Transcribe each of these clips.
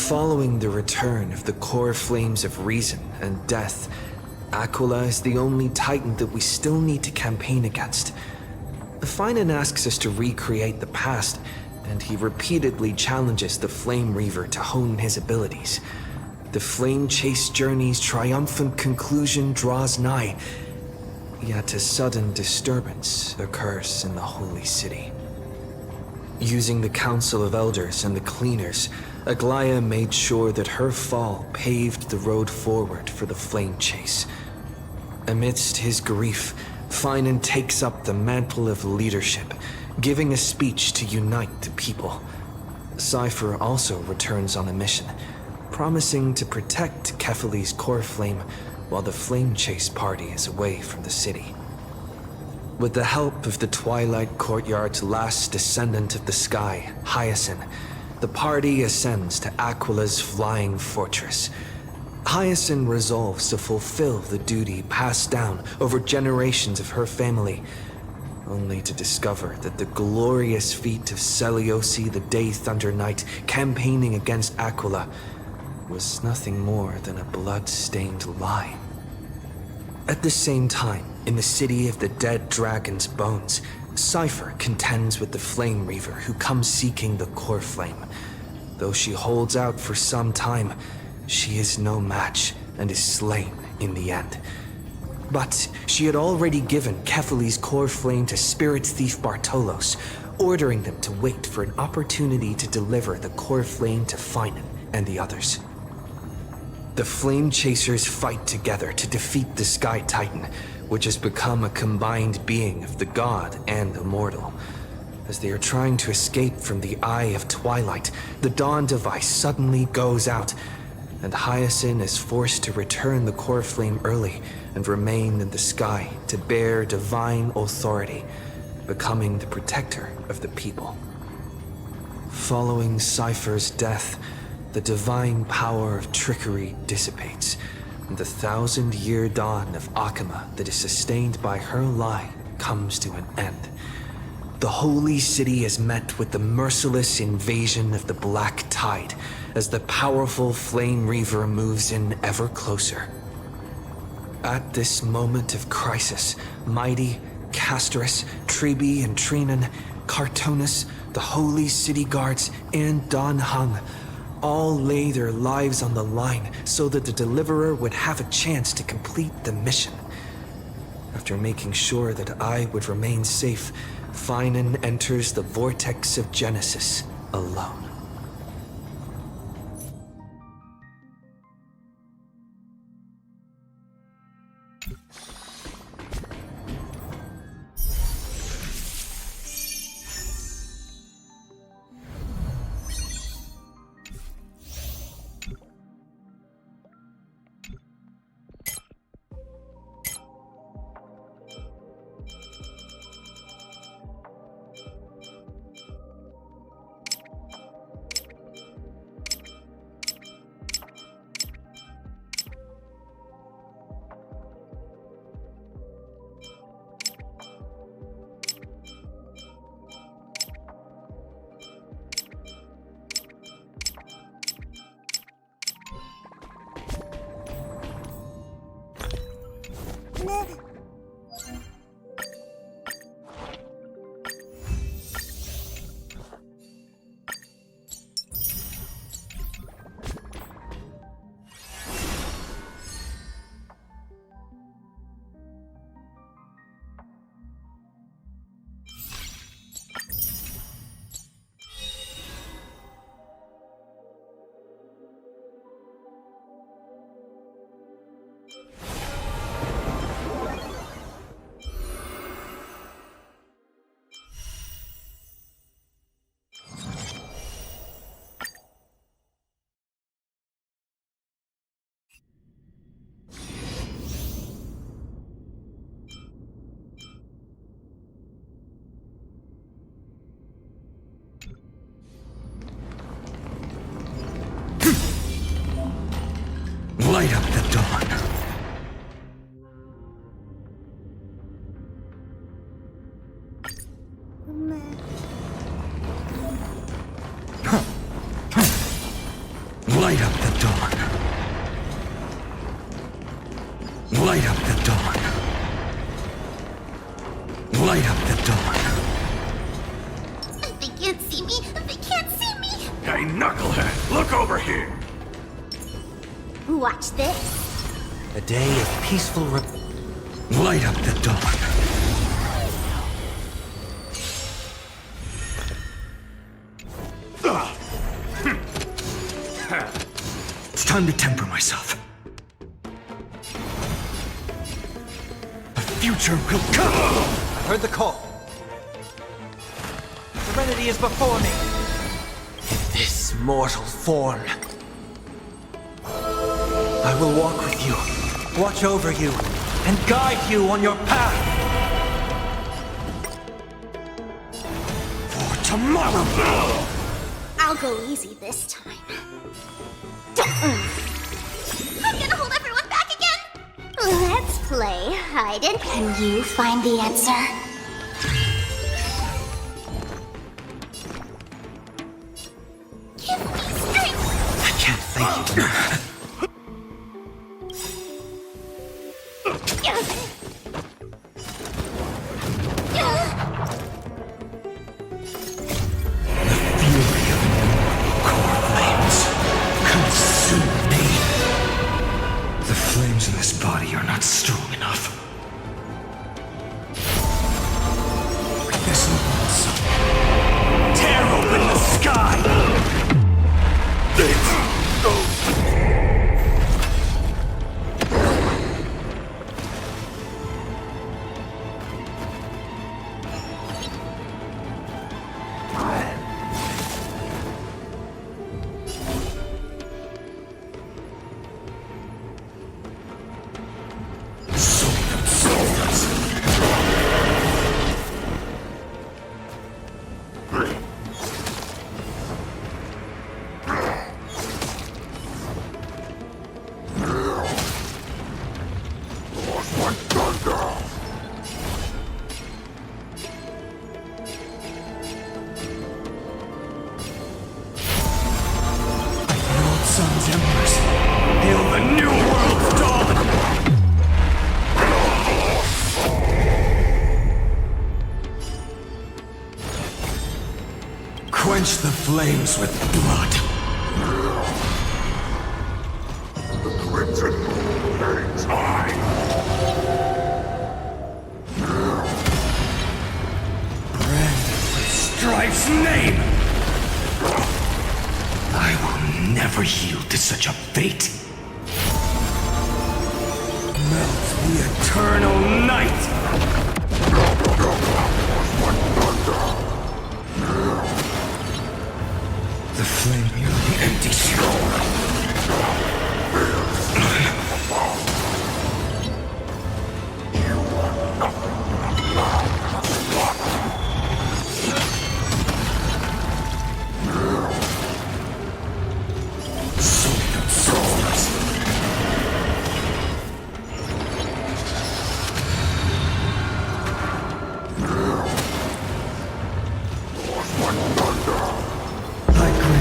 Following the return of the core flames of reason and death, Aquila is the only titan that we still need to campaign against. Finan asks us to recreate the past, and he repeatedly challenges the Flame Reaver to hone his abilities. The Flame Chase journey's triumphant conclusion draws nigh, yet a sudden disturbance occurs in the Holy City. Using the Council of Elders and the Cleaners, Aglaia made sure that her fall paved the road forward for the Flame Chase. Amidst his grief, Finan takes up the mantle of leadership, giving a speech to unite the people. Cypher also returns on a mission, promising to protect Kefali's core flame while the Flame Chase party is away from the city. With the help of the Twilight Courtyard's last descendant of the sky, Hyacinth, the party ascends to Aquila's flying fortress. Hyacinth resolves to fulfill the duty passed down over generations of her family, only to discover that the glorious feat of Celiosi the Day Thunder Knight campaigning against Aquila was nothing more than a blood-stained lie. At the same time, in the city of the dead dragon's bones, Cypher contends with the Flame Reaver who comes seeking the core flame. Though she holds out for some time, she is no match and is slain in the end. But she had already given Kefali's core flame to Spirit Thief Bartolos, ordering them to wait for an opportunity to deliver the core flame to Finan and the others. The Flame Chasers fight together to defeat the Sky Titan, which has become a combined being of the god and the mortal. As they are trying to escape from the Eye of Twilight, the Dawn device suddenly goes out, and Hyacinth is forced to return the core flame early and remain in the sky to bear divine authority, becoming the protector of the people. Following Cypher's death, the divine power of trickery dissipates, and the 1,000-year dawn of Akama that is sustained by her lie comes to an end. The Holy City is met with the merciless invasion of the Black Tide as the powerful Flame Reaver moves in ever closer. At this moment of crisis, Mighty, Casterus, Tribi and Trinan, Cartonus, the Holy City Guards, and Don Hung all lay their lives on the line so that the Deliverer would have a chance to complete the mission. After making sure that I would remain safe, Finan enters the vortex of Genesis alone. Light up the dawn. Light up the dawn. They can't see me! They can't see me! Hey, knucklehead, look over here! Watch this. A day of peaceful Light up the dawn. It's time to temper myself. The future will come! I heard the call. Serenity is before me. In this mortal form. I will walk with you, watch over you, and guide you on your path. For tomorrow! I'll go easy this time. I'm gonna hold everyone back again! Let's play hide and... Can you find the answer? Give me strength! I can't thank you. The flames in this body are not strong enough. This sun, tear open the sky! Sun's embers, hail the new world's dawn! Quench the flames with blood. The crimson hangs high. Brand with Strife's name! I will never yield to such a fate. Melt the eternal night! The flame beyond the empty shell.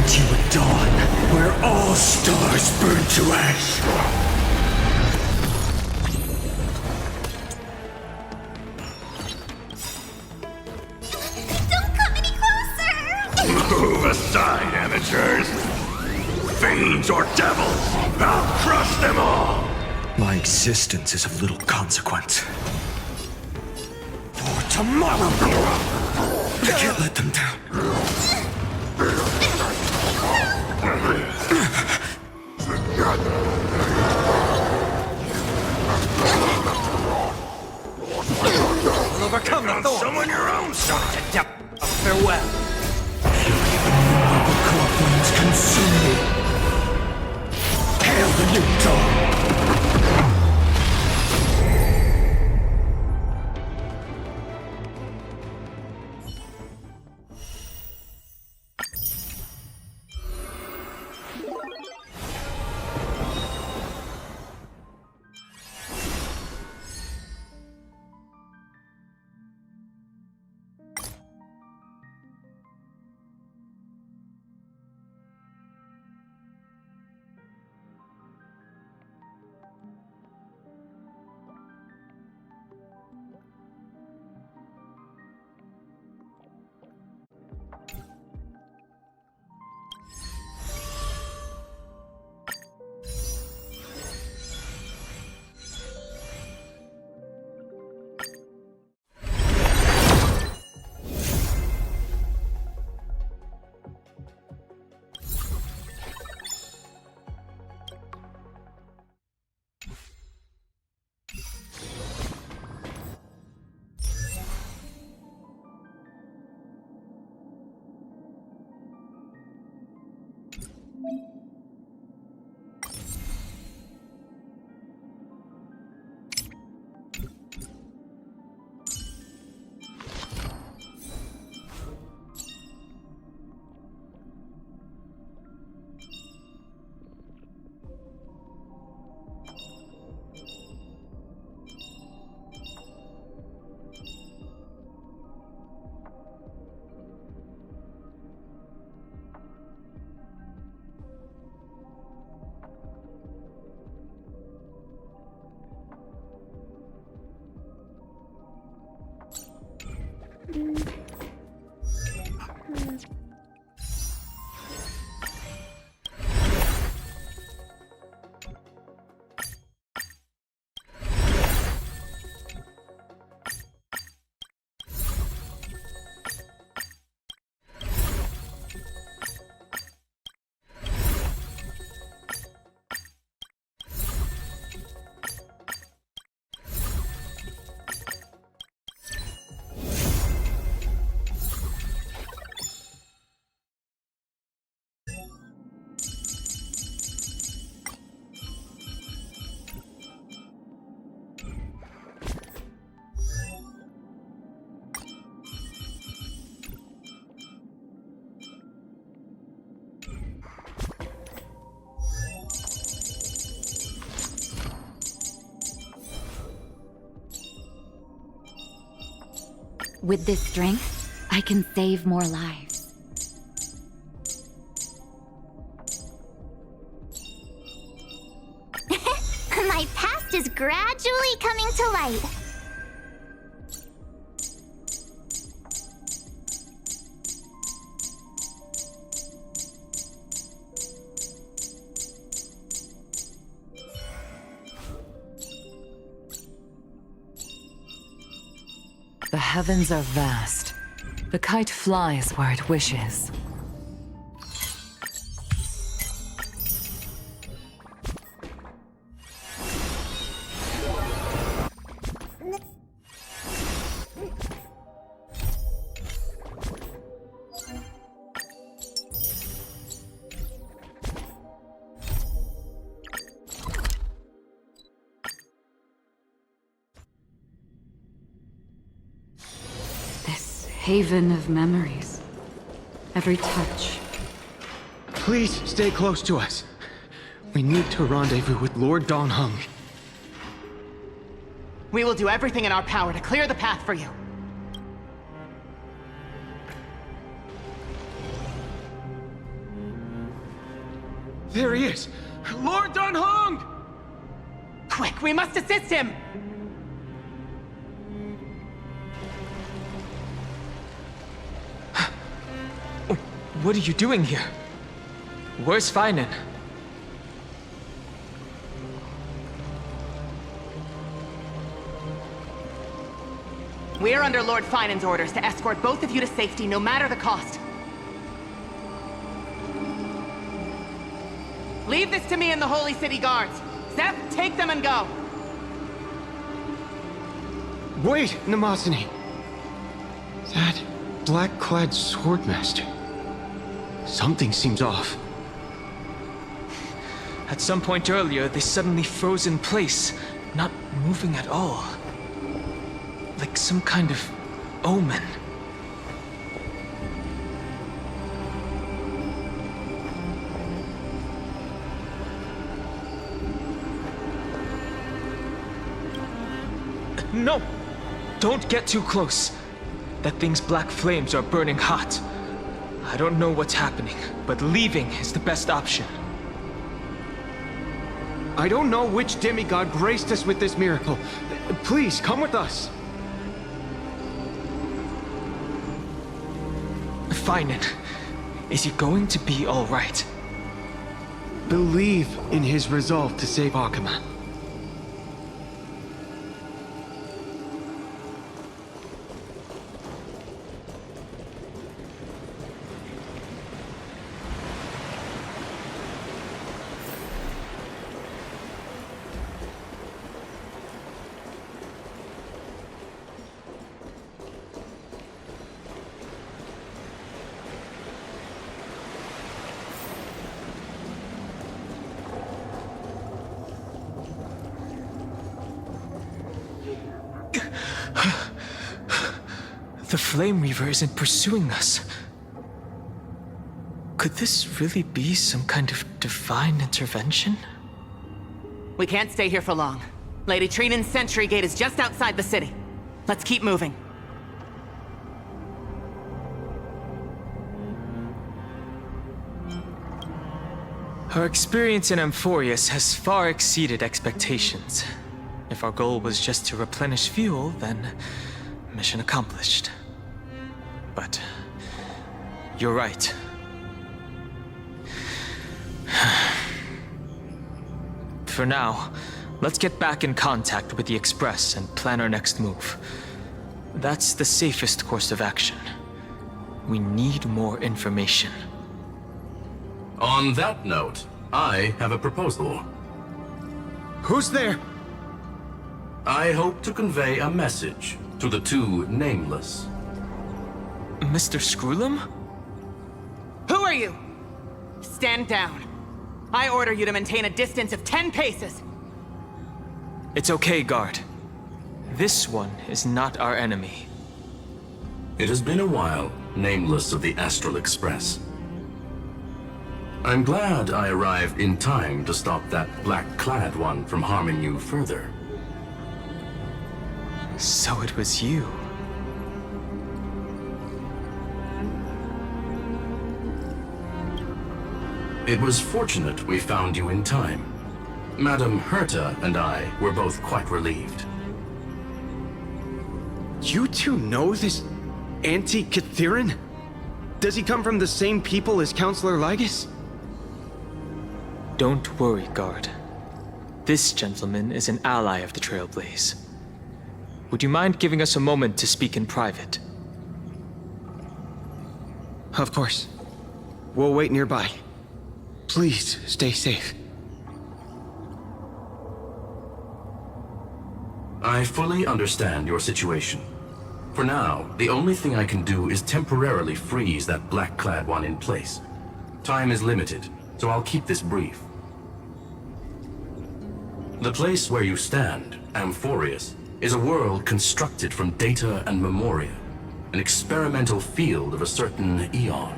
You a dawn where all stars burn to ash. Don't come any closer! Move aside, amateurs! Fiends or devils, I'll crush them all! My existence is of little consequence. For tomorrow, I can't let them down. We'll overcome the thorn. Someone your own side! Farewell. The core flames consume me. Hail the new dawn. With this strength, I can save more lives. My past is gradually coming to light. The heavens are vast. The kite flies where it wishes. Haven of memories. Every touch. Please stay close to us. We need to rendezvous with Lord Don Hung. We will do everything in our power to clear the path for you. There he is! Lord Don Hung! Quick, we must assist him! What are you doing here? Where's Feinen? We are under Lord Feinen's orders to escort both of you to safety, no matter the cost. Leave this to me and the Holy City Guards. Zeph, take them and go. Wait, Namasani. That black-clad swordmaster. Something seems off. At some point earlier, they suddenly froze in place, not moving at all. Like some kind of omen. No! Don't get too close. That thing's black flames are burning hot. I don't know what's happening, but leaving is the best option. I don't know which demigod graced us with this miracle. Please, come with us. Feinen, is he going to be all right? Believe in his resolve to save Akuma. The Flame Reaver isn't pursuing us. Could this really be some kind of divine intervention? We can't stay here for long. Lady Trinan's sentry gate is just outside the city. Let's keep moving. Our experience in Amphorius has far exceeded expectations. If our goal was just to replenish fuel, then mission accomplished. But you're right. For now, let's get back in contact with the Express and plan our next move. That's the safest course of action. We need more information. On that note, I have a proposal. Who's there? I hope to convey a message to the two nameless. Mr. Screwlum? Who are you? Stand down. I order you to maintain a distance of 10 paces. It's okay, guard. This one is not our enemy. It has been a while, nameless of the Astral Express. I'm glad I arrived in time to stop that black-clad one from harming you further. So it was you. It was fortunate we found you in time. Madame Herta and I were both quite relieved. You two know this anti-Catharin? Does he come from the same people as Counselor Lygus? Don't worry, guard. This gentleman is an ally of the Trailblaze. Would you mind giving us a moment to speak in private? Of course. We'll wait nearby. Please, stay safe. I fully understand your situation. For now, the only thing I can do is temporarily freeze that black-clad one in place. Time is limited, so I'll keep this brief. The place where you stand, Amphorius, is a world constructed from data and memoria, an experimental field of a certain eon.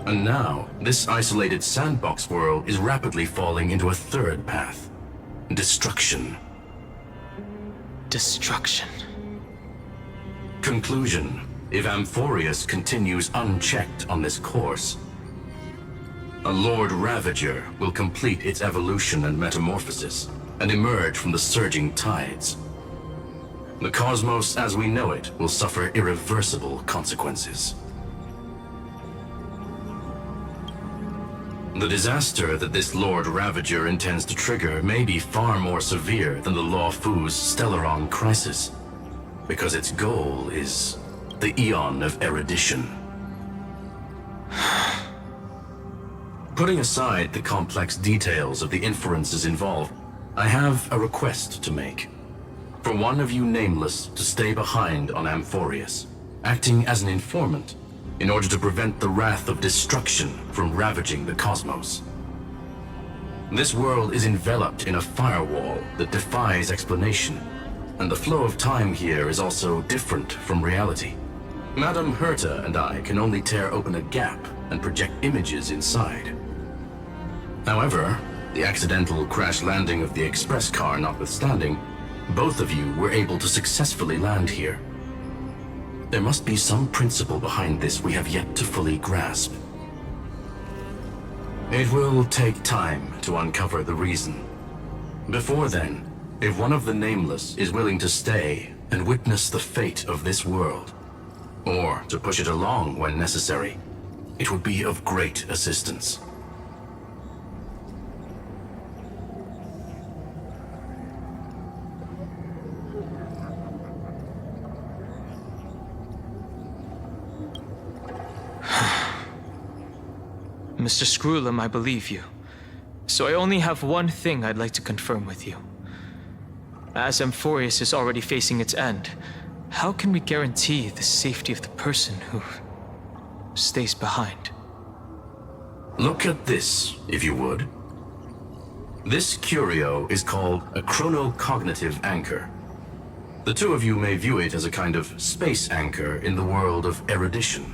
And now, this isolated sandbox world is rapidly falling into a third path. Destruction. Destruction. Conclusion. If Amphorius continues unchecked on this course, a Lord Ravager will complete its evolution and metamorphosis, and emerge from the surging tides. The cosmos as we know it will suffer irreversible consequences. The disaster that this Lord Ravager intends to trigger may be far more severe than the Lawfu's Stellaron crisis, because its goal is the Eon of Erudition. Putting aside the complex details of the inferences involved, I have a request to make. For one of you nameless to stay behind on Amphorius, acting as an informant, in order to prevent the wrath of destruction from ravaging the cosmos. This world is enveloped in a firewall that defies explanation, and the flow of time here is also different from reality. Madame Herta and I can only tear open a gap and project images inside. However, the accidental crash landing of the express car notwithstanding, both of you were able to successfully land here. There must be some principle behind this we have yet to fully grasp. It will take time to uncover the reason. Before then, if one of the Nameless is willing to stay and witness the fate of this world, or to push it along when necessary, it would be of great assistance. Mr. Screwlum, I believe you. So I only have one thing I'd like to confirm with you. As Amphorius is already facing its end, how can we guarantee the safety of the person who stays behind? Look at this, if you would. This curio is called a chronocognitive anchor. The two of you may view it as a kind of space anchor in the world of erudition.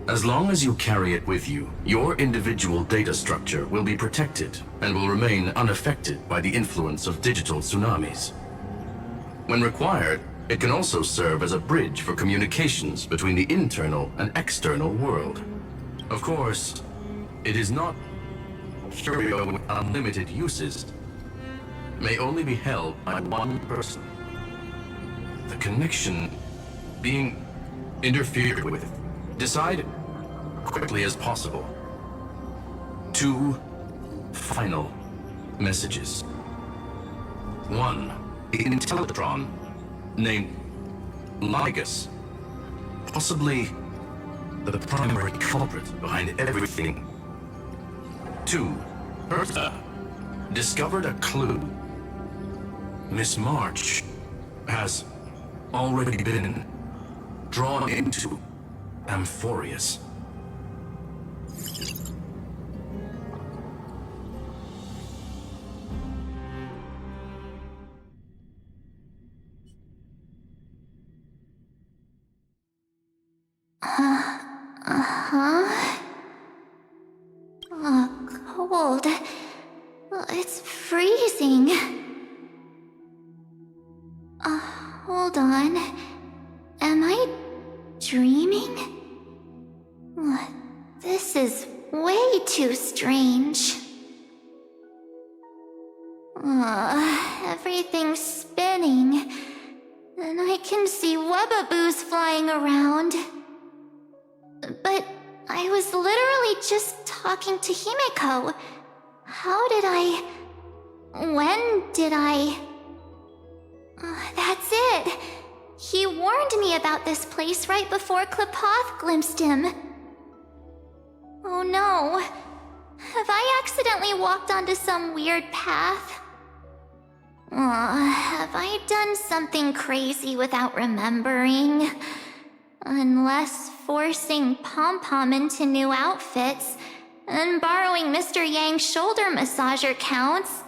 As long as you carry it with you, your individual data structure will be protected and will remain unaffected by the influence of digital tsunamis. When required, it can also serve as a bridge for communications between the internal and external world. Of course, it is not curio with unlimited uses. May only be held by one person. The connection being interfered with. Decide quickly as possible. 2 final messages. 1, Intellatron named Ligus, possibly the primary culprit behind everything. 2, Bertha discovered a clue. Miss March has already been drawn into Amphorius. Cold. It's freezing. Hold on. Am I dreaming? This is way too strange. Everything's spinning. And I can see webaboos flying around. But I was literally just talking to Himeko. How did I... When did I... That's it. He warned me about this place right before Klepoth glimpsed him. Oh no. Have I accidentally walked onto some weird path? Have I done something crazy without remembering? Unless forcing Pom-Pom into new outfits and borrowing Mr. Yang's shoulder massager counts.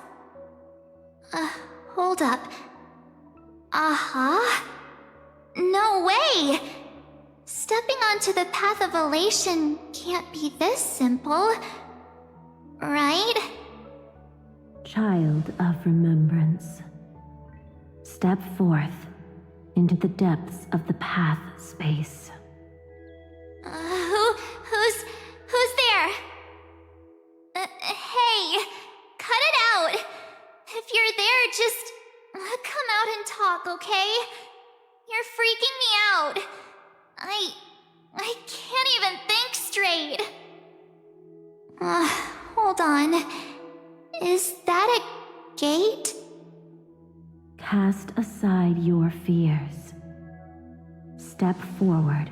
Hold up. No way! Stepping onto the path of elation can't be this simple, right? Child of remembrance, step forth into the depths of the path space. Who's there? Hey, cut it out. If you're there, just come out and talk, okay? You're freaking me out. I can't even think straight. Hold on. Is that a gate? Cast aside your fears. Step forward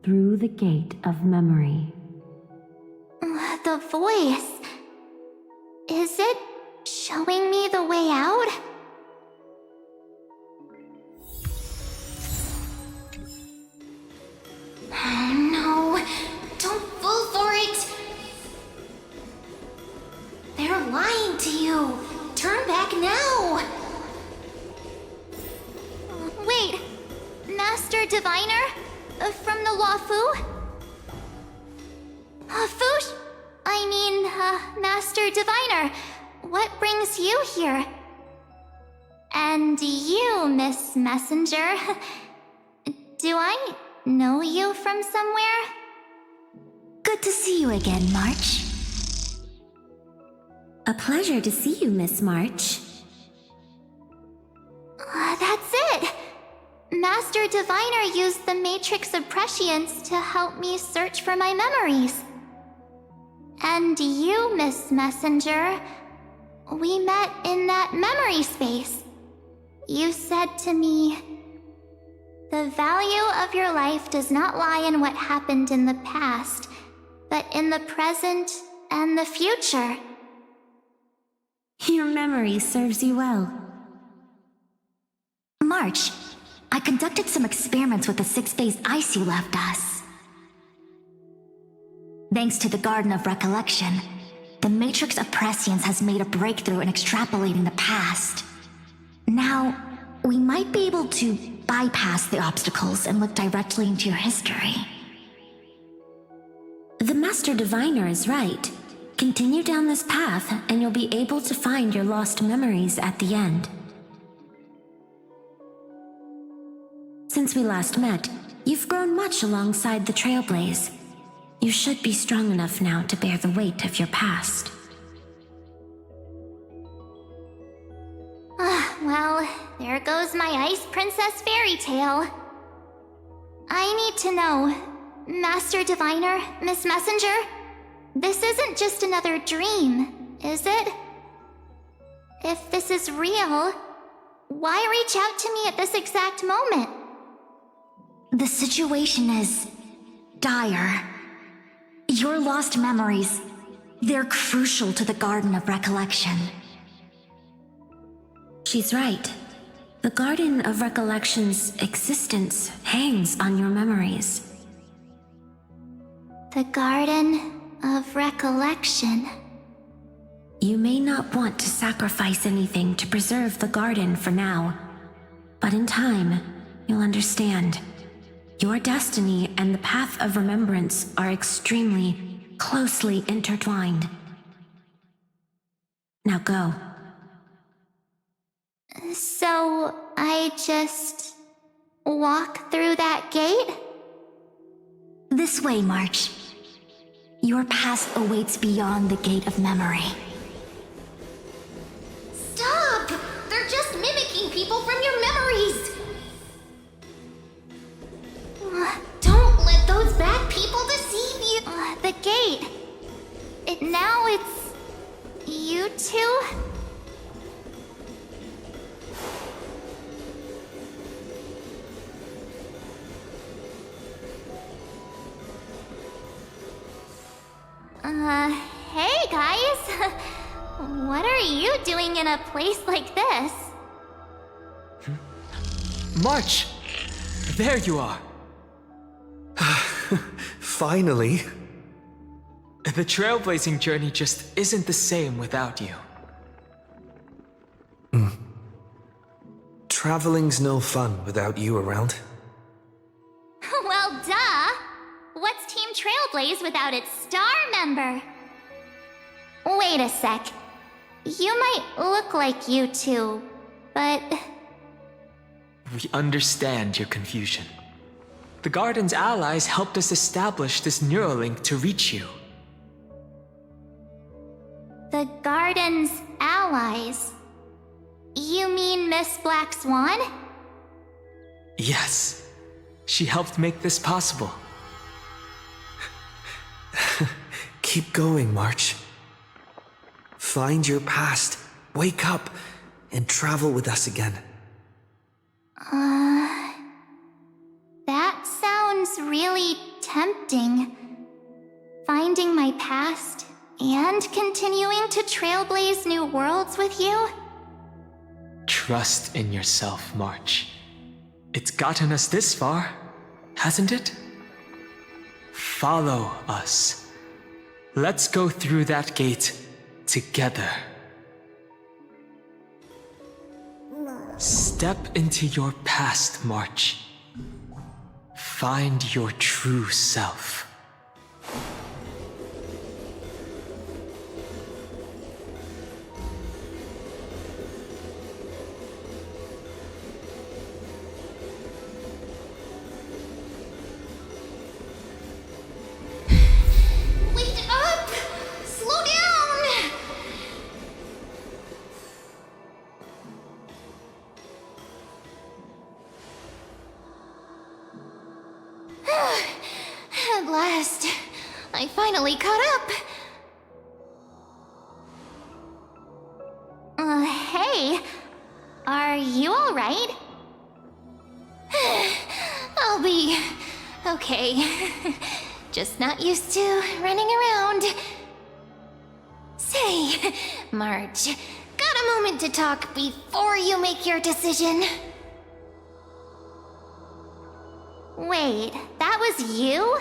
through the gate of memory. The voice. Is it showing me the way out? No, don't fall for it. They're lying to you. Turn back now. Wait, Master Diviner? From the Luofu? Master Diviner, what brings you here? And you, Miss Messenger, do I know you from somewhere? Good to see you again, March. A pleasure to see you, Miss March. That's it! Master Diviner used the Matrix of Prescience to help me search for my memories. And you, Miss Messenger, we met in that memory space. You said to me, "The value of your life does not lie in what happened in the past, but in the present and the future." Your memory serves you well. March, I conducted some experiments with the 6-phase ice you left us. Thanks to the Garden of Recollection, the Matrix of Prescience has made a breakthrough in extrapolating the past. Now, we might be able to bypass the obstacles and look directly into your history. The Master Diviner is right. Continue down this path, and you'll be able to find your lost memories at the end. Since we last met, you've grown much alongside the Trailblaze. You should be strong enough now to bear the weight of your past. Well, there goes my Ice Princess fairy tale. I need to know, Master Diviner, Miss Messenger, this isn't just another dream, is it? If this is real, why reach out to me at this exact moment? The situation is dire. Your lost memories, they're crucial to the Garden of Recollection. She's right. The Garden of Recollection's existence hangs on your memories. The Garden of Recollection. You may not want to sacrifice anything to preserve the garden for now, but in time, you'll understand. Your destiny and the path of remembrance are extremely, closely intertwined. Now go. So, I just walk through that gate? This way, March. Your past awaits beyond the Gate of Memory. Stop! They're just mimicking people from your memories! Don't let those bad people deceive you! The gate. Now it's... you two? Hey guys! What are you doing in a place like this? March! There you are! Finally. The trailblazing journey just isn't the same without you. Traveling's no fun without you around. Well, duh! What's Team Trailblaze without its star member? Wait a sec. You might look like you two, but... We understand your confusion. The Garden's allies helped us establish this Neuralink to reach you. The Garden's allies? You mean Miss Black Swan? Yes. She helped make this possible. Keep going, March. Find your past, wake up, and travel with us again. That sounds really tempting. Finding my past and continuing to trailblaze new worlds with you? Trust in yourself, March. It's gotten us this far, hasn't it? Follow us. Let's go through that gate together. Step into your past, March. Find your true self. Wait up! Slow down! At last, I finally caught up. Hey, are you all right? I'll be okay. Just not used to running around. Say, Marge, got a moment to talk before you make your decision? Wait, that was you?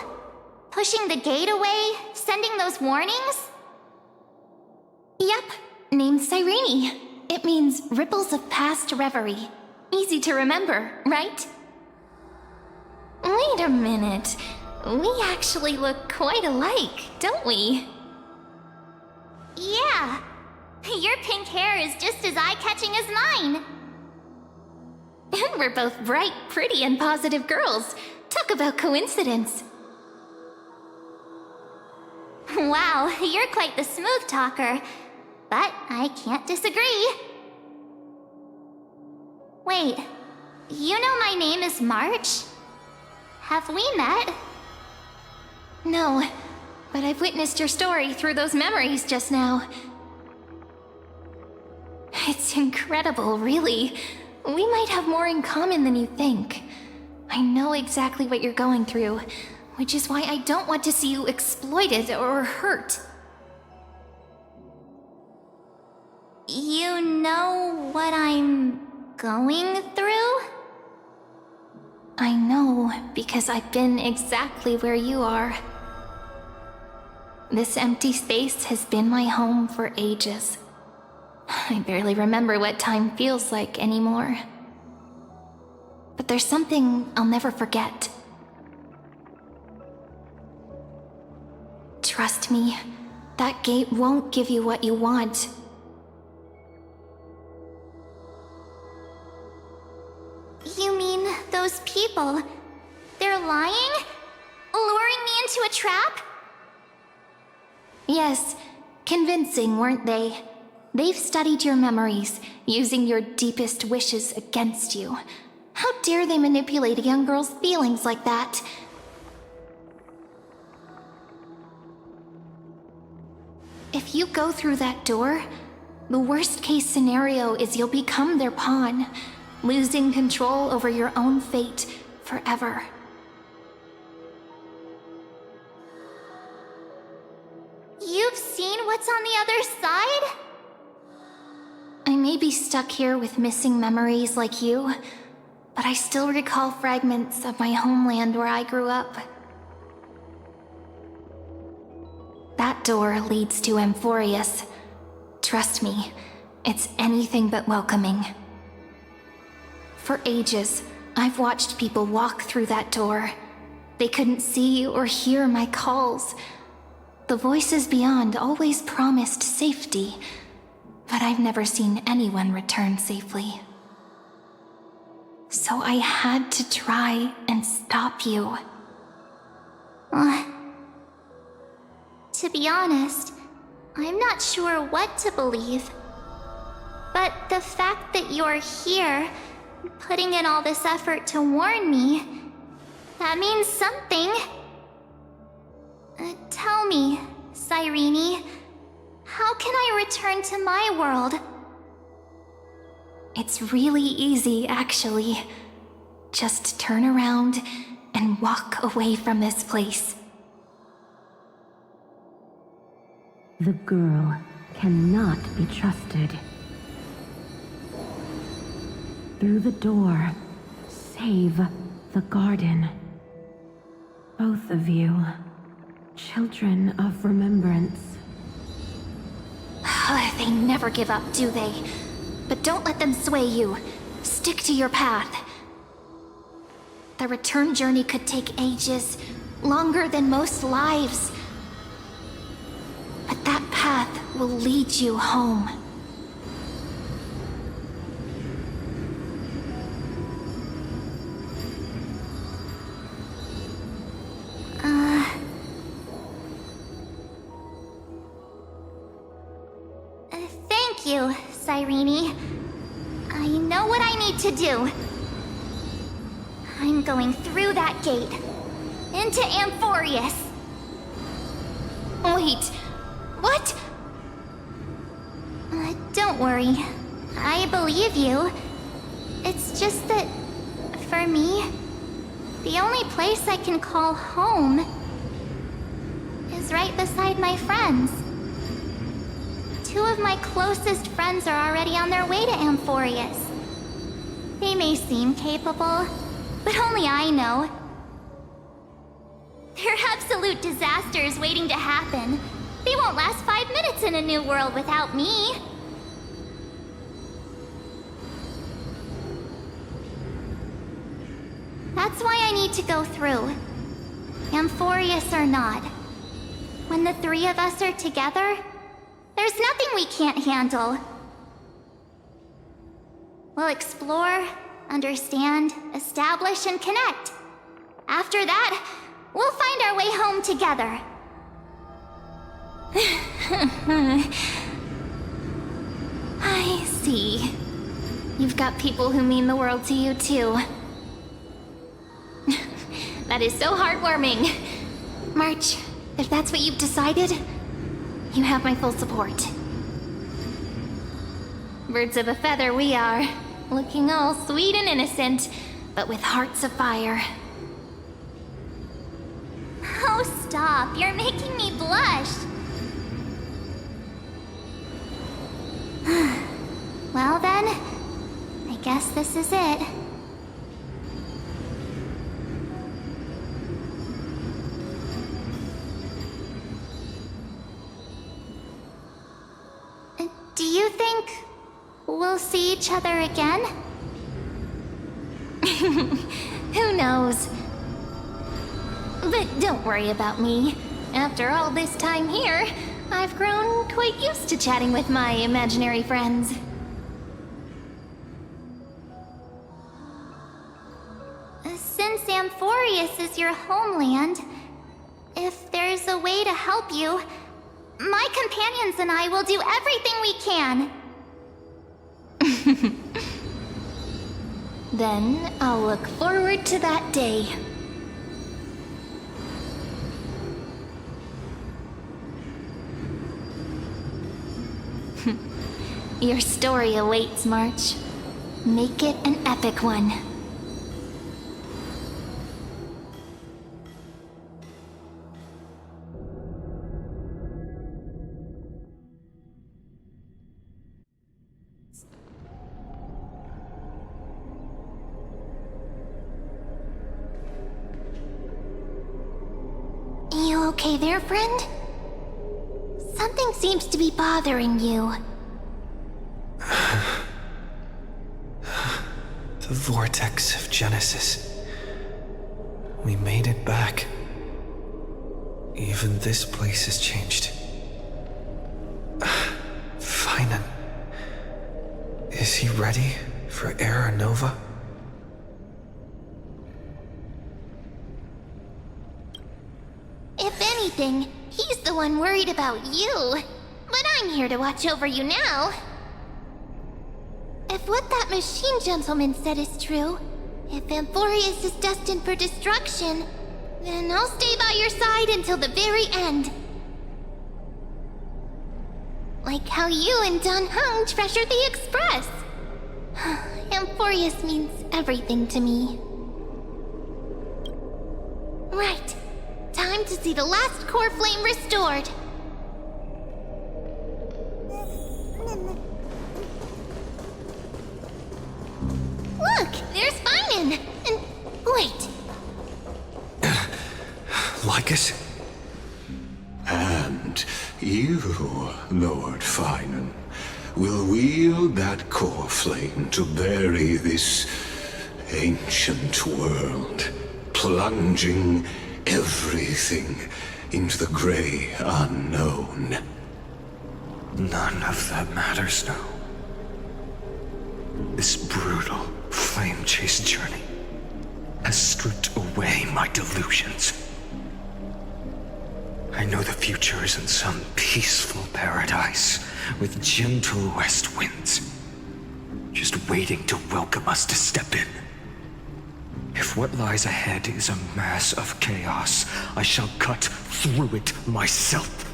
Pushing the gate away? Sending those warnings? Yep, name's Cyrene. It means ripples of past reverie. Easy to remember, right? Wait a minute. We actually look quite alike, don't we? Yeah. Your pink hair is just as eye-catching as mine. And we're both bright, pretty, and positive girls. Talk about coincidence. Wow, you're quite the smooth talker. But I can't disagree. Wait, you know my name is March? Have we met? No, but I've witnessed your story through those memories just now. It's incredible, really. We might have more in common than you think. I know exactly what you're going through, which is why I don't want to see you exploited or hurt. You know what I'm going through? I know, because I've been exactly where you are. This empty space has been my home for ages. I barely remember what time feels like anymore. But there's something I'll never forget. Trust me, that gate won't give you what you want. You mean those people? They're lying? Luring me into a trap? Yes, convincing, weren't they? They've studied your memories, using your deepest wishes against you. How dare they manipulate a young girl's feelings like that? If you go through that door, the worst case scenario is you'll become their pawn, losing control over your own fate forever. You've seen what's on the other side? I may be stuck here with missing memories like you, but I still recall fragments of my homeland where I grew up. That door leads to Amphorius. Trust me, it's anything but welcoming. For ages, I've watched people walk through that door. They couldn't see or hear my calls. The voices beyond always promised safety, but I've never seen anyone return safely. So I had to try and stop you. To be honest, I'm not sure what to believe. But the fact that you're here, putting in all this effort to warn me, that means something. Tell me, Cyrene, how can I return to my world? It's really easy, actually. Just turn around and walk away from this place. The girl cannot be trusted. Through the door, save the garden. Both of you, children of remembrance. They never give up, do they? But don't let them sway you. Stick to your path. The return journey could take ages, longer than most lives. But that path will lead you home. Thank you, Cyrene. I know what I need to do. I'm going through that gate. Into Amphorius. Wait, what? Don't worry. I believe you. It's just that, for me, the only place I can call home is right beside my friends. Two of my closest friends are already on their way to Amphorius. They may seem capable, but only I know. They're absolute disasters waiting to happen. They won't last 5 minutes in a new world without me. That's why I need to go through. Amphorius or not. When the three of us are together, there's nothing we can't handle. We'll explore, understand, establish, and connect. After that, we'll find our way home together. I see. You've got people who mean the world to you, too. That is so heartwarming. March, if that's what you've decided, you have my full support. Birds of a feather we are, looking all sweet and innocent, but with hearts of fire. Oh, stop. You're making me blush. Well then, I guess this is it. Do you think we'll see each other again? Who knows? But don't worry about me. After all this time here, I've grown quite used to chatting with my imaginary friends. Since Amphorius is your homeland, if there's a way to help you, my companions and I will do everything we can. Then I'll look forward to that day. Your story awaits, March. Make it an epic one. You okay there, friend? Something seems to be bothering you. The vortex of Genesis. We made it back. Even this place has changed. Finan. Is he ready for Era Nova? If anything, he's the one worried about you. But I'm here to watch over you now. If what that machine gentleman said is true, if Amphorius is destined for destruction, then I'll stay by your side until the very end. Like how you and Don Hung treasured the Express. Amphorius means everything to me. Right. Time to see the last core flame restored. Look, there's Finan! And wait. Lycus? And you, Lord Finan, will wield that core flame to bury this ancient world, plunging everything into the gray unknown. None of that matters now. This brutal, flame-chased journey has stripped away my delusions. I know the future is in some peaceful paradise with gentle west winds, just waiting to welcome us to step in. If what lies ahead is a mass of chaos, I shall cut through it myself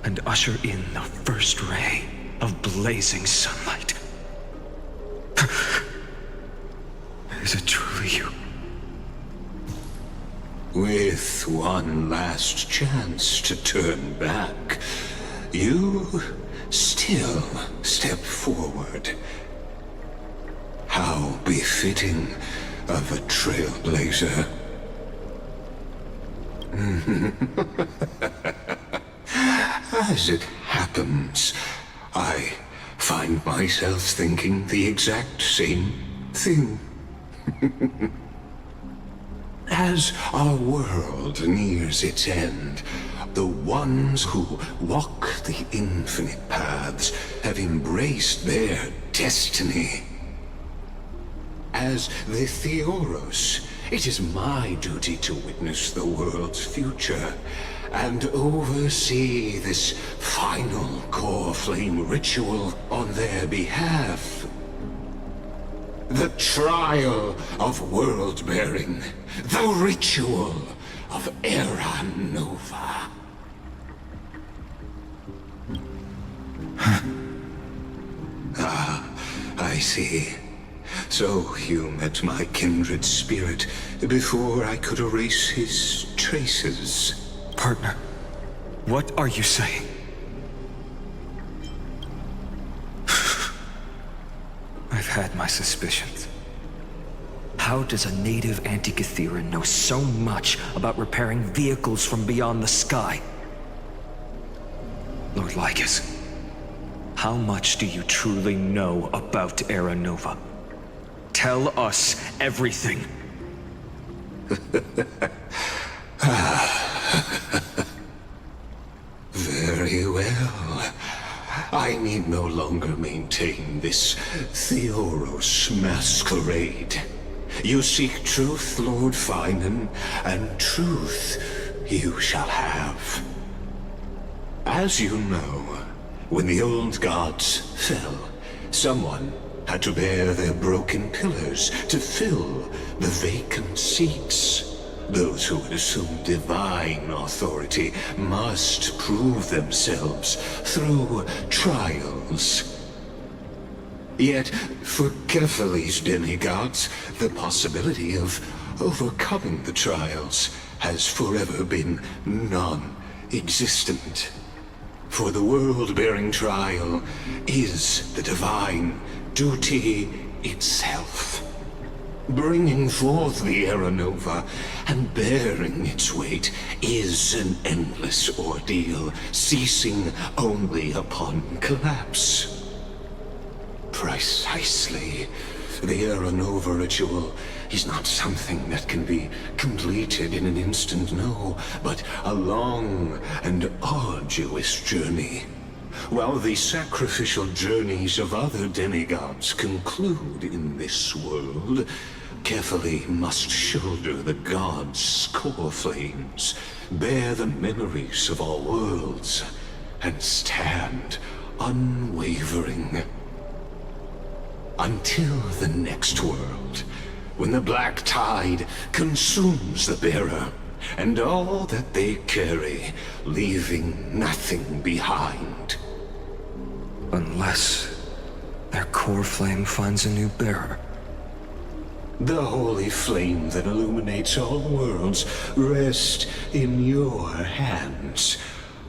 and usher in the first ray of blazing sunlight. Is it truly you? With one last chance to turn back, you still step forward. How befitting of a trailblazer. As it happens, I find myself thinking the exact same thing. As our world nears its end, the ones who walk the infinite paths have embraced their destiny. As the Theoros, it is my duty to witness the world's future and oversee this final core flame ritual on their behalf. The trial of world-bearing, the ritual of Era Nova. I see. So you met my kindred spirit before I could erase his traces. Partner, what are you saying? I've had my suspicions. How does a native Antikytheran know so much about repairing vehicles from beyond the sky? Lord Lycus, how much do you truly know about Era Nova? Tell us everything. Very well. I need no longer maintain this Theoros masquerade. You seek truth, Lord Finan, and truth you shall have. As you know, when the old gods fell, someone had to bear their broken pillars to fill the vacant seats. Those who would assume divine authority must prove themselves through trials. Yet, for Kephales's demigods, the possibility of overcoming the trials has forever been non-existent. For the world-bearing trial is the divine duty itself. Bringing forth the Era Nova and bearing its weight is an endless ordeal, ceasing only upon collapse. Precisely. The Era Nova ritual is not something that can be completed in an instant, no, but a long and arduous journey. While the sacrificial journeys of other demigods conclude in this world, Kephale must shoulder the gods' core flames, bear the memories of all worlds, and stand unwavering. Until the next world, when the black tide consumes the bearer, and all that they carry, leaving nothing behind. Unless their core flame finds a new bearer. The holy flame that illuminates all worlds rests in your hands.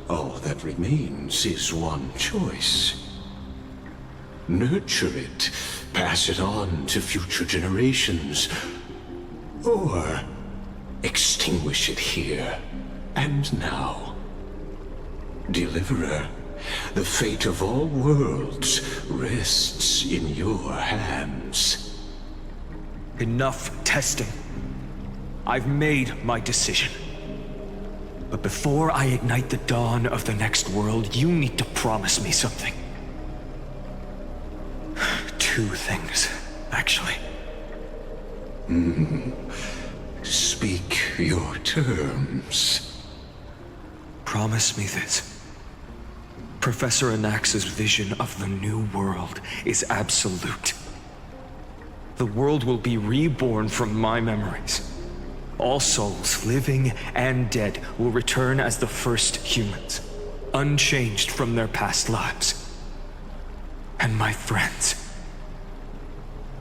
All that remains is one choice. Nurture it, pass it on to future generations, or extinguish it here and now. Deliverer, the fate of all worlds rests in your hands. Enough testing. I've made my decision. But before I ignite the dawn of the next world, you need to promise me something. Two things, actually. Speak your terms. Promise me this. Professor Anax's vision of the new world is absolute. The world will be reborn from my memories. All souls, living and dead, will return as the first humans, unchanged from their past lives. And my friends,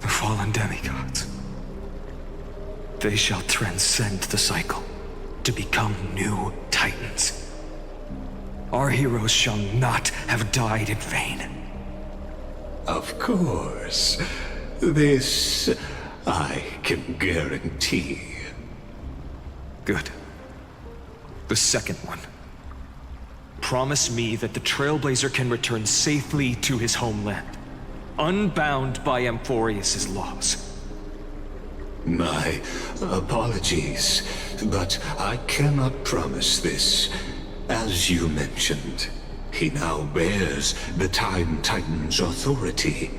the fallen demigods, they shall transcend the cycle to become new titans. Our heroes shall not have died in vain. Of course. This I can guarantee. Good. The second one. Promise me that the Trailblazer can return safely to his homeland, unbound by Amphorius' laws. My apologies, but I cannot promise this. As you mentioned, he now bears the Time Titan's authority.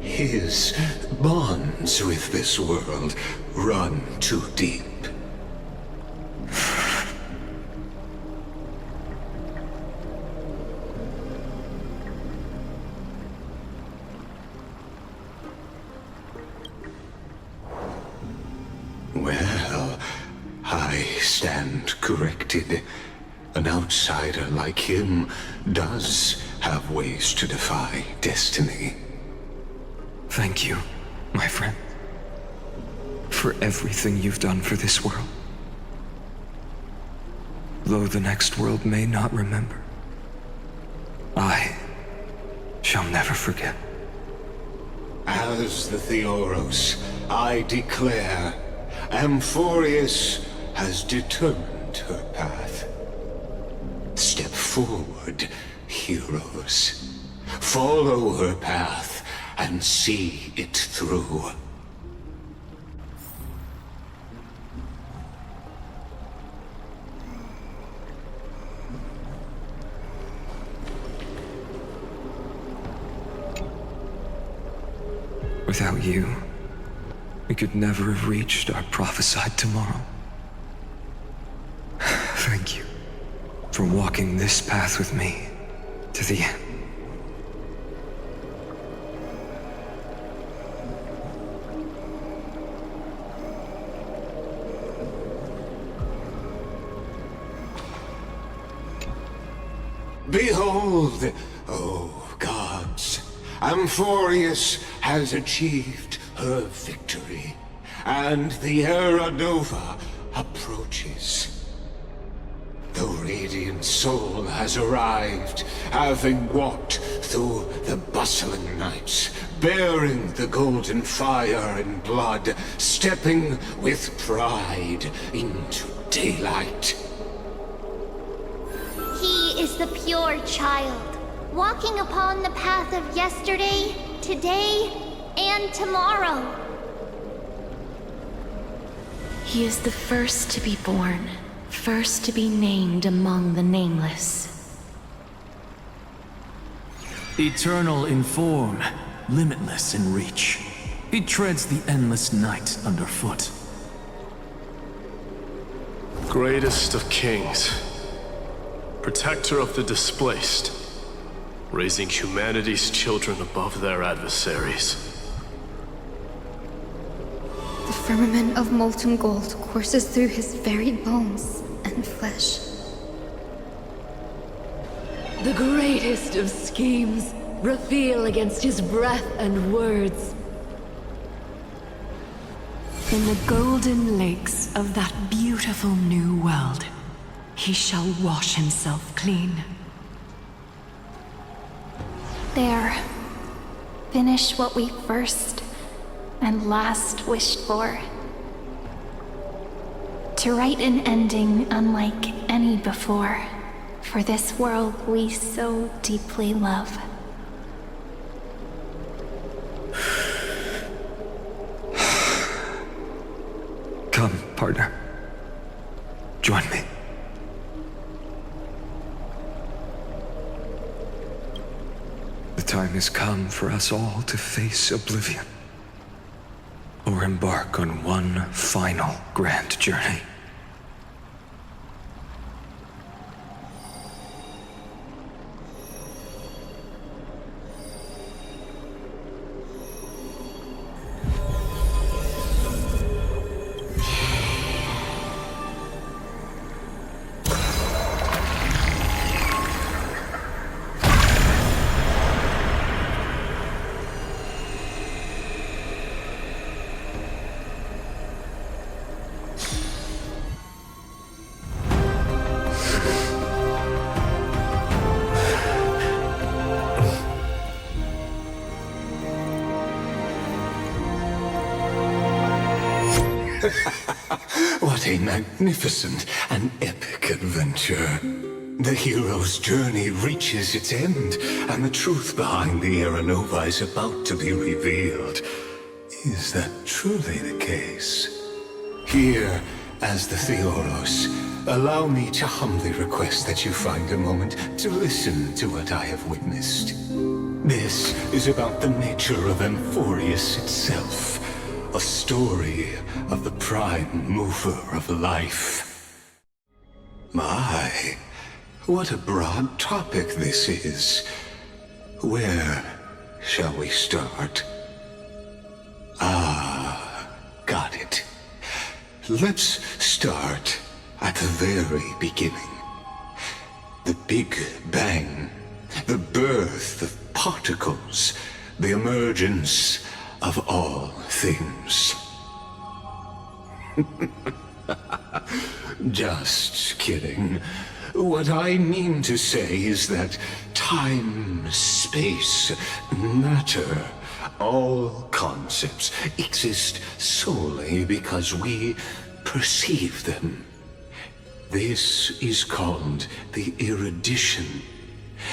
His bonds with this world run too deep. Well, I stand corrected. An outsider like him does have ways to defy destiny. Thank you, my friend, for everything you've done for this world. Though the next world may not remember, I shall never forget. As the Theoros, I declare, Amphorius has determined her path. Step forward, heroes. Follow her path and see it through. Without you, we could never have reached our prophesied tomorrow. Thank you for walking this path with me to the end. Behold, oh gods, Amphorius has achieved her victory, and the Era Nova approaches. The Radiant Soul has arrived, having walked through the bustling nights, bearing the golden fire and blood, stepping with pride into daylight. He is the pure child, walking upon the path of yesterday, today, and tomorrow. He is the first to be born, first to be named among the nameless. Eternal in form, limitless in reach. He treads the endless night underfoot. Greatest of kings, protector of the displaced, raising humanity's children above their adversaries. The firmament of molten gold courses through his very bones and flesh. The greatest of schemes reveal against his breath and words. In the golden lakes of that beautiful new world, he shall wash himself clean. There. Finish what we first and last wished for. To write an ending unlike any before, for this world we so deeply love. Come, partner. Join me. The time has come for us all to face oblivion, or embark on one final grand journey. What a magnificent and epic adventure. The hero's journey reaches its end, and the truth behind the Era Nova is about to be revealed. Is that truly the case? Here, as the Theoros, allow me to humbly request that you find a moment to listen to what I have witnessed. This is about the nature of Amphorius itself, a story of the prime mover of life. My, what a broad topic this is. Where shall we start? Got it. Let's start at the very beginning. The Big Bang, the birth of particles, the emergence of all things. Just kidding. What I mean to say is that time, space, matter, all concepts exist solely because we perceive them. This is called the erudition.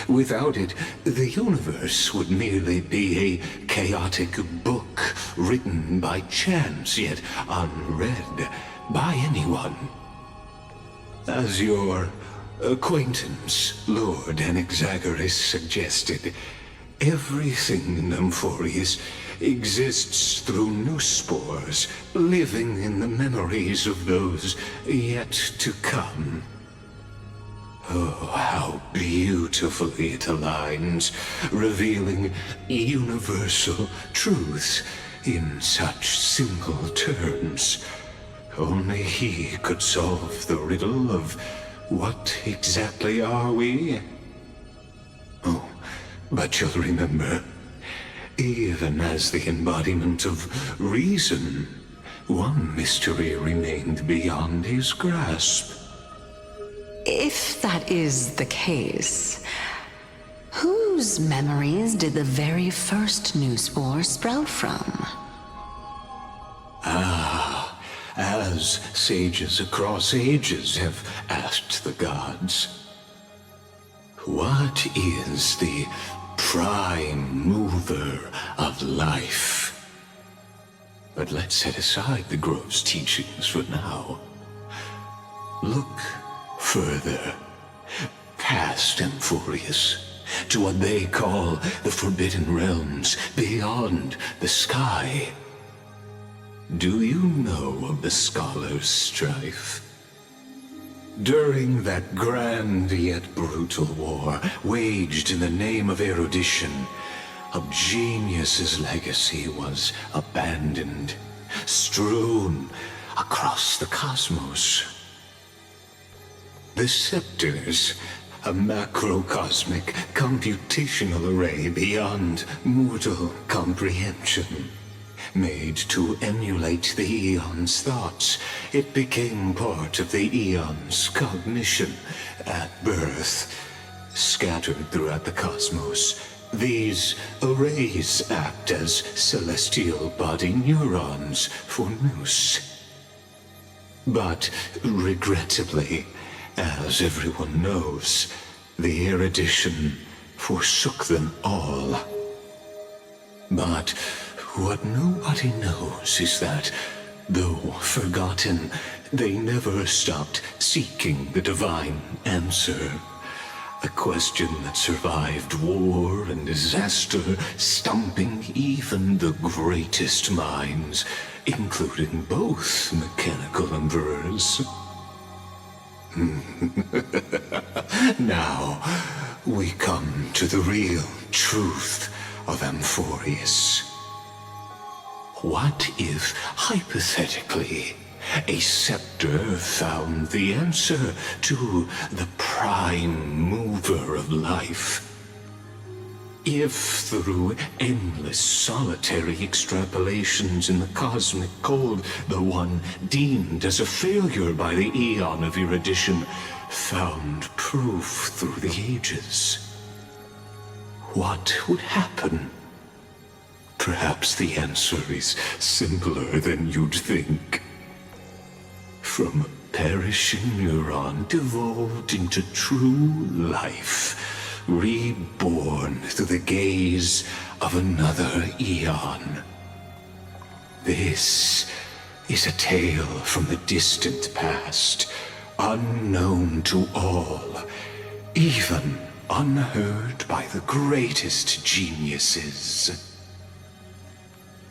Without it, the universe would merely be a chaotic book written by chance, yet unread by anyone. As your acquaintance, Lord Anaxagoras, suggested, everything in Amphorius exists through new spores, living in the memories of those yet to come. Oh, how beautifully it aligns, revealing universal truths in such simple terms. Only he could solve the riddle of what exactly are we? Oh, but you'll remember, even as the embodiment of reason, one mystery remained beyond his grasp. If that is the case, whose memories did the very first new spore sprout from? As sages across ages have asked the gods, what is the prime mover of life? But let's set aside the grove's teachings for now. Look further, past Amphorius, to what they call the Forbidden Realms beyond the sky. Do you know of the Scholar's strife? During that grand yet brutal war, waged in the name of erudition, a genius's legacy was abandoned, strewn across the cosmos. The scepters, a macrocosmic computational array beyond mortal comprehension. Made to emulate the Eon's thoughts, it became part of the Eon's cognition at birth. Scattered throughout the cosmos, these arrays act as celestial body neurons for Nous. But regrettably, as everyone knows, the erudition forsook them all. But what nobody knows is that, though forgotten, they never stopped seeking the divine answer. A question that survived war and disaster, stumping even the greatest minds, including both mechanical emperors. Now, we come to the real truth of Amphorius. What if, hypothetically, a scepter found the answer to the prime mover of life? If, through endless solitary extrapolations in the cosmic code, the one deemed as a failure by the Eon of erudition found proof through the ages, what would happen? Perhaps the answer is simpler than you'd think. From a perishing neuron devolved into true life, reborn through the gaze of another Eon. This is a tale from the distant past, unknown to all, even unheard by the greatest geniuses.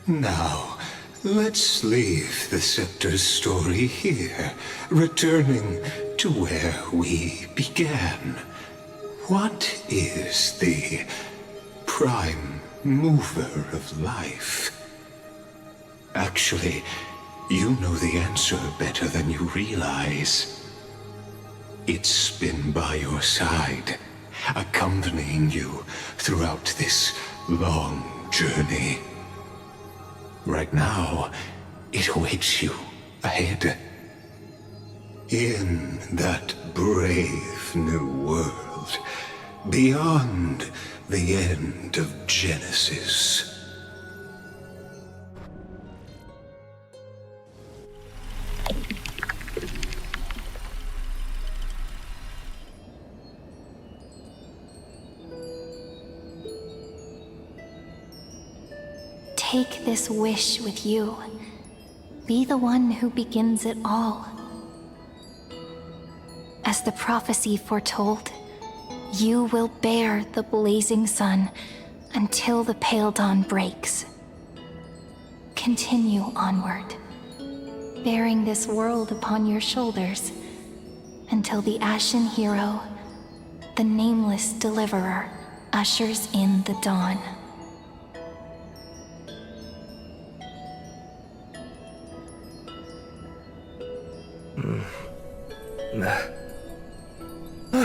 Now, let's leave the Scepter's story here, returning to where we began. What is the prime mover of life? Actually, you know the answer better than you realize. It's been by your side, accompanying you throughout this long journey. Right now, it awaits you ahead. In that brave new world, beyond the end of Genesis. Take this wish with you. Be the one who begins it all. As the prophecy foretold, you will bear the blazing sun until the pale dawn breaks. Continue onward, bearing this world upon your shoulders until the Ashen Hero, the nameless deliverer, ushers in the dawn.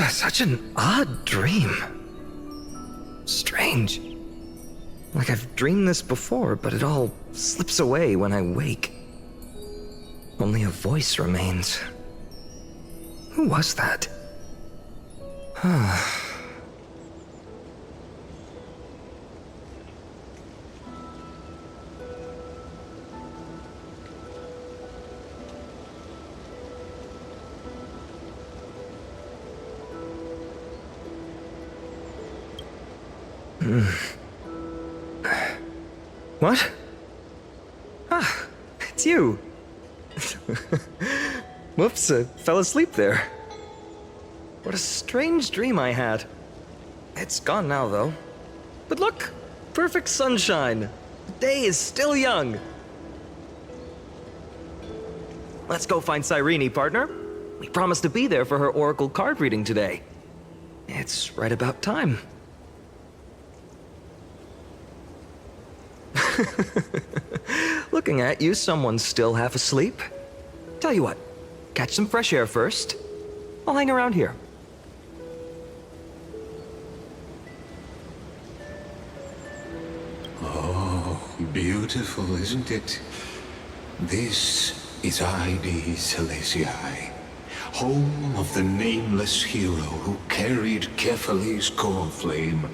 Such an odd dream. Strange. Like I've dreamed this before, but it all slips away when I wake. Only a voice remains. Who was that? What? Ah, it's you. Whoops, I fell asleep there. What a strange dream I had. It's gone now, though. But look, perfect sunshine. The day is still young. Let's go find Cyrene, partner. We promised to be there for her oracle card reading today. It's right about time. Looking at you, someone's still half asleep. Tell you what, catch some fresh air first. I'll hang around here. Oh, beautiful, isn't it? This is Ide Celestii, home of the nameless hero who carried Kefali's core flame.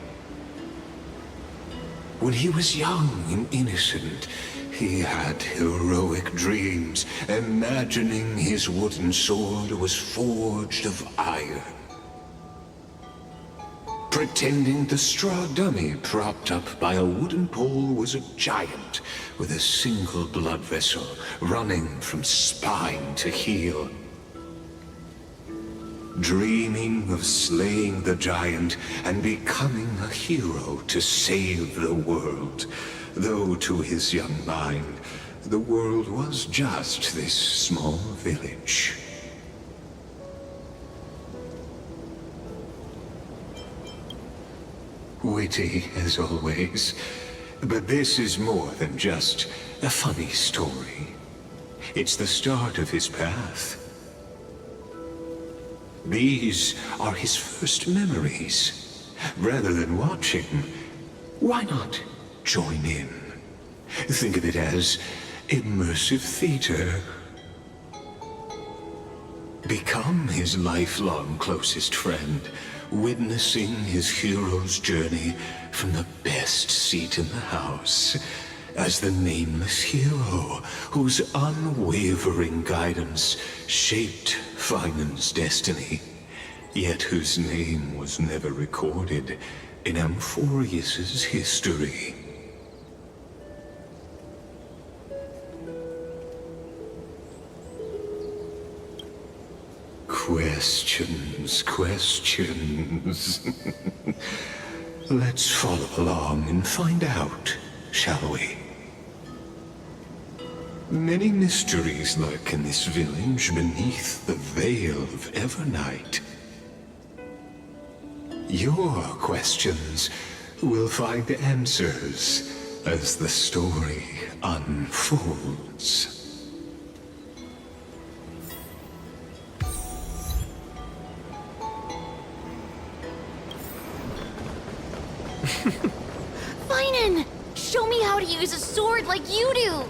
When he was young and innocent, he had heroic dreams, imagining his wooden sword was forged of iron. Pretending the straw dummy propped up by a wooden pole was a giant with a single blood vessel running from spine to heel. Dreaming of slaying the giant and becoming a hero to save the world, though to his young mind, the world was just this small village. Witty as always, but this is more than just a funny story. It's the start of his path. These are his first memories. Rather than watching, why not join in? Think of it as immersive theater. Become his lifelong closest friend, witnessing his hero's journey from the best seat in the house, as the nameless hero whose unwavering guidance shaped Finan's destiny, yet whose name was never recorded in Amphorius's history. Questions, questions. Let's follow along and find out, shall we? Many mysteries lurk in this village beneath the veil of Evernight. Your questions will find answers as the story unfolds. Finan! Show me how to use a sword like you do!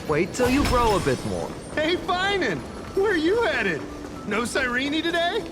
Wait till you grow a bit more. Hey, Finan! Where are you headed? No Cyrene today?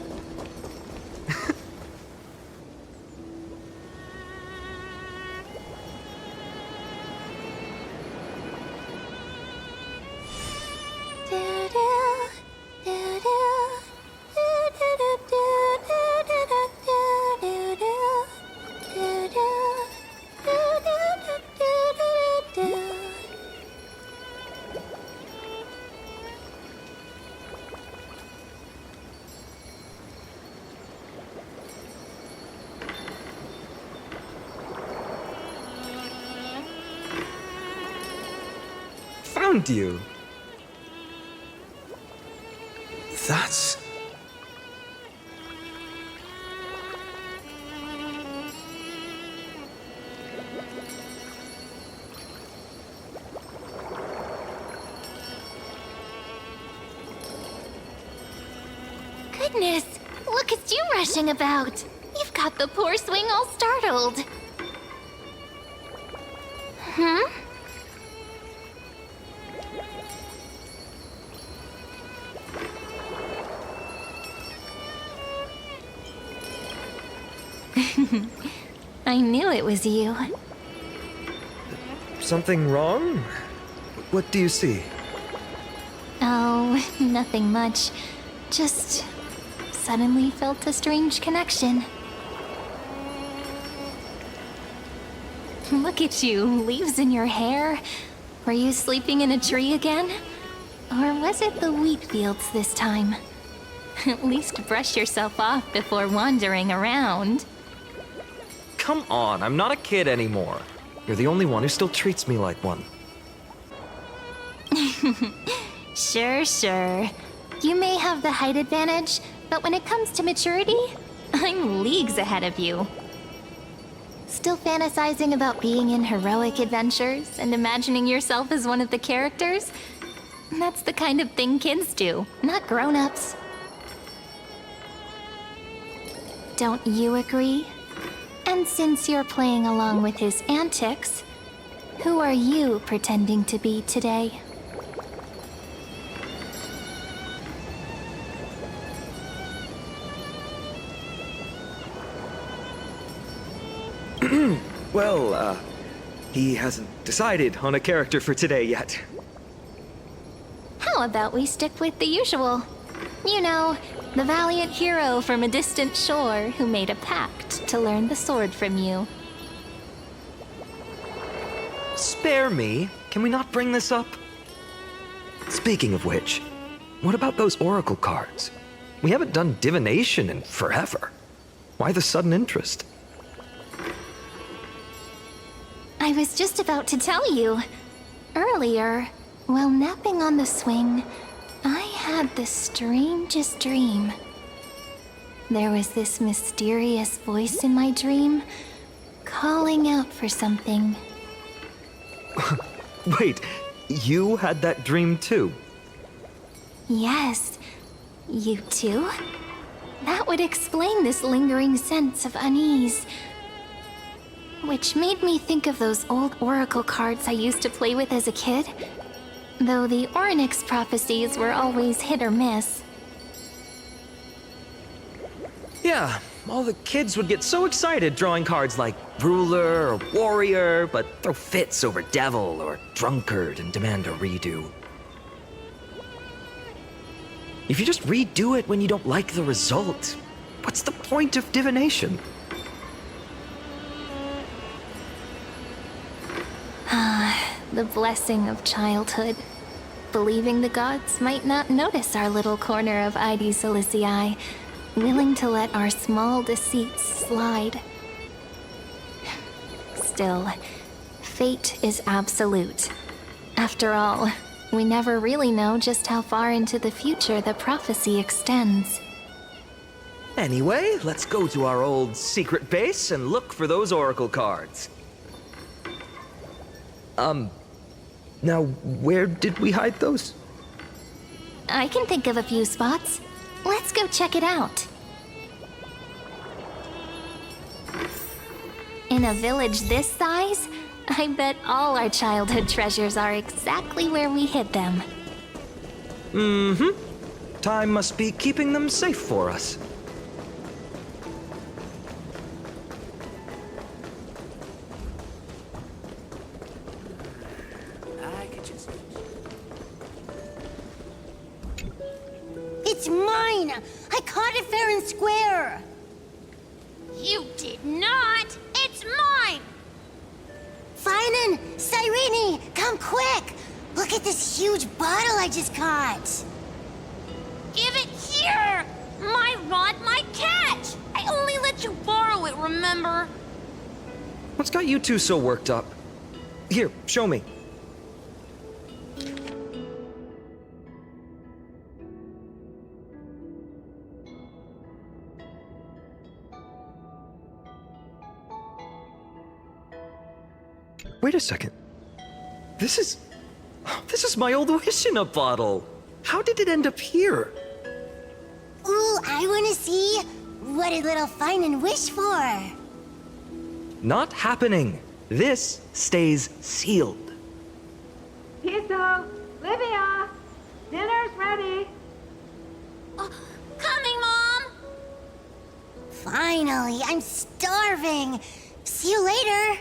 Found you. That's... Goodness, look at you rushing about. You've got the poor swing all startled. Hmm? I knew it was you. Something wrong? What do you see? Oh, nothing much. Just suddenly felt a strange connection. Look at you, leaves in your hair. Were you sleeping in a tree again? Or was it the wheat fields this time? At least brush yourself off before wandering around. Come on, I'm not a kid anymore. You're the only one who still treats me like one. Sure. You may have the height advantage, but when it comes to maturity, I'm leagues ahead of you. Still fantasizing about being in heroic adventures and imagining yourself as one of the characters? That's the kind of thing kids do, not grown-ups. Don't you agree? And since you're playing along with his antics, who are you pretending to be today? Well, he hasn't decided on a character for today yet. How about we stick with the usual? You know, the valiant hero from a distant shore who made a pact to learn the sword from you. Spare me. Can we not bring this up? Speaking of which, what about those oracle cards? We haven't done divination in forever. Why the sudden interest? I was just about to tell you. Earlier, while napping on the swing, I had the strangest dream. There was this mysterious voice in my dream, calling out for something. Wait, you had that dream too? Yes, you too? That would explain this lingering sense of unease. Which made me think of those old oracle cards I used to play with as a kid. Though the Ornyx prophecies were always hit or miss. Yeah, all the kids would get so excited drawing cards like ruler or warrior, but throw fits over devil or drunkard and demand a redo. If you just redo it when you don't like the result, what's the point of divination? The blessing of childhood. believing the gods might not notice our little corner of ID Silicii, willing to let our small deceits slide. Still, fate is absolute. After all, we never really know just how far into the future the prophecy extends. Anyway, let's go to our old secret base and look for those oracle cards. Now, where did we hide those? I can think of a few spots. Let's go check it out. In a village this size, I bet all our childhood treasures are exactly where we hid them. Mm-hmm. Time must be keeping them safe for us. It's mine! I caught it fair and square! You did not! It's mine! Finan! Cyrene! Come quick! Look at this huge bottle I just caught! Give it here! My rod, my catch! I only let you borrow it, remember? What's got you two so worked up? Here, show me. Wait a second. This is my old wish-in-a bottle. How did it end up here? Ooh, I wanna see. What did little Finan wish for? Not happening. This stays sealed. Piso, Livia, dinner's ready. Coming, Mom! Finally, I'm starving. See you later.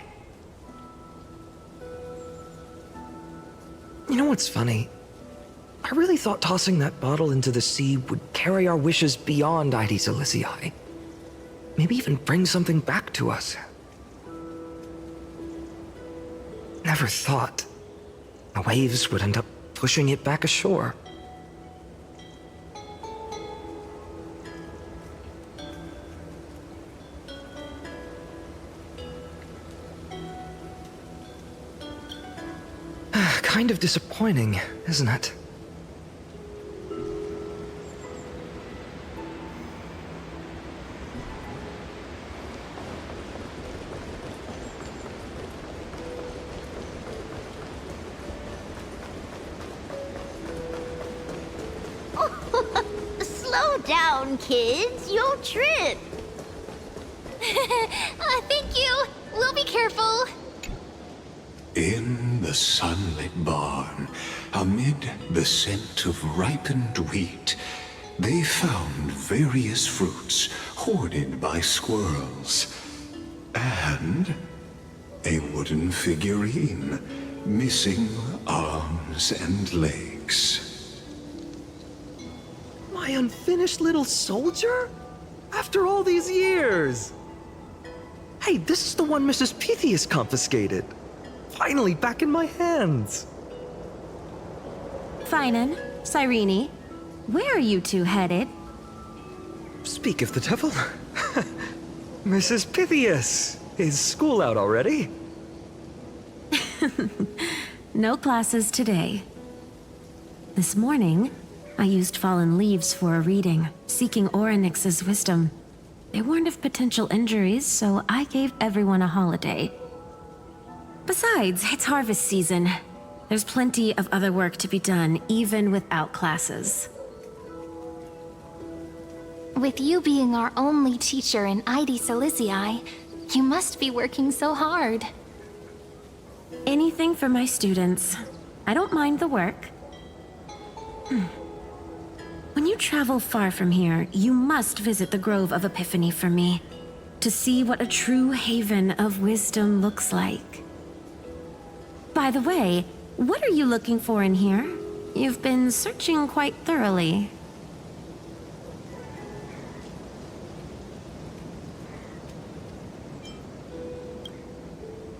You know what's funny? I really thought tossing that bottle into the sea would carry our wishes beyond ID Silicii. Maybe even bring something back to us. Never thought the waves would end up pushing it back ashore. Kind of disappointing, isn't it? Slow down, kids. You'll trip. Thank you. We'll be careful. In the sunlit barn, amid the scent of ripened wheat, they found various fruits hoarded by squirrels, and a wooden figurine missing arms and legs. My unfinished little soldier? After all these years! Hey, this is the one Mrs. Pythias confiscated. Finally back in my hands. Finan, Cyrene, where are you two headed? Speak of the devil. Mrs. Pythias, is school out already? No classes today. This morning, I used fallen leaves for a reading, seeking Orynyx's wisdom. They warned of potential injuries, so I gave everyone a holiday. Besides, it's harvest season. There's plenty of other work to be done, even without classes. With you being our only teacher in ID Silicii, you must be working so hard. Anything for my students. I don't mind the work. When you travel far from here, you must visit the Grove of Epiphany for me, to see what a true haven of wisdom looks like. By the way, what are you looking for in here? You've been searching quite thoroughly.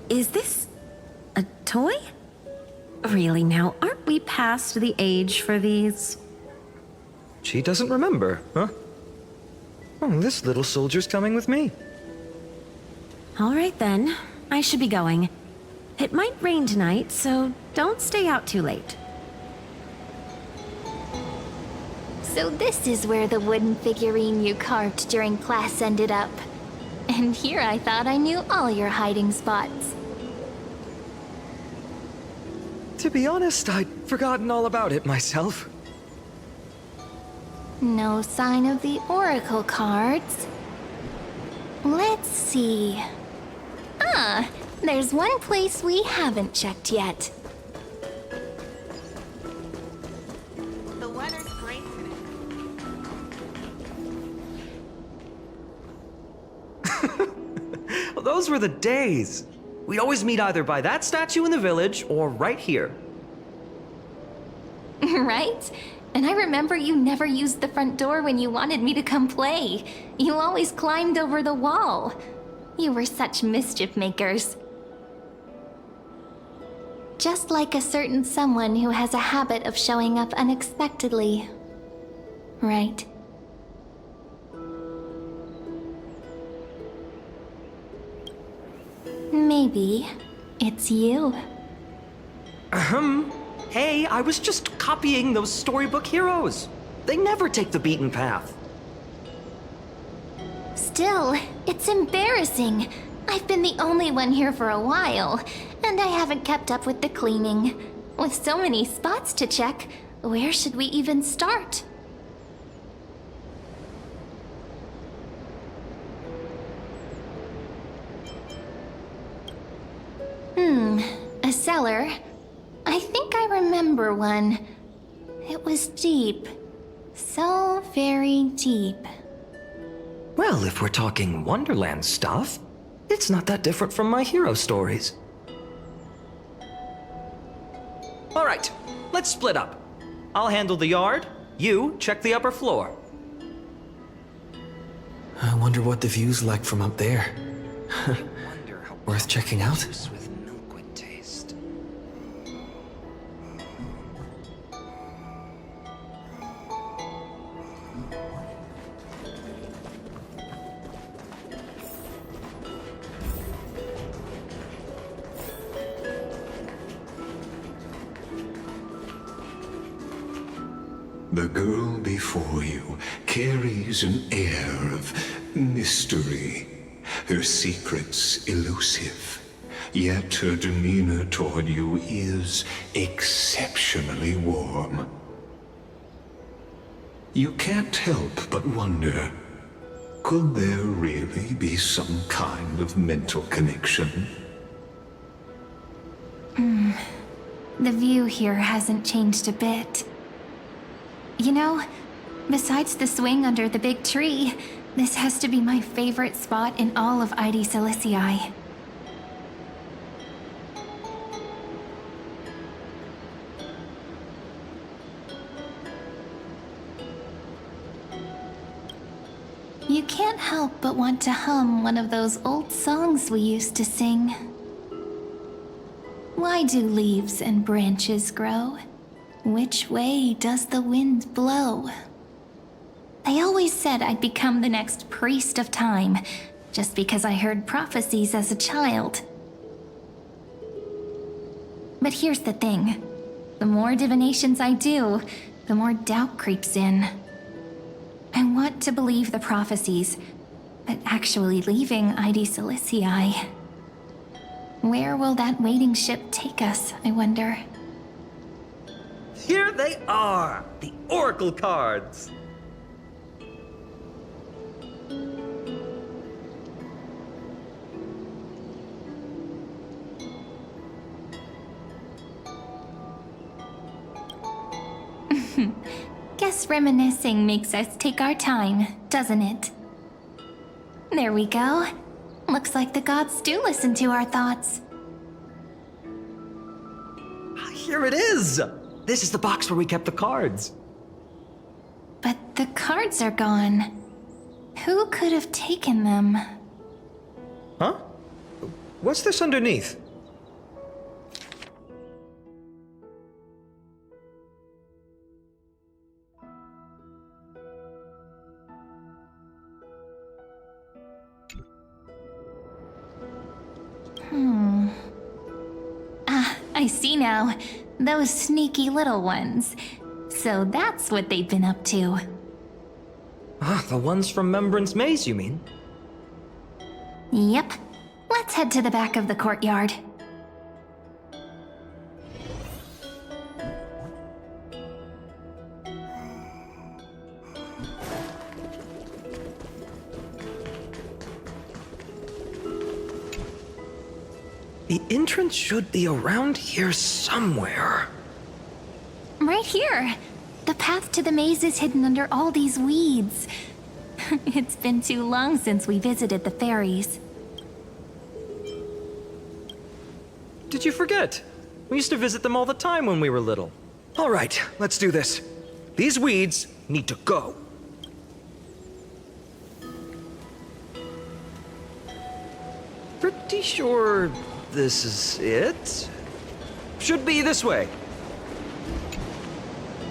Is this a toy? Really now, aren't we past the age for these? She doesn't remember, huh? Oh, this little soldier's coming with me. All right then, I should be going. It might rain tonight, so don't stay out too late. So this is where the wooden figurine you carved during class ended up. And here I thought I knew all your hiding spots. To be honest, I'd forgotten all about it myself. No sign of the oracle cards. Let's see. Ah, there's one place we haven't checked yet. The weather's great today. Well, those were the days. We'd always meet either by that statue in the village or right here. Right? And I remember you never used the front door when you wanted me to come play. You always climbed over the wall. You were such mischief makers. Just like a certain someone who has a habit of showing up unexpectedly. Right? Maybe it's you. Hey, I was just copying those storybook heroes. They never take the beaten path. Still, it's embarrassing. I've been the only one here for a while, and I haven't kept up with the cleaning. With so many spots to check, where should we even start? A cellar. I think I remember one. It was deep. So very deep. Well, if we're talking Wonderland stuff, it's not that different from my hero stories. All right, let's split up. I'll handle the yard, you check the upper floor. I wonder what the view's like from up there. Worth checking out? The girl before you carries an air of mystery, her secrets elusive, yet her demeanor toward you is exceptionally warm. You can't help but wonder, could there really be some kind of mental connection? The view here hasn't changed a bit. You know, besides the swing under the big tree, this has to be my favorite spot in all of Ide Silicii. You can't help but want to hum one of those old songs we used to sing. Why do leaves and branches grow? Which way does the wind blow? They always said I'd become the next priest of time, just because I heard prophecies as a child. But here's the thing. The more divinations I do, the more doubt creeps in. I want to believe the prophecies, but actually leaving Ide Silicii. Where will that waiting ship take us, I wonder? Here they are, the oracle cards. Guess reminiscing makes us take our time, doesn't it? There we go. Looks like the gods do listen to our thoughts. Here it is! This is the box where we kept the cards. But the cards are gone. Who could have taken them? Huh? What's this underneath? I see now. Those sneaky little ones. So that's what they've been up to. Ah, the ones from Remembrance Maze, you mean? Yep. Let's head to the back of the courtyard. The entrance should be around here somewhere. Right here. The path to the maze is hidden under all these weeds. It's been too long since we visited the fairies. Did you forget? We used to visit them all the time when we were little. All right, let's do this. These weeds need to go. Pretty sure this is it? Should be this way.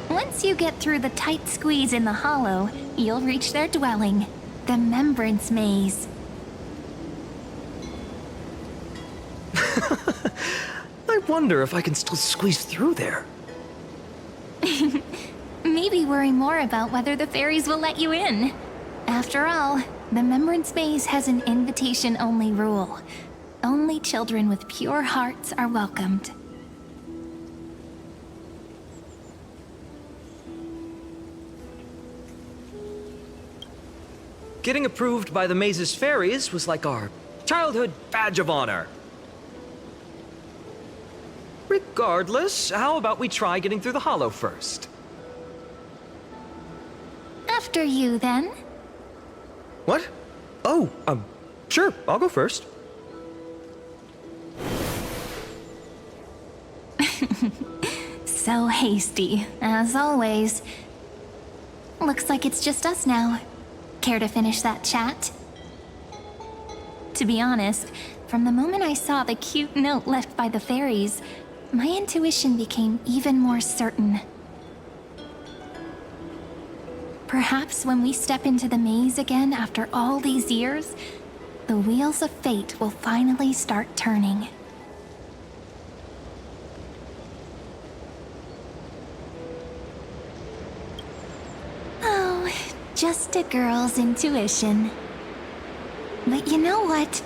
Once you get through the tight squeeze in the hollow, you'll reach their dwelling, the Remembrance Maze. I wonder if I can still squeeze through there. Maybe worry more about whether the fairies will let you in. After all, the Remembrance Maze has an invitation-only rule. Only children with pure hearts are welcomed. Getting approved by the maze's fairies was like our childhood badge of honor. Regardless, how about we try getting through the hollow first? After you, then. What? Oh, sure, I'll go first. So hasty, as always. Looks like it's just us now. Care to finish that chat? To be honest, from the moment I saw the cute note left by the fairies, my intuition became even more certain. Perhaps when we step into the maze again after all these years, the wheels of fate will finally start turning. Oh, just a girl's intuition. But you know what?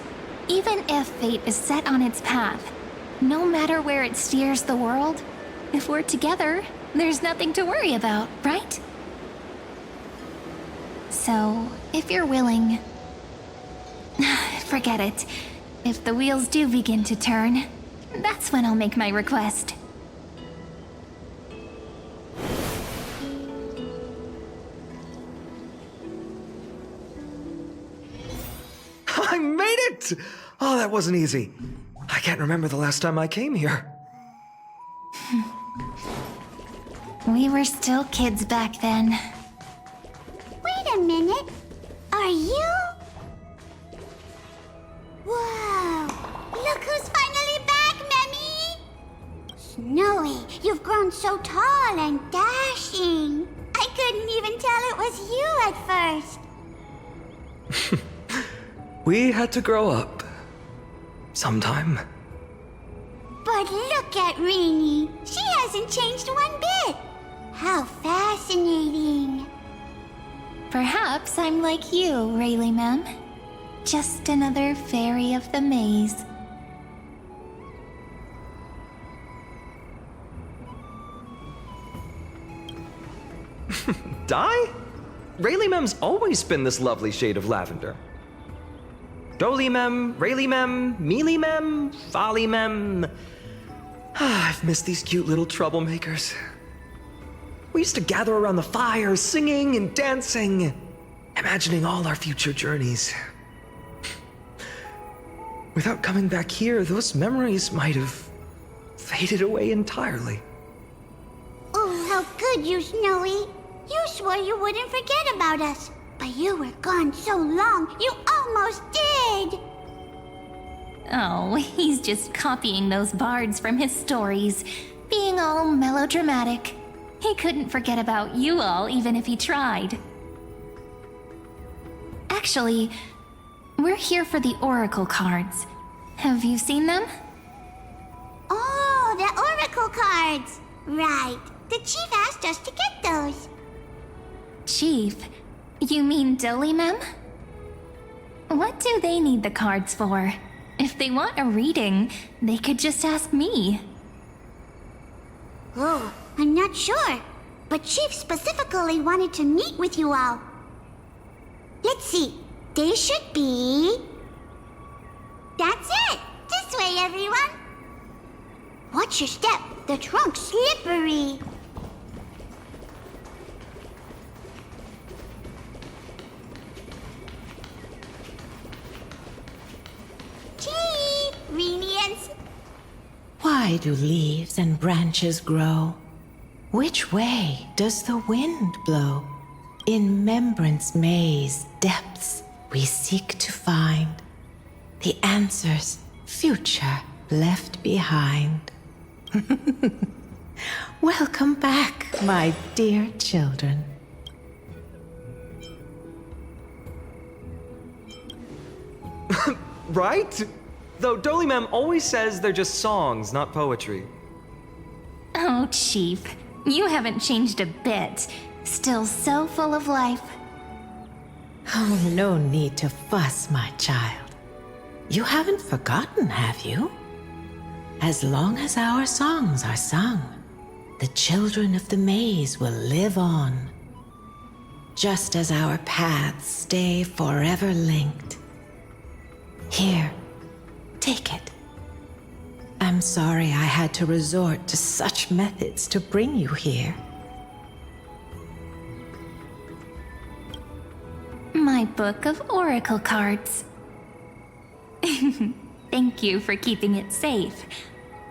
Even if fate is set on its path, no matter where it steers the world, if we're together, there's nothing to worry about, right? So, if you're willing... Forget it. If the wheels do begin to turn, that's when I'll make my request. I made it! Oh, that wasn't easy. I can't remember the last time I came here. We were still kids back then. Wait a minute. Are you? Whoa! Look who's finally back, Memmy! Snowy, you've grown so tall and dashing. I couldn't even tell it was you at first. We had to grow up. Sometime. But look at Rainy. She hasn't changed one bit. How fascinating. Perhaps I'm like you, Rayleigh Mem. Just another fairy of the maze. Di? Rayleigh Mem's always been this lovely shade of lavender. Doly Mem, Rayleigh Mem, Mealy Mem, Folly Mem. I've missed these cute little troublemakers. We used to gather around the fire, singing and dancing, imagining all our future journeys. Without coming back here, those memories might have faded away entirely. Oh, how could you, Snowy? You swore you wouldn't forget about us. But you were gone so long, you almost did! Oh, he's just copying those bards from his stories, being all melodramatic. He couldn't forget about you all, even if he tried. Actually, we're here for the oracle cards. Have you seen them? Oh, the oracle cards! Right. The chief asked us to get those. Chief? You mean Dolly-mem? What do they need the cards for? If they want a reading, they could just ask me. Oh, I'm not sure. But Chief specifically wanted to meet with you all. Let's see. They should be... That's it! This way, everyone! Watch your step. The trunk's slippery. Chief! Renians! Why do leaves and branches grow? Which way does the wind blow? In Membrance Maze depths we seek to find the answers future left behind. Welcome back, my dear children. Right? Though Dolly-mem always says they're just songs, not poetry. Oh, Chief, you haven't changed a bit. Still so full of life. Oh, no need to fuss, my child. You haven't forgotten, have you? As long as our songs are sung, the children of the maze will live on. Just as our paths stay forever linked. Here, take it. I'm sorry I had to resort to such methods to bring you here. My book of oracle cards. Thank you for keeping it safe.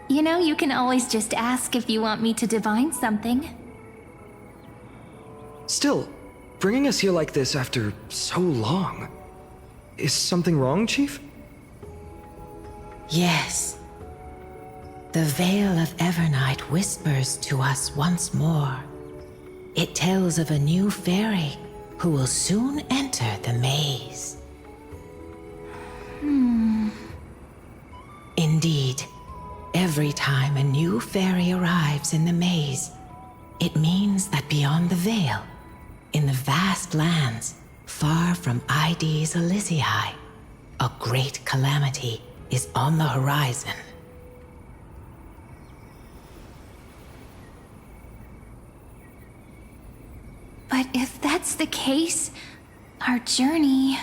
You know, you can always just ask if you want me to divine something. Still, bringing us here like this after so long. Is something wrong, Chief? Yes. The Veil of Evernight whispers to us once more. It tells of a new fairy who will soon enter the maze. Indeed, every time a new fairy arrives in the maze, it means that beyond the veil, in the vast lands far from Ides Elysiae, a great calamity is on the horizon. But if that's the case, our journey...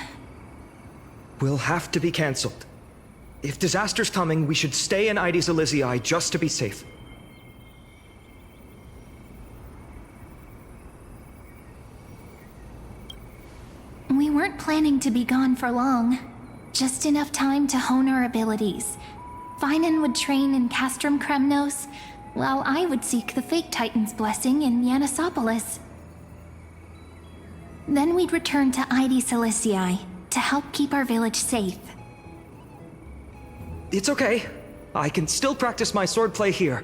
Will have to be cancelled. If disaster's coming, we should stay in Ides Elysiae just to be safe. We weren't planning to be gone for long. Just enough time to hone our abilities. Finan would train in Castrum Kremnos, while I would seek the Fake Titan's blessing in Yanisopolis. Then we'd return to Ides Elysiae to help keep our village safe. It's okay. I can still practice my swordplay here.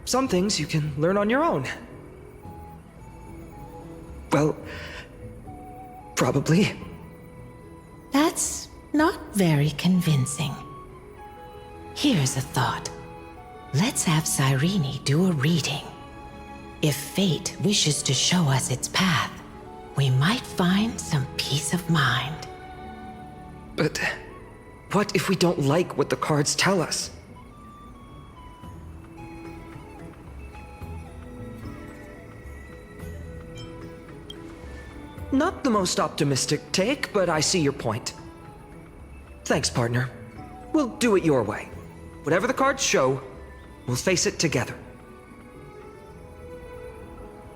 Some things you can learn on your own. Well, probably. That's not very convincing. Here's a thought. Let's have Cyrene do a reading. If fate wishes to show us its path, we might find some peace of mind. But what if we don't like what the cards tell us? Not the most optimistic take, but I see your point. Thanks, partner. We'll do it your way. Whatever the cards show, we'll face it together.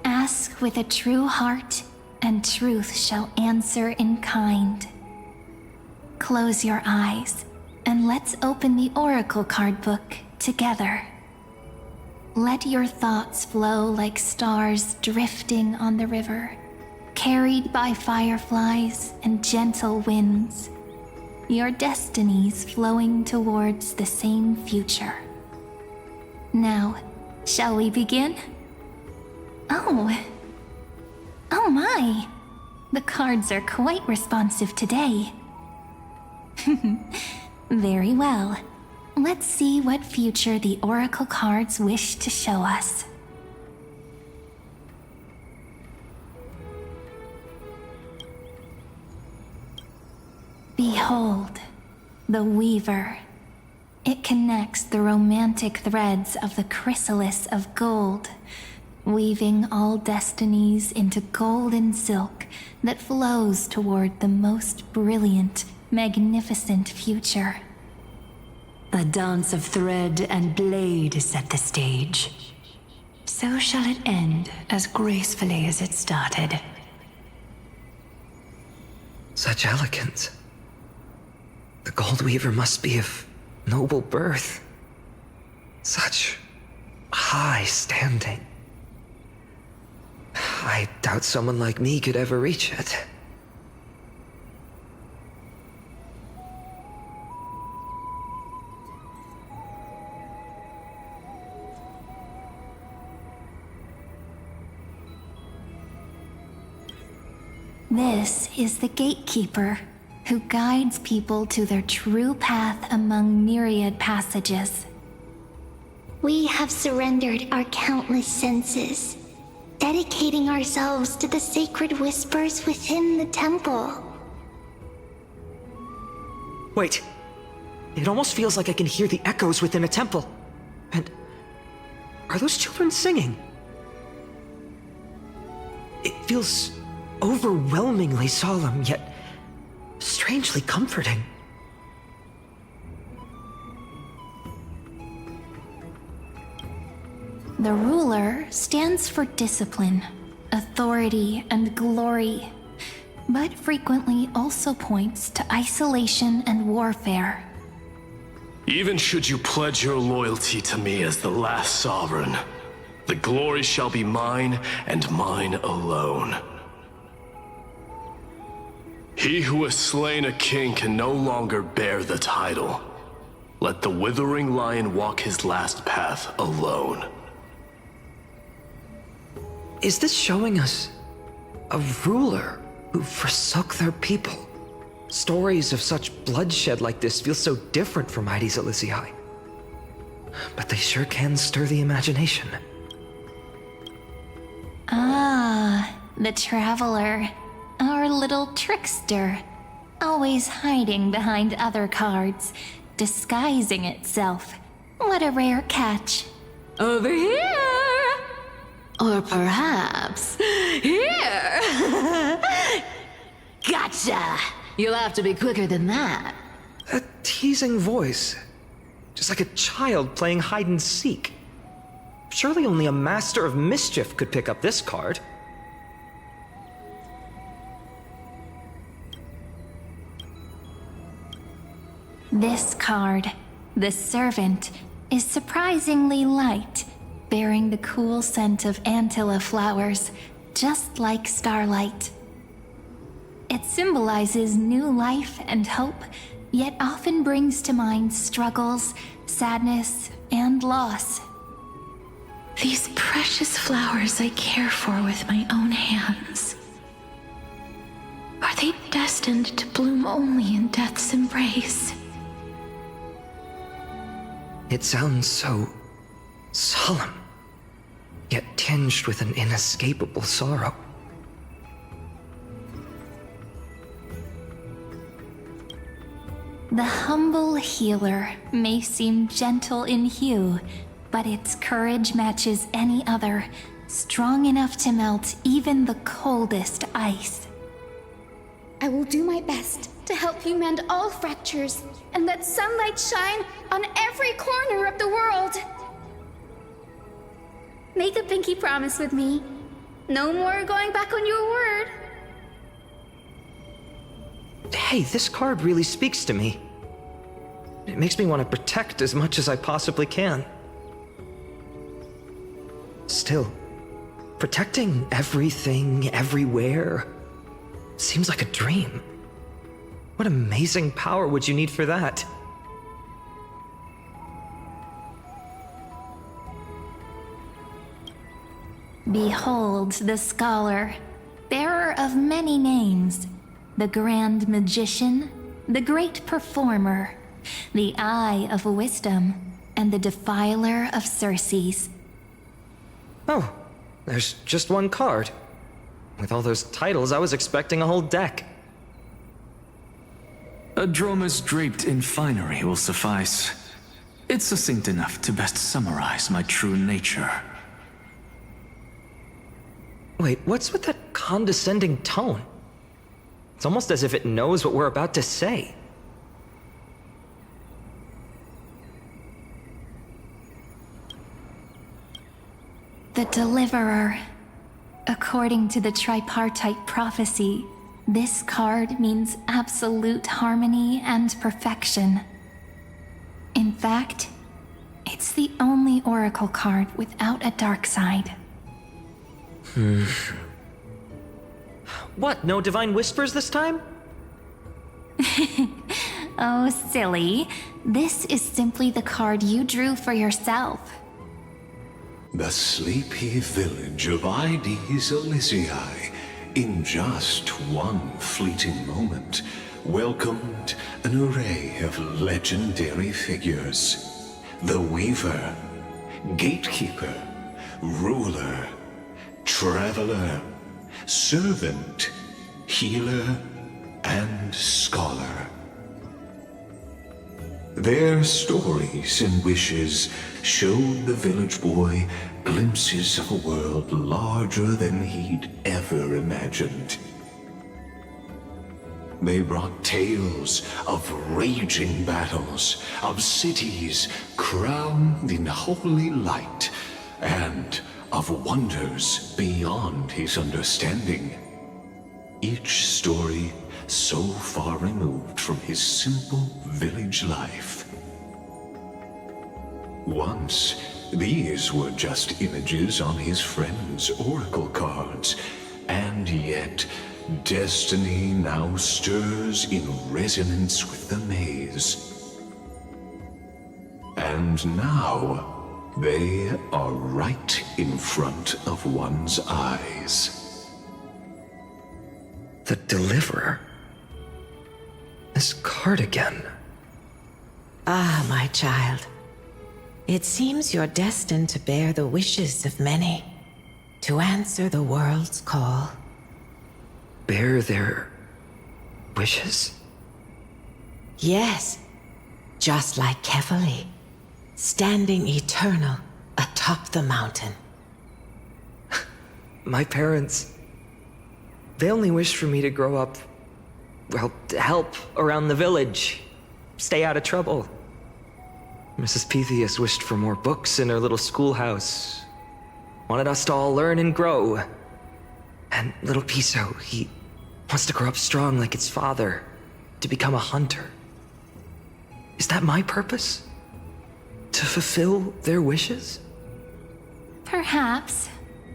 Ask with a true heart, and truth shall answer in kind. Close your eyes, and let's open the Oracle card book together. Let your thoughts flow like stars drifting on the river, carried by fireflies and gentle winds. Your destinies flowing towards the same future. Now, shall we begin? Oh my! The cards are quite responsive today. Very well. Let's see what future the Oracle cards wish to show us. Behold, the Weaver. It connects the romantic threads of the chrysalis of gold, weaving all destinies into golden silk that flows toward the most brilliant, magnificent future. The dance of thread and blade set the stage. So shall it end as gracefully as it started. Such elegance. The Gold Weaver must be of noble birth. Such high standing. I doubt someone like me could ever reach it. This is the Gatekeeper, who guides people to their true path among myriad passages. We have surrendered our countless senses, dedicating ourselves to the sacred whispers within the temple. Wait. It almost feels like I can hear the echoes within a temple. And are those children singing? It feels overwhelmingly solemn, yet strangely comforting. The ruler stands for discipline, authority, and glory, but frequently also points to isolation and warfare. Even should you pledge your loyalty to me as the last sovereign, the glory shall be mine and mine alone. He who has slain a king can no longer bear the title. Let the withering lion walk his last path alone. Is this showing us a ruler who forsook their people? Stories of such bloodshed like this feel so different from Heidi's Elysiae. But they sure can stir the imagination. Ah, the Traveler. Our little trickster. Always hiding behind other cards, disguising itself. What a rare catch. Over here! Or perhaps here! Gotcha! You'll have to be quicker than that. A teasing voice. Just like a child playing hide and seek. Surely only a master of mischief could pick up this card. This card, the Servant, is surprisingly light, bearing the cool scent of Antilla flowers, just like starlight. It symbolizes new life and hope, yet often brings to mind struggles, sadness, and loss. These precious flowers I care for with my own hands. Are they destined to bloom only in death's embrace? It sounds so solemn, yet tinged with an inescapable sorrow. The humble healer may seem gentle in hue, but its courage matches any other, strong enough to melt even the coldest ice. I will do my best to help you mend all fractures and let sunlight shine on every corner of the world. Make a pinky promise with me. No more going back on your word. Hey, this card really speaks to me. It makes me want to protect as much as I possibly can. Still, protecting everything, everywhere, seems like a dream. What amazing power would you need for that? Behold the Scholar, bearer of many names, the Grand Magician, the Great Performer, The Eye of Wisdom and the Defiler of Circes. Oh, there's just one card. With all those titles, I was expecting a whole deck. A dromus draped in finery will suffice. It's succinct enough to best summarize my true nature. Wait, what's with that condescending tone? It's almost as if it knows what we're about to say. The Deliverer. According to the tripartite prophecy, this card means absolute harmony and perfection. In fact, it's the only oracle card without a dark side. What, no divine whispers this time? Oh, silly. This is simply the card you drew for yourself. The sleepy village of Ides Elysiae, in just one fleeting moment, welcomed an array of legendary figures. The Weaver, Gatekeeper, Ruler, Traveler, Servant, Healer, and Scholar. Their stories and wishes showed the village boy glimpses of a world larger than he'd ever imagined. They brought tales of raging battles, of cities crowned in holy light, and of wonders beyond his understanding. Each story so far removed from his simple village life. Once, these were just images on his friend's oracle cards, and yet destiny now stirs in resonance with the maze. And now, they are right in front of one's eyes. The Deliverer? This card again. Ah, my child. It seems you're destined to bear the wishes of many, to answer the world's call. Bear their wishes? Yes, just like Kefali, standing eternal atop the mountain. My parents, they only wished for me to grow up, well, to help around the village, stay out of trouble. Mrs. Pythias wished for more books in her little schoolhouse, wanted us to all learn and grow. And little Piso, he wants to grow up strong like its father, to become a hunter. Is that my purpose? To fulfill their wishes? Perhaps.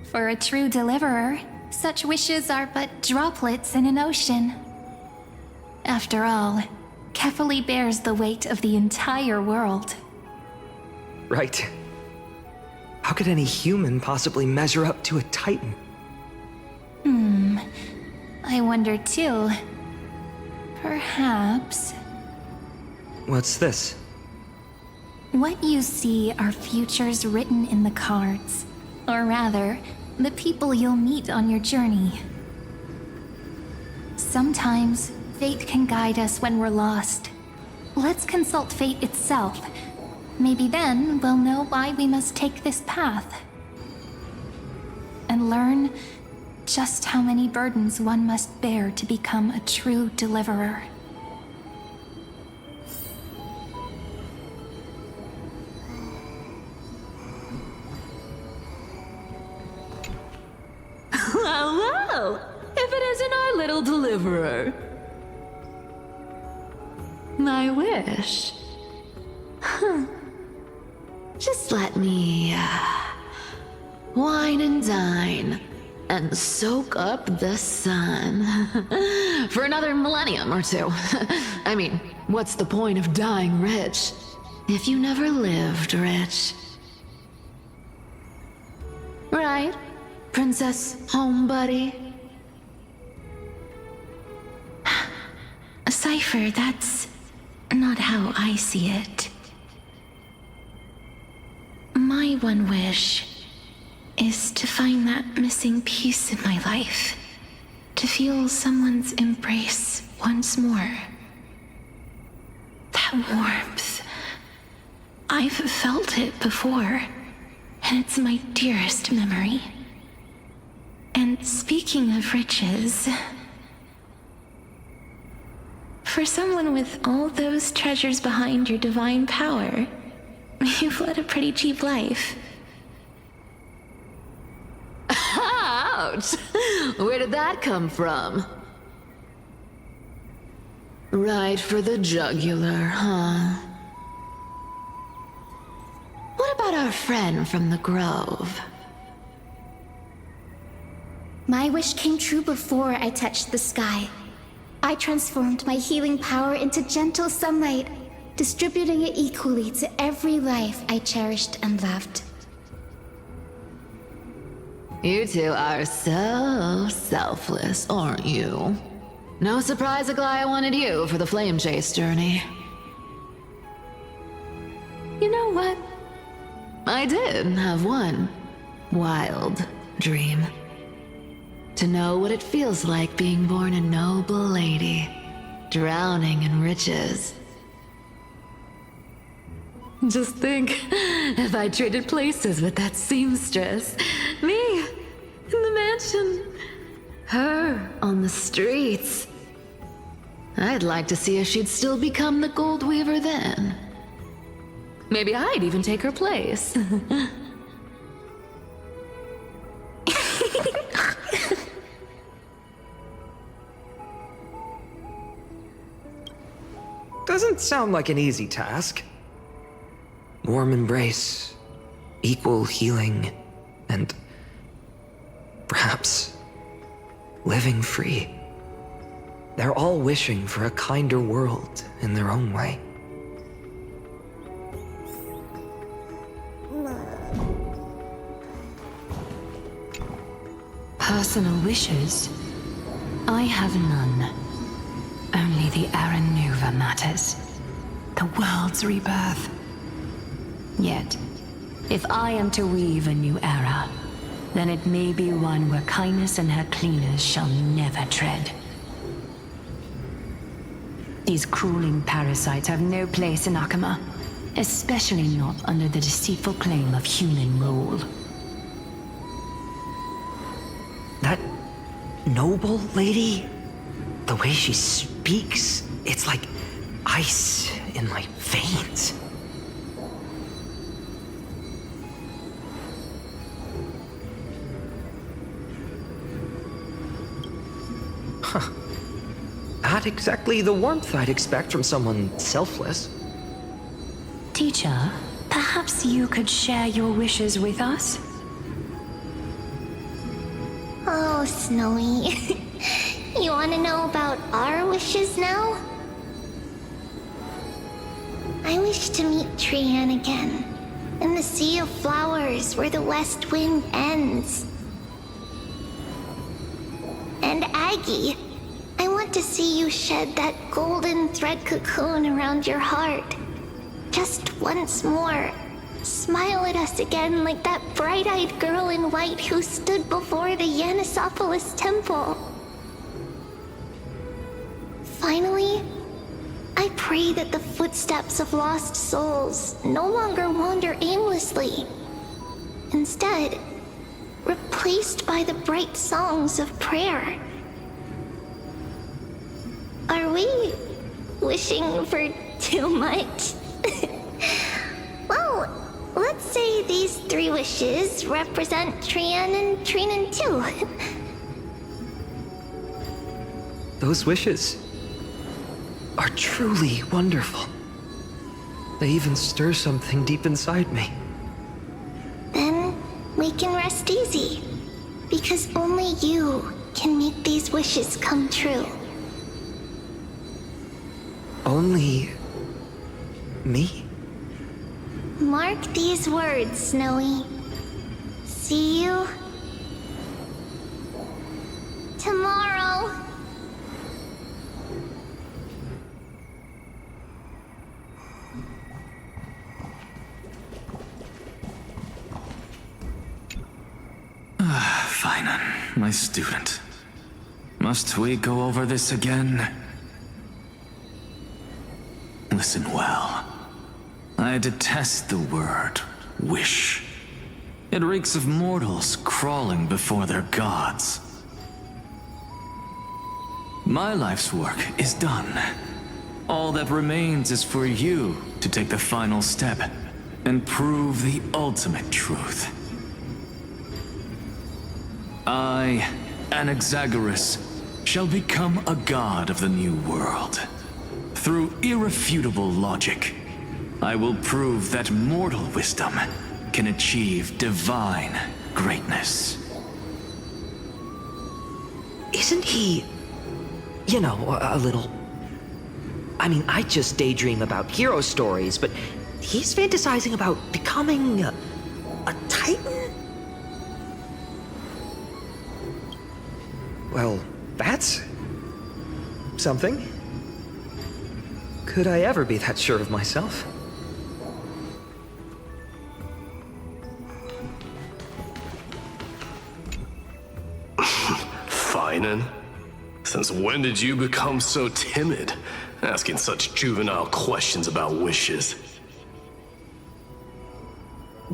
For a true deliverer, such wishes are but droplets in an ocean. After all, Kefali bears the weight of the entire world. Right. How could any human possibly measure up to a Titan? I wonder too. Perhaps... What's this? What you see are futures written in the cards. Or rather, the people you'll meet on your journey. Sometimes, fate can guide us when we're lost. Let's consult fate itself. Maybe then we'll know why we must take this path. And learn just how many burdens one must bear to become a true deliverer. Well, well, if it isn't our little deliverer. My wish. Just let me, wine and dine, and soak up the sun. For another millennium or two. I mean, what's the point of dying rich if you never lived rich? Right, Princess Homebuddy? A cipher, that's not how I see it. My one wish is to find that missing piece in my life, to feel someone's embrace once more. That warmth. I've felt it before, and it's my dearest memory. And speaking of riches, for someone with all those treasures behind your divine power, you've led a pretty cheap life. Ouch! Where did that come from? Right for the jugular, huh? What about our friend from the Grove? My wish came true before I touched the sky. I transformed my healing power into gentle sunlight, distributing it equally to every life I cherished and loved. You two are so selfless, aren't you? No surprise Aglaya wanted you for the flame chase journey. You know what? I did have one wild dream. To know what it feels like being born a noble lady, drowning in riches. Just think, if I traded places with that seamstress, me in the mansion, her on the streets. I'd like to see if she'd still become the gold weaver then. Maybe I'd even take her place. Doesn't sound like an easy task. Warm embrace, equal healing, and perhaps living free. They're all wishing for a kinder world in their own way. Personal wishes? I have none. Only the Aranuva matters. The world's rebirth. Yet, if I am to weave a new era, then it may be one where kindness and her cleaners shall never tread. These crawling parasites have no place in Akama, especially not under the deceitful claim of human rule. That noble lady, the way she speaks, it's like ice in my veins. Huh. Not exactly the warmth I'd expect from someone selfless. Teacher, perhaps you could share your wishes with us? Oh, Snowy. You want to know about our wishes now? I wish to meet Trianne again, in the sea of flowers where the west wind ends. And Aggie, I want to see you shed that golden thread cocoon around your heart. Just once more. Smile at us again like that bright-eyed girl in white who stood before the Yanisopolis temple. Finally, I pray that the footsteps of lost souls no longer wander aimlessly. Instead, replaced by the bright songs of prayer. Are we wishing for too much? Well, let's say these 3 wishes represent Trianne and Trinan too. Those wishes are truly wonderful. They even stir something deep inside me. Then we can rest easy, because only you can make these wishes come true. Only me? Mark these words, Snowy. See you tomorrow. my student. Must we go over this again? Listen well. I detest the word wish. It reeks of mortals crawling before their gods. My life's work is done. All that remains is for you to take the final step and prove the ultimate truth. I, Anaxagoras, shall become a god of the new world. Through irrefutable logic, I will prove that mortal wisdom can achieve divine greatness. Isn't he, you know, a little... I mean, I just daydream about hero stories, but he's fantasizing about becoming a titan? Well, that's something. Could I ever be that sure of myself? Finan? Since when did you become so timid, asking such juvenile questions about wishes?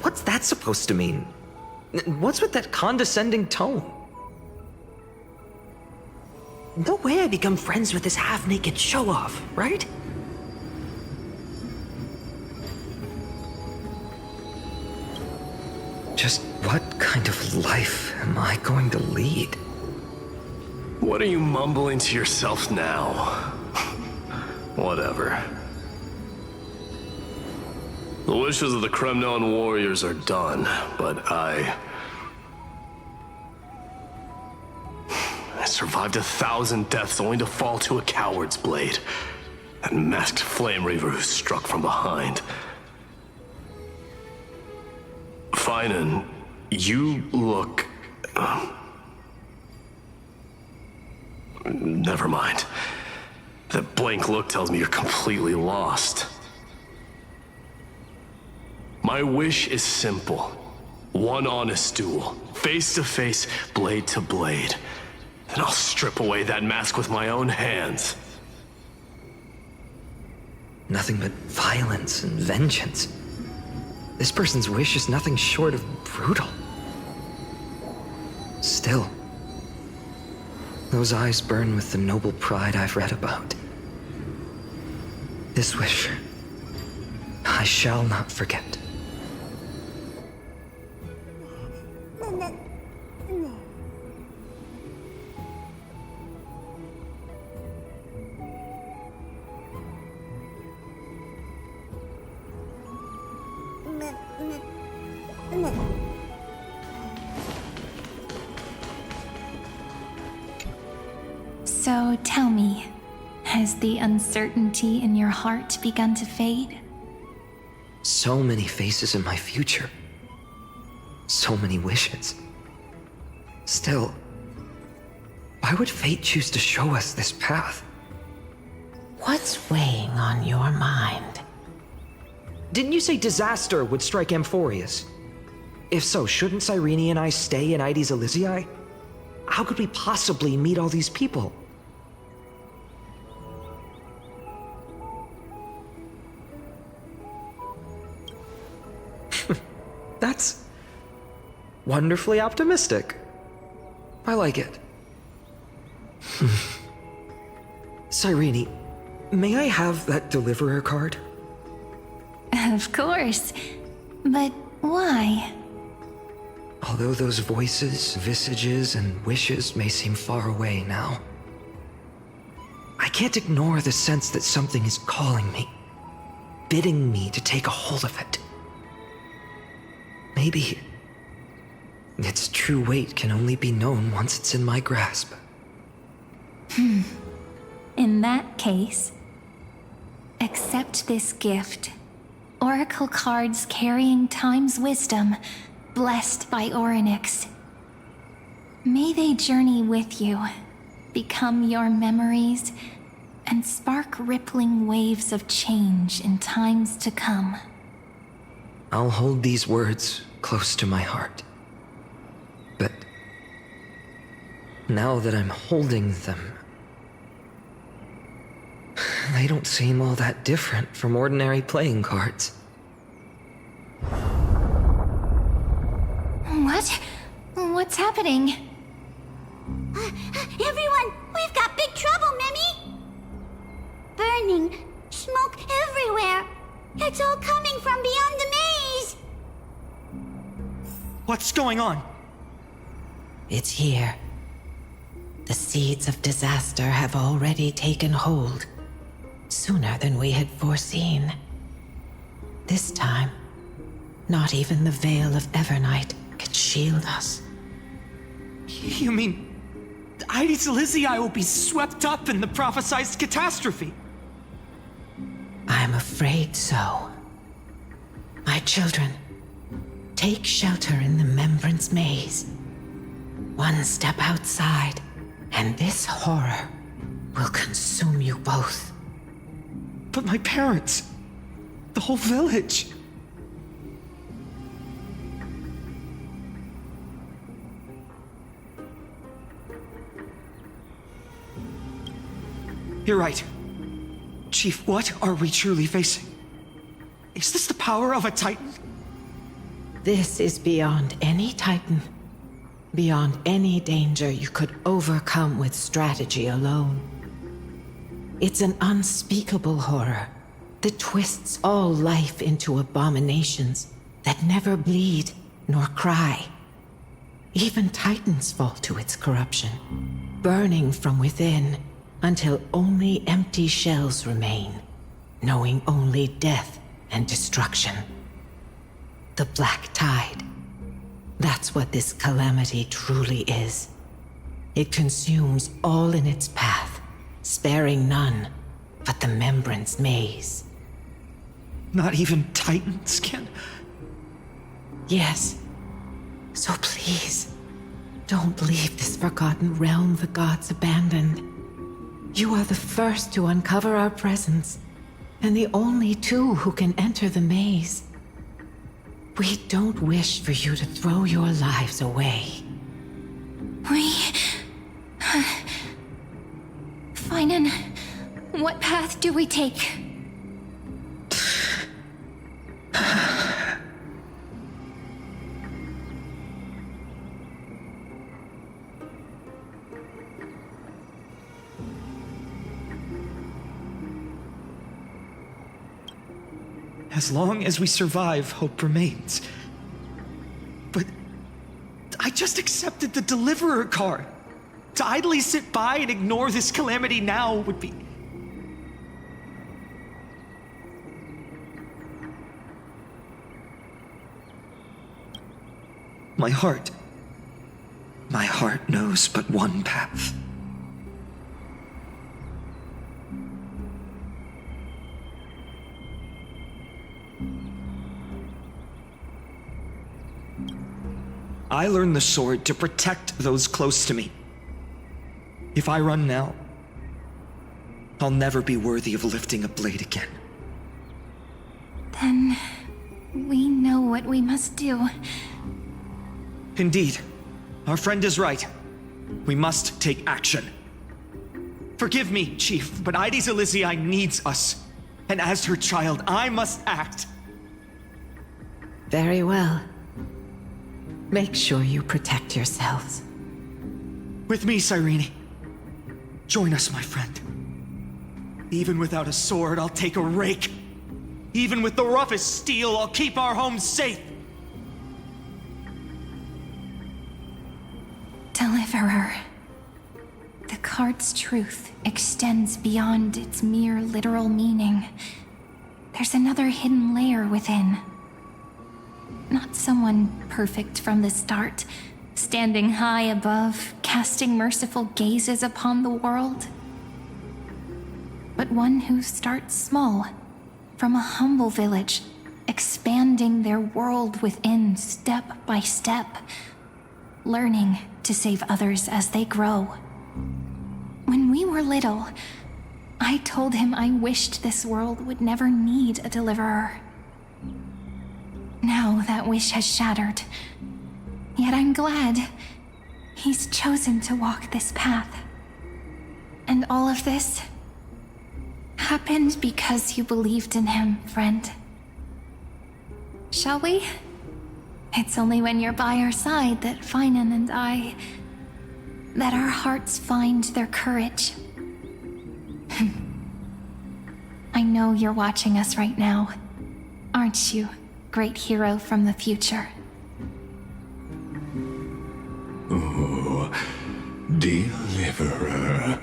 What's that supposed to mean? What's with that condescending tone? No way I become friends with this half-naked show-off, right? Just what kind of life am I going to lead? What are you mumbling to yourself now? Whatever. The wishes of the Kremnon warriors are done, but I survived 1,000 deaths only to fall to a coward's blade. That masked flame reaver who struck from behind. Finan, you look... Never mind. That blank look tells me you're completely lost. My wish is simple. One honest duel, face to face, blade to blade. Then I'll strip away that mask with my own hands. Nothing but violence and vengeance. This person's wish is nothing short of brutal. Still, those eyes burn with the noble pride I've read about. This wish, I shall not forget. So tell me, has the uncertainty in your heart begun to fade? So many faces in my future. So many wishes. Still, why would fate choose to show us this path? What's weighing on your mind? Didn't you say disaster would strike Amphorius? If so, shouldn't Cyrene and I stay in Ides Elysiae? How could we possibly meet all these people? That's wonderfully optimistic. I like it. Cyrene, may I have that deliverer card? Of course. But why? Although those voices, visages, and wishes may seem far away now, I can't ignore the sense that something is calling me, bidding me to take a hold of it. Maybe its true weight can only be known once it's in my grasp. In that case, accept this gift. Oracle cards carrying time's wisdom, blessed by Orynyx. May they journey with you, become your memories, and spark rippling waves of change in times to come. I'll hold these words close to my heart. But Now that I'm holding them, they don't seem all that different from ordinary playing cards. What? What's happening? Everyone, we've got big trouble, Mimi! Burning, smoke everywhere. It's all coming from beyond the maze. What's going on? It's here. The seeds of disaster have already taken hold, sooner than we had foreseen. This time, not even the Veil of Evernight could shield us. You mean Ides Elysiae will be swept up in the prophesized catastrophe? I'm afraid so. My children, take shelter in the Membrance Maze. One step outside, and this horror will consume you both. But my parents, the whole village. You're right. Chief, what are we truly facing? Is this the power of a Titan? This is beyond any Titan. Beyond any danger you could overcome with strategy alone. It's an unspeakable horror that twists all life into abominations that never bleed nor cry. Even Titans fall to its corruption, burning from within until only empty shells remain, knowing only death and destruction. The Black Tide. That's what this calamity truly is. It consumes all in its path, sparing none but the Membrance Maze. Not even Titans can... Yes. So please, don't leave this forgotten realm the gods abandoned. You are the first to uncover our presence, and the only two who can enter the maze. We don't wish for you to throw your lives away. Finan, what path do we take? As long as we survive, hope remains. But I just accepted the Deliverer card. To idly sit by and ignore this calamity now would be... My heart knows but one path. I learned the sword to protect those close to me. If I run now, I'll never be worthy of lifting a blade again. Then we know what we must do. Indeed, our friend is right. We must take action. Forgive me, Chief, but Ides Elysiae needs us. And as her child, I must act. Very well. Make sure you protect yourselves. With me, Cyrene. Join us, my friend. Even without a sword, I'll take a rake. Even with the roughest steel, I'll keep our home safe. Deliverer. The card's truth extends beyond its mere literal meaning. There's another hidden layer within. Not someone perfect from the start, standing high above, casting merciful gazes upon the world. But one who starts small, from a humble village, expanding their world within step by step, learning to save others as they grow. When we were little, I told him I wished this world would never need a deliverer. Now that wish has shattered. Yet I'm glad. He's chosen to walk this path. And all of this happened because you believed in him, friend. Shall we? It's only when you're by our side that Finan and that our hearts find their courage. I know you're watching us right now, aren't you, great hero from the future? Oh, Deliverer.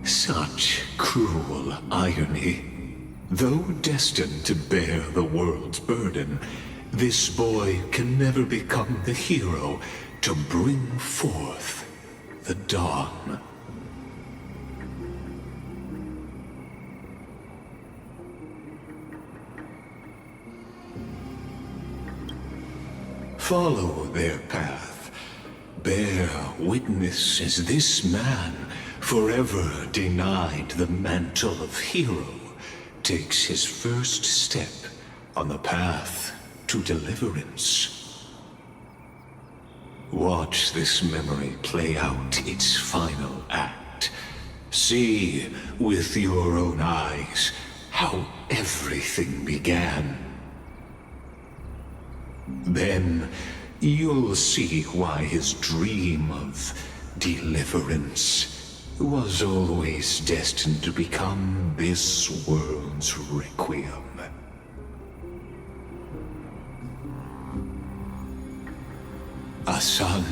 Such cruel irony. Though destined to bear the world's burden, this boy can never become the hero to bring forth the dawn. Follow their path. Bear witness as this man, forever denied the mantle of hero, takes his first step on the path to deliverance. Watch this memory play out its final act. See with your own eyes how everything began. Then you'll see why his dream of deliverance was always destined to become this world's requiem. A sun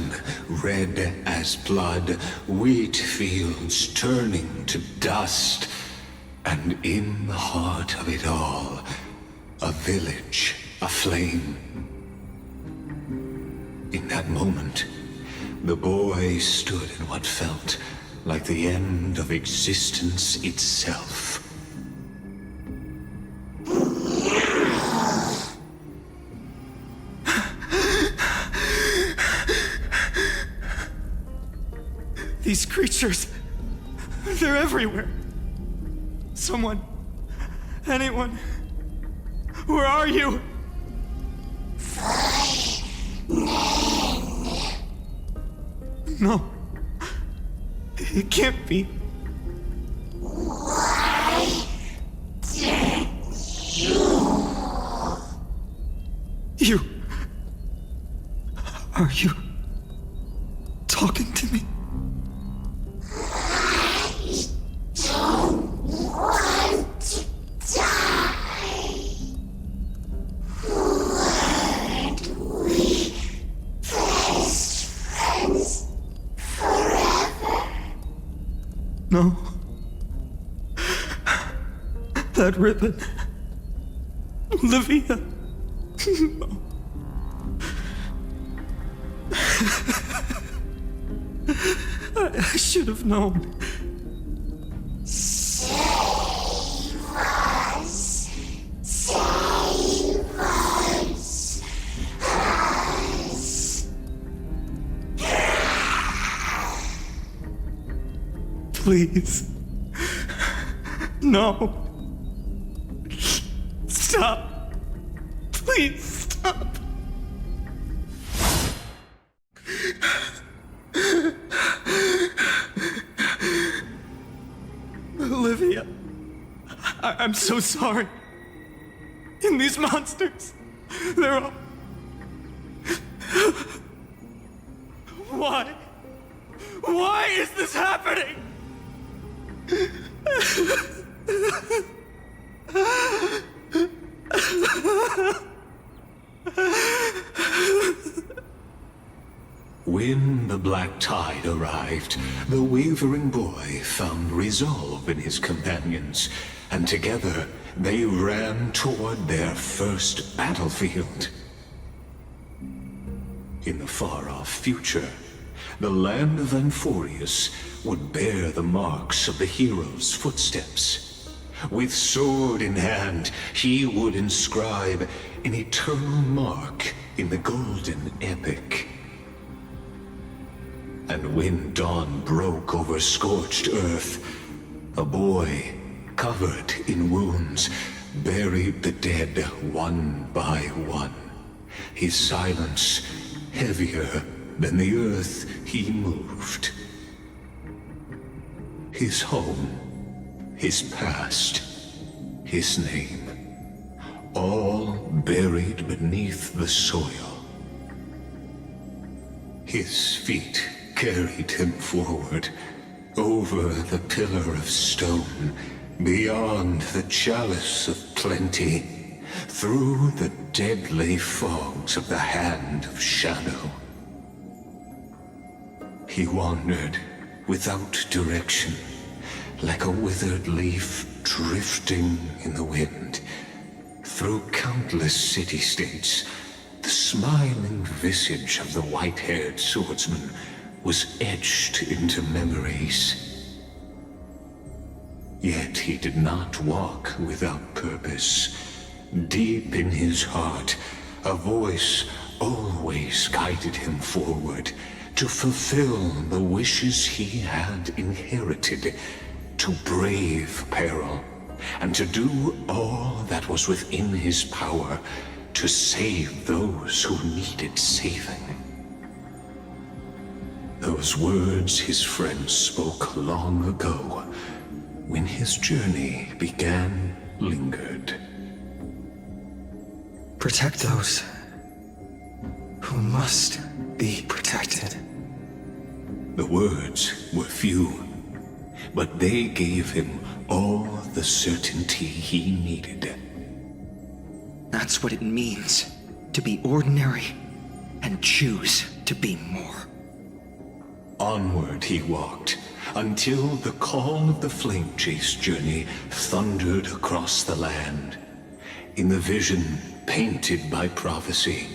red as blood, wheat fields turning to dust, and in the heart of it all, a village aflame. In that moment, the boy stood in what felt like the end of existence itself. These creatures, they're everywhere. Someone, anyone, where are you? No. It can't be. Why did you? Are you talking to me? I don't want to die. Weren't we best friends forever? No. That ribbon. Olivia. No. I should have known. Save us. Save us. Please. No. Stop. Please stop. Olivia, I'm so sorry. And these monsters, they're all... Why? Why is this happening? When the black tide arrived, the wavering boy found resolve in his companions, and together they ran toward their first battlefield. In the far-off future, the land of Anforius would bear the marks of the hero's footsteps. With sword in hand, he would inscribe an eternal mark in the golden epic. And when dawn broke over scorched earth, a boy, covered in wounds, buried the dead one by one, his silence heavier than the earth he moved. His home, his past, his name, all buried beneath the soil. His feet carried him forward, over the pillar of stone, beyond the chalice of plenty, through the deadly fogs of the hand of shadow. He wandered without direction, like a withered leaf drifting in the wind. Through countless city-states, the smiling visage of the white-haired swordsman was etched into memories. Yet he did not walk without purpose. Deep in his heart, a voice always guided him forward to fulfill the wishes he had inherited, to brave peril, and to do all that was within his power to save those who needed saving. Those words his friend spoke long ago, when his journey began, lingered. Protect those who must be protected. The words were few, but they gave him all the certainty he needed. That's what it means to be ordinary and choose to be more. Onward he walked, until the call of the flame chase journey thundered across the land. In the vision painted by prophecy,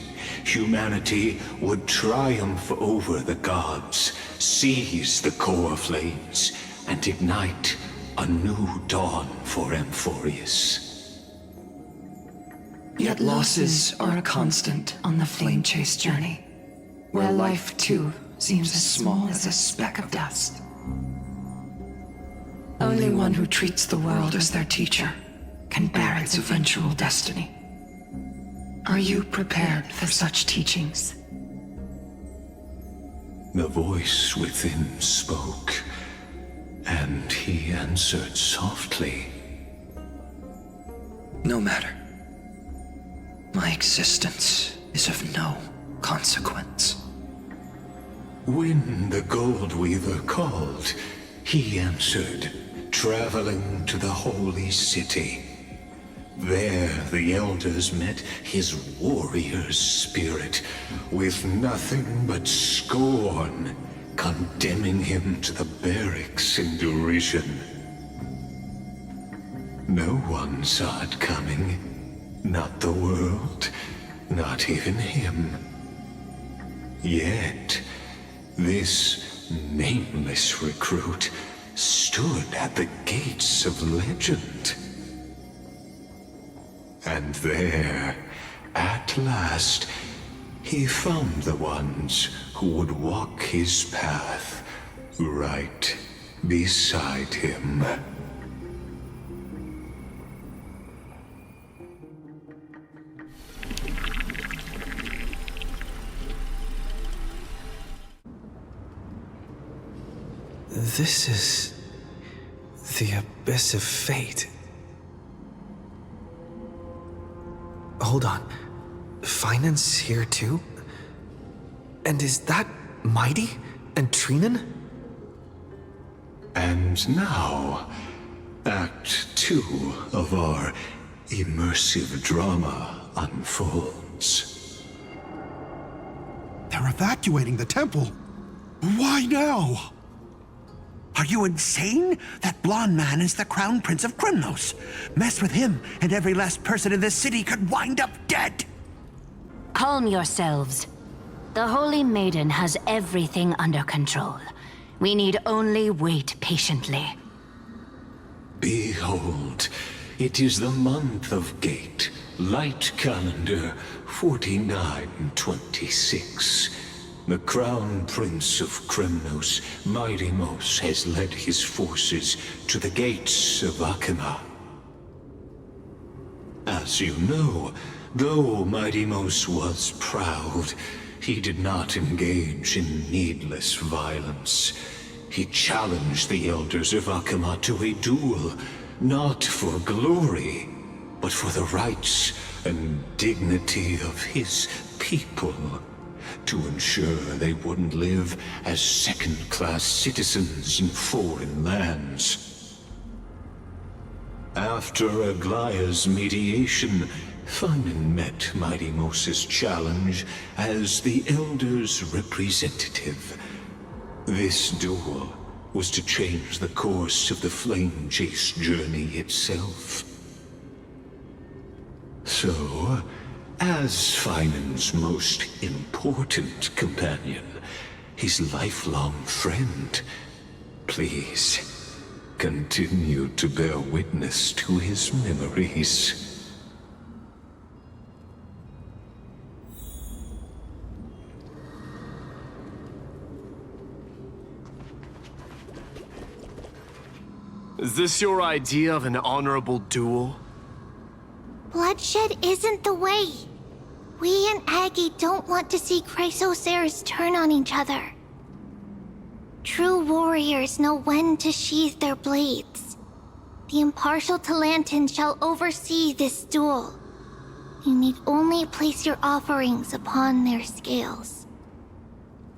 humanity would triumph over the gods, seize the core flames, and ignite a new dawn for Amphorius. Yet losses are a constant on the flame chase journey, where life too seems as small as a speck of dust. Only one who treats the world as their teacher can bear its eventual destiny. Are you prepared for such teachings? The voice within spoke, and he answered softly. No matter. My existence is of no consequence. When the Gold Weaver called, he answered, traveling to the holy city. There the elders met his warrior's spirit, with nothing but scorn, condemning him to the barracks in derision. No one saw it coming, not the world, not even him. Yet, this nameless recruit stood at the gates of legend. And there, at last, he found the ones who would walk his path right beside him. This is the Abyss of Fate. Hold on. Finance here too? And is that Mighty and Trinan? And now, Act 2 of our immersive drama unfolds. They're evacuating the temple. Why now? Are you insane? That blonde man is the Crown Prince of Krymnos. Mess with him, and every last person in this city could wind up dead. Calm yourselves. The Holy Maiden has everything under control. We need only wait patiently. Behold, it is the month of Gate, Light Calendar 4926. The Crown Prince of Krymnos, Mydemos, has led his forces to the gates of Akima. As you know, though Mydemos was proud, he did not engage in needless violence. He challenged the elders of Akama to a duel, not for glory, but for the rights and dignity of his people, to ensure they wouldn't live as second-class citizens in foreign lands. After Aglaya's mediation, Feynman met Mighty Moses' challenge as the Elder's representative. This duel was to change the course of the Flame Chase journey itself. So, as Feynman's most important companion, his lifelong friend, please continue to bear witness to his memories. Is this your idea of an honorable duel? Bloodshed isn't the way. We and Aggie don't want to see Chrysoceres turn on each other. True warriors know when to sheathe their blades. The impartial Talantan shall oversee this duel. You need only place your offerings upon their scales.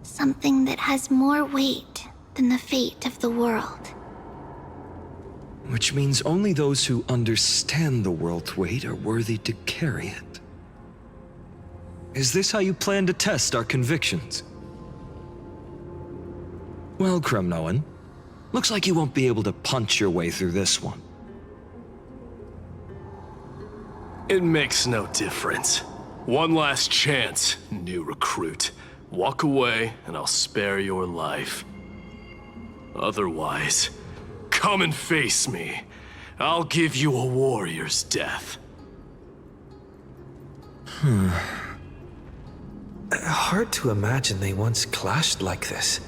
Something that has more weight than the fate of the world. Which means only those who understand the world's weight are worthy to carry it. Is this how you plan to test our convictions? Well, Kremnoan, looks like you won't be able to punch your way through this one. It makes no difference. One last chance, new recruit. Walk away and I'll spare your life. Otherwise, come and face me. I'll give you a warrior's death. Hard to imagine they once clashed like this.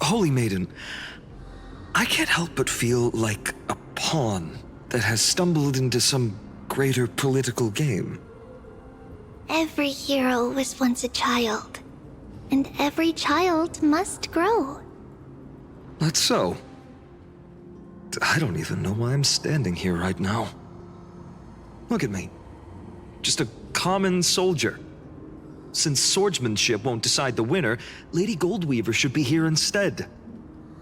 Holy Maiden, I can't help but feel like a pawn that has stumbled into some greater political game. Every hero was once a child, and every child must grow. That's so. I don't even know why I'm standing here right now. Look at me. Just a common soldier. Since swordsmanship won't decide the winner, Lady Goldweaver should be here instead.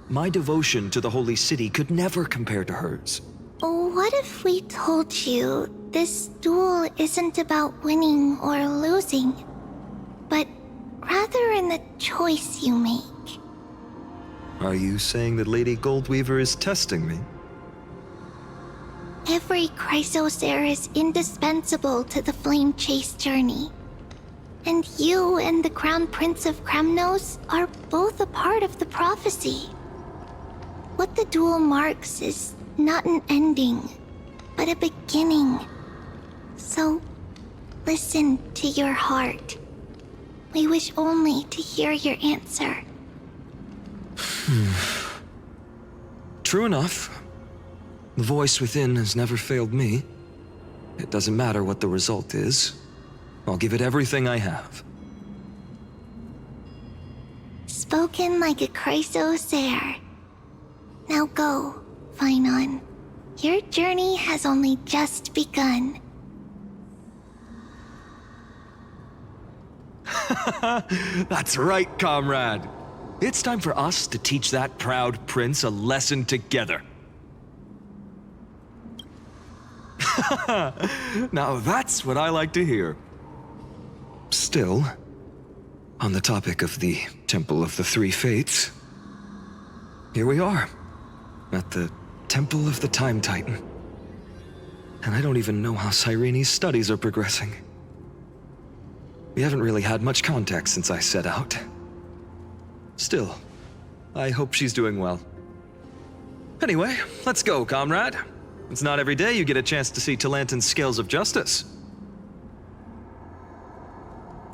My devotion to the Holy City could never compare to hers. What if we told you this duel isn't about winning or losing, but rather in the choice you make? Are you saying that Lady Goldweaver is testing me? Every Chrysocere is indispensable to the Flame Chase journey. And you and the Crown Prince of Kremnos are both a part of the prophecy. What the duel marks is not an ending, but a beginning. So, listen to your heart. We wish only to hear your answer. True enough. The voice within has never failed me. It doesn't matter what the result is. I'll give it everything I have. Spoken like a Chrysocere. Now go, Phainon. Your journey has only just begun. That's right, comrade. It's time for us to teach that proud prince a lesson together. Now that's what I like to hear. Still, on the topic of the Temple of the Three Fates, here we are, at the Temple of the Time Titan. And I don't even know how Cyrene's studies are progressing. We haven't really had much contact since I set out. Still, I hope she's doing well. Anyway, let's go, comrade. It's not every day you get a chance to see Talantan's scales of justice.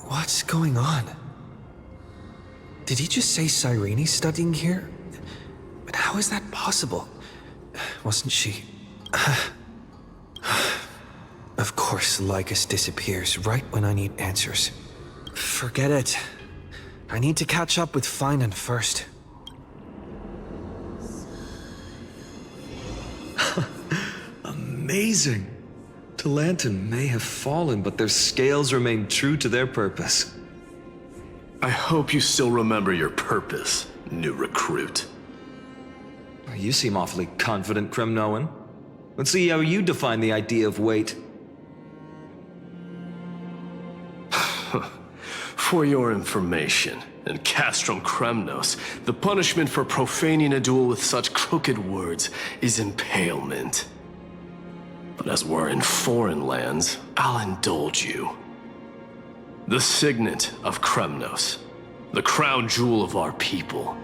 What's going on? Did he just say Cyrene's studying here? But how is that possible? Wasn't she... Of course, Lycus disappears right when I need answers. Forget it. I need to catch up with Finan first. Amazing! Talantin may have fallen, but their scales remain true to their purpose. I hope you still remember your purpose, new recruit. You seem awfully confident, Kremnoan. Let's see how you define the idea of weight. For your information, in Castrum Kremnos, the punishment for profaning a duel with such crooked words is impalement. But as we're in foreign lands, I'll indulge you. The signet of Kremnos, the crown jewel of our people.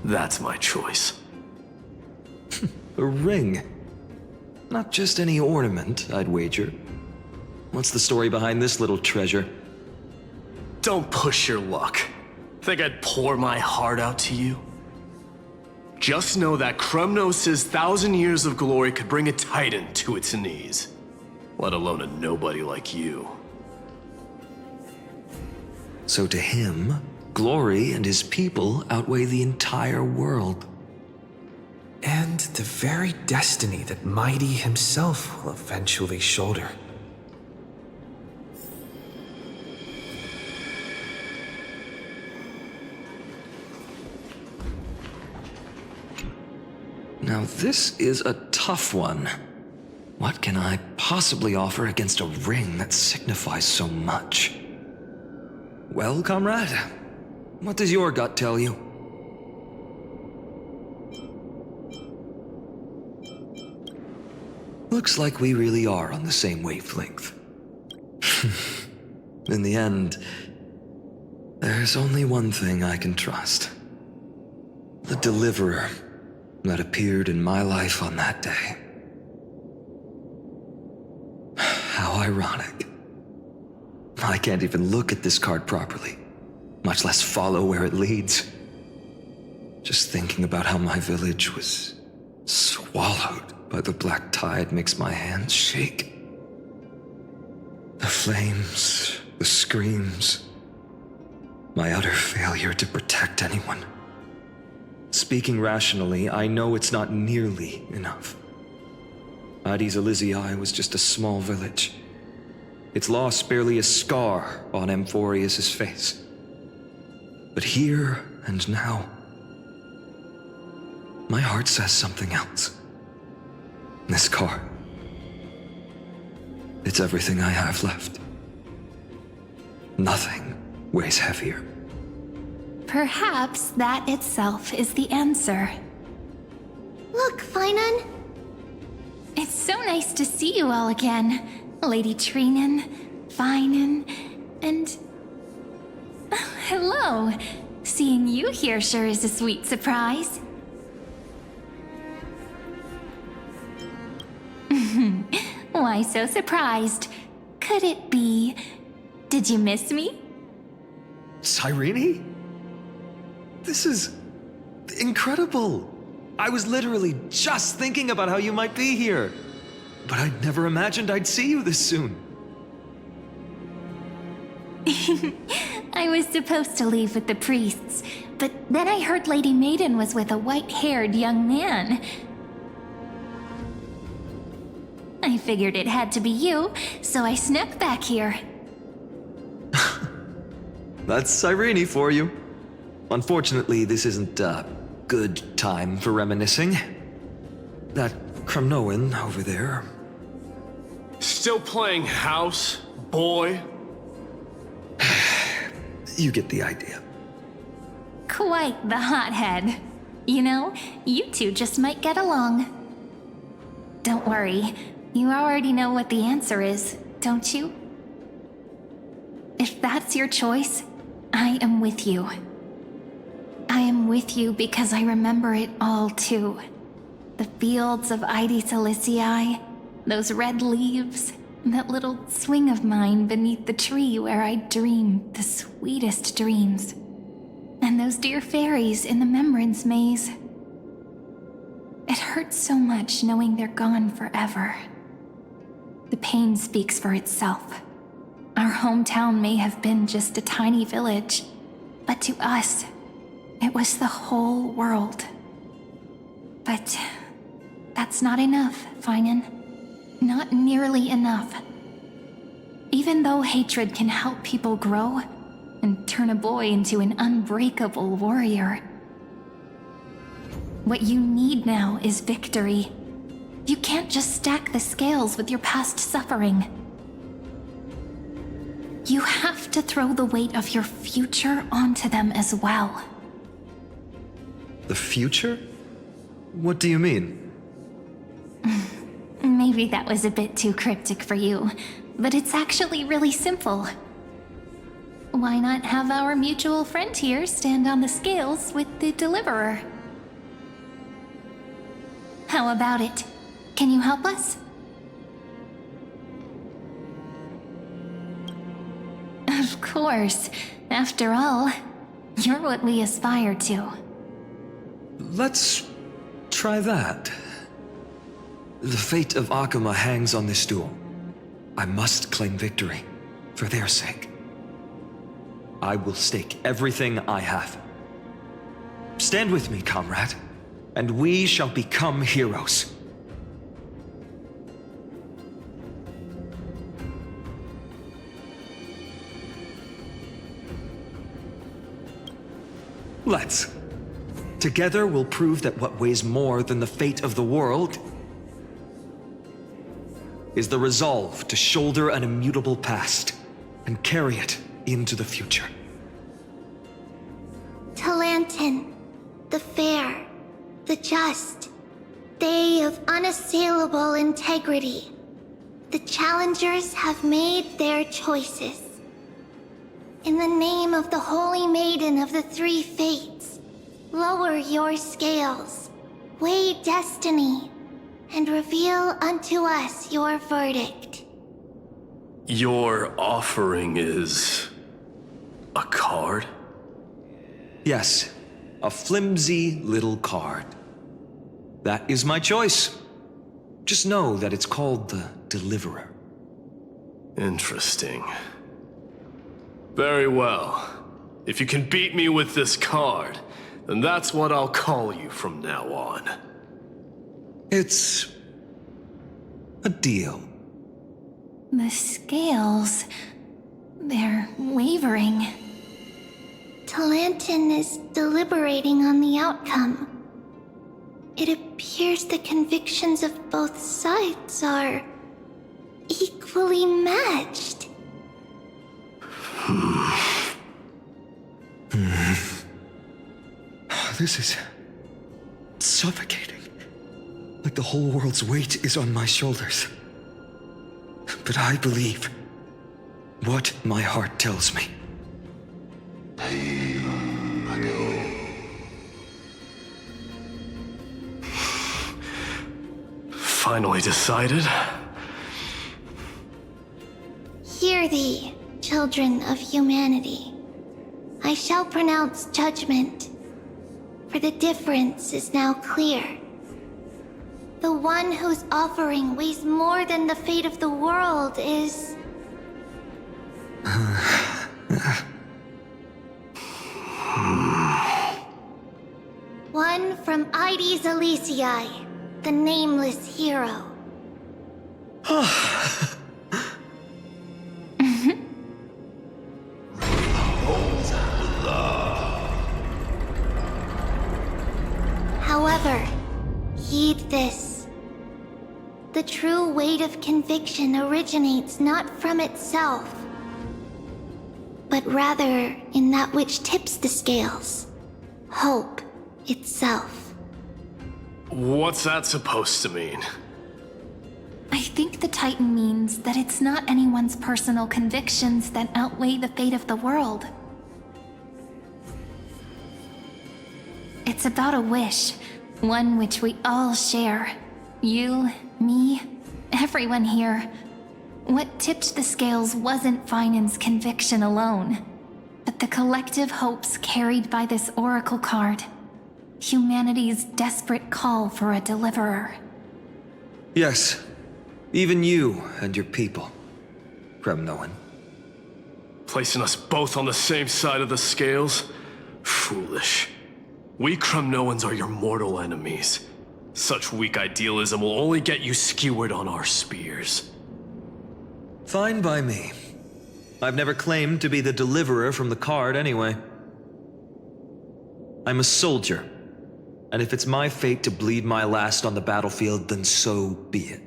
That's my choice. A ring. Not just any ornament, I'd wager. What's the story behind this little treasure? Don't push your luck. Think I'd pour my heart out to you? Just know that Kremnos' 1,000 years of glory could bring a titan to its knees. Let alone a nobody like you. So to him, glory and his people outweigh the entire world. And the very destiny that Mighty himself will eventually shoulder. Now this is a tough one. What can I possibly offer against a ring that signifies so much? Well, comrade, what does your gut tell you? Looks like we really are on the same wavelength. In the end, there's only one thing I can trust. The Deliverer that appeared in my life on that day. How ironic. I can't even look at this card properly, much less follow where it leads. Just thinking about how my village was swallowed by the black tide makes my hands shake. The flames, the screams, my utter failure to protect anyone. Speaking rationally, I know it's not nearly enough. Addis Elysiae was just a small village. Its loss barely a scar on Amphorius' face. But here and now, my heart says something else. This card. It's everything I have left. Nothing weighs heavier. Perhaps that itself is the answer. Look, Finan. It's so nice to see you all again. Lady Treenan, Finan, and... hello. Seeing you here sure is a sweet surprise. Why so surprised? Could it be... did you miss me? Cyrene? This is incredible. I was literally just thinking about how you might be here. But I'd never imagined I'd see you this soon. I was supposed to leave with the priests, but then I heard Lady Maiden was with a white-haired young man. I figured it had to be you, so I snuck back here. That's Cyrene for you. Unfortunately, this isn't a good time for reminiscing. That Kremnoan over there. Still playing house, boy? You get the idea. Quite the hothead. You know, you two just might get along. Don't worry, you already know what the answer is, don't you? If that's your choice, I am with you. I am with you because I remember it all too. The fields of Addis Elysiae, those red leaves, that little swing of mine beneath the tree where I dreamed the sweetest dreams. And those dear fairies in the Memorance Maze. It hurts so much knowing they're gone forever. The pain speaks for itself. Our hometown may have been just a tiny village, but to us, it was the whole world. But that's not enough, Finan. Not nearly enough. Even though hatred can help people grow and turn a boy into an unbreakable warrior, what you need now is victory. You can't just stack the scales with your past suffering. You have to throw the weight of your future onto them as well. The future? What do you mean? Maybe that was a bit too cryptic for you, but it's actually really simple. Why not have our mutual friend here stand on the scales with the Deliverer? How about it? Can you help us? Of course. After all, you're what we aspire to. Let's try that. The fate of Akuma hangs on this duel. I must claim victory, for their sake. I will stake everything I have. Stand with me, comrade, and we shall become heroes. Let's. Together we'll prove that what weighs more than the fate of the world is the resolve to shoulder an immutable past and carry it into the future. Talantin, the fair, the just, they of unassailable integrity. The challengers have made their choices. In the name of the Holy Maiden of the Three Fates, lower your scales, weigh destiny, and reveal unto us your verdict. Your offering is a card? Yes, a flimsy little card. That is my choice. Just know that it's called the Deliverer. Interesting. Very well. If you can beat me with this card, then that's what I'll call you from now on. It's a deal. The scales, they're wavering. Talantin is deliberating on the outcome. It appears the convictions of both sides are equally matched. This is suffocating. Like the whole world's weight is on my shoulders. But I believe what my heart tells me. Finally decided? Hear thee, children of humanity. I shall pronounce judgment, for the difference is now clear. The one whose offering weighs more than the fate of the world is... one from Ides Elysiae, the nameless hero. However, heed this. The true weight of conviction originates not from itself, but rather in that which tips the scales, hope itself. What's that supposed to mean? I think the Titan means that it's not anyone's personal convictions that outweigh the fate of the world. It's about a wish, one which we all share. You, me, everyone here. What tipped the scales wasn't Finan's conviction alone, but the collective hopes carried by this oracle card. Humanity's desperate call for a deliverer. Yes, even you and your people, Kremnoan. placing us both on the same side of the scales? Foolish. We Kremnoans are your mortal enemies. Such weak idealism will only get you skewered on our spears. Fine by me. I've never claimed to be the deliverer from the card anyway. I'm a soldier, and if it's my fate to bleed my last on the battlefield, then so be it.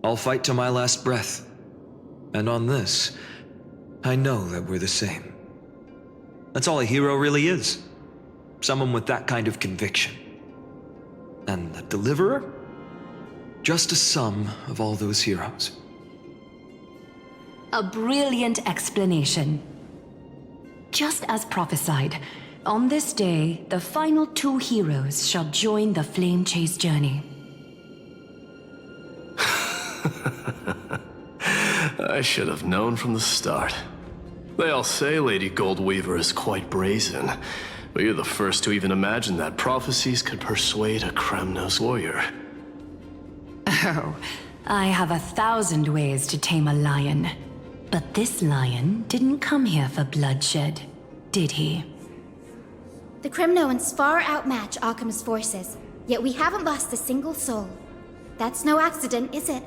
I'll fight to my last breath, and on this, I know that we're the same. That's all a hero really is. Someone with that kind of conviction. And the deliverer? Just a sum of all those heroes. A brilliant explanation. Just as prophesied, on this day, the final two heroes shall join the Flame Chase journey. I should have known from the start. They all say Lady Goldweaver is quite brazen, but you're the first to even imagine that prophecies could persuade a Kremnos warrior. Oh, I have 1,000 ways to tame a lion. But this lion didn't come here for bloodshed, did he? The Kremnoans far outmatch Occam's forces, yet we haven't lost a single soul. That's no accident, is it?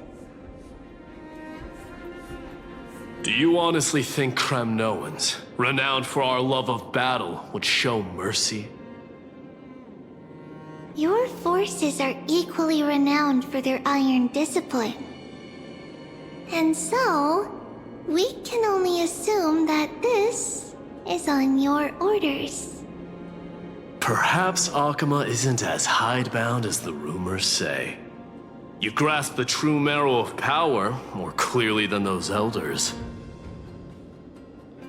Do you honestly think Kremnoans, renowned for our love of battle, would show mercy? Your forces are equally renowned for their iron discipline. And so, we can only assume that this is on your orders. Perhaps Akama isn't as hidebound as the rumors say. You grasp the true marrow of power more clearly than those elders.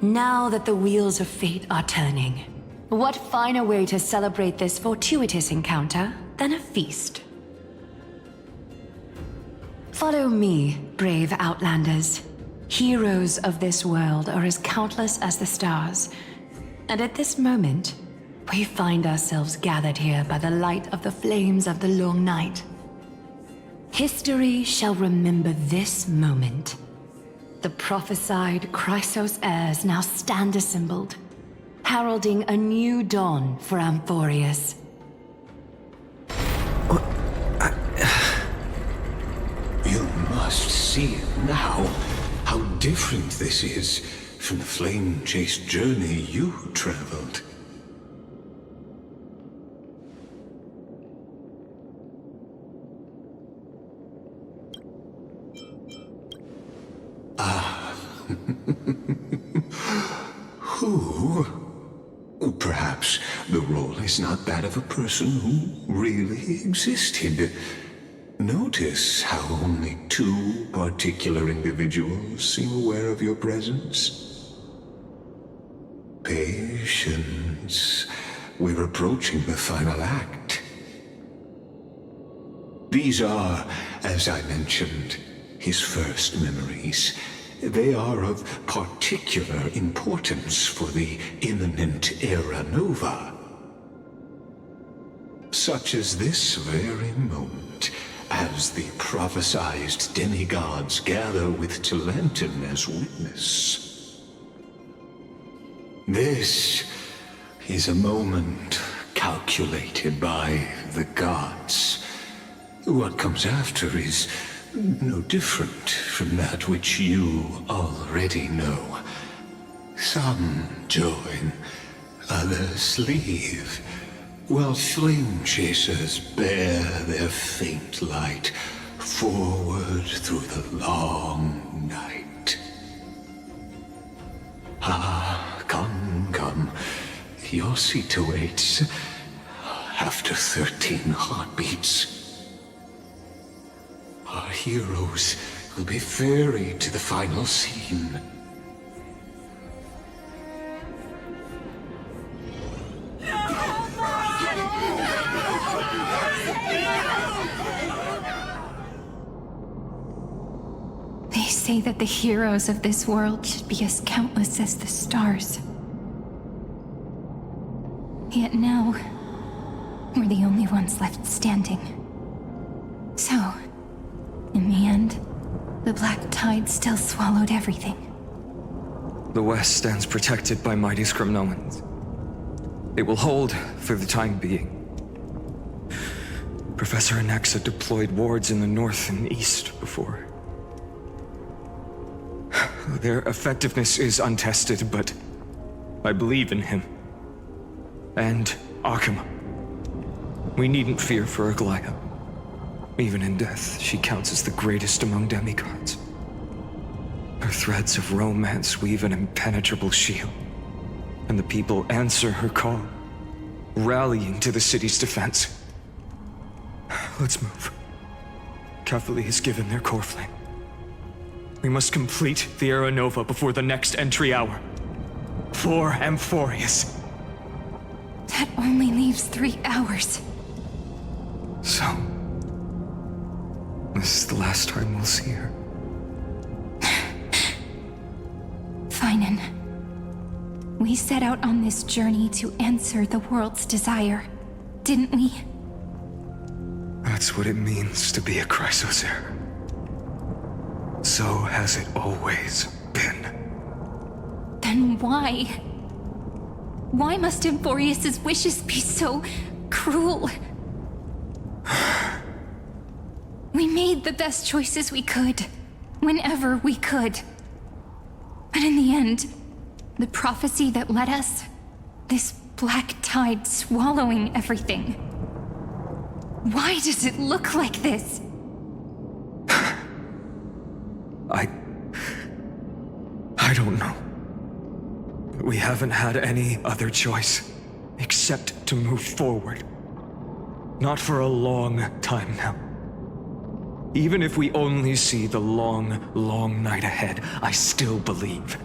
Now that the wheels of fate are turning, what finer way to celebrate this fortuitous encounter than a feast? Follow me, brave Outlanders. Heroes of this world are as countless as the stars, and at this moment, we find ourselves gathered here by the light of the flames of the long night. History shall remember this moment. The prophesied Chrysos heirs now stand assembled, heralding a new dawn for Amphorius. You must see it now, how different this is from the flame chase journey you traveled. Who? Perhaps the role is not that of a person who really existed. Notice how only two particular individuals seem aware of your presence. Patience. We're approaching the final act. These are, as I mentioned, his first memories. They are of particular importance for the imminent Era Nova. Such as this very moment, as the prophesized demigods gather with Talentum as witness. This is a moment calculated by the gods. What comes after is no different from that which you already know. Some join, others leave, while flame chasers bear their faint light forward through the long night. Ah, come. Your seat awaits after 13 heartbeats. Our heroes will be ferried to the final scene. They say that the heroes of this world should be as countless as the stars. Yet now, we're the only ones left standing. So, in the end, the black tide still swallowed everything. The West stands protected by mighty Skrymnoans. It will hold for the time being. Professor Anaxa deployed wards in the north and east before. Their effectiveness is untested, but I believe in him. And Akuma. We needn't fear for Aglaya. Even in death, she counts as the greatest among demigods. Her threads of romance weave an impenetrable shield, and the people answer her call, rallying to the city's defense. Let's move. Cavalry has given their core flame. We must complete the Aeronova before the next entry hour. For Amphorius. That only leaves 3 hours. So, this is the last time we'll see her. Finan, we set out on this journey to answer the world's desire, didn't we? That's what it means to be a Chrysos heir. So has it always been. Then why? Why must Amphorius' wishes be so cruel? We made the best choices we could, whenever we could. But in the end, the prophecy that led us, this black tide swallowing everything. Why does it look like this? I don't know. We haven't had any other choice, except to move forward. Not for a long time now. Even if we only see the long, long night ahead, I still believe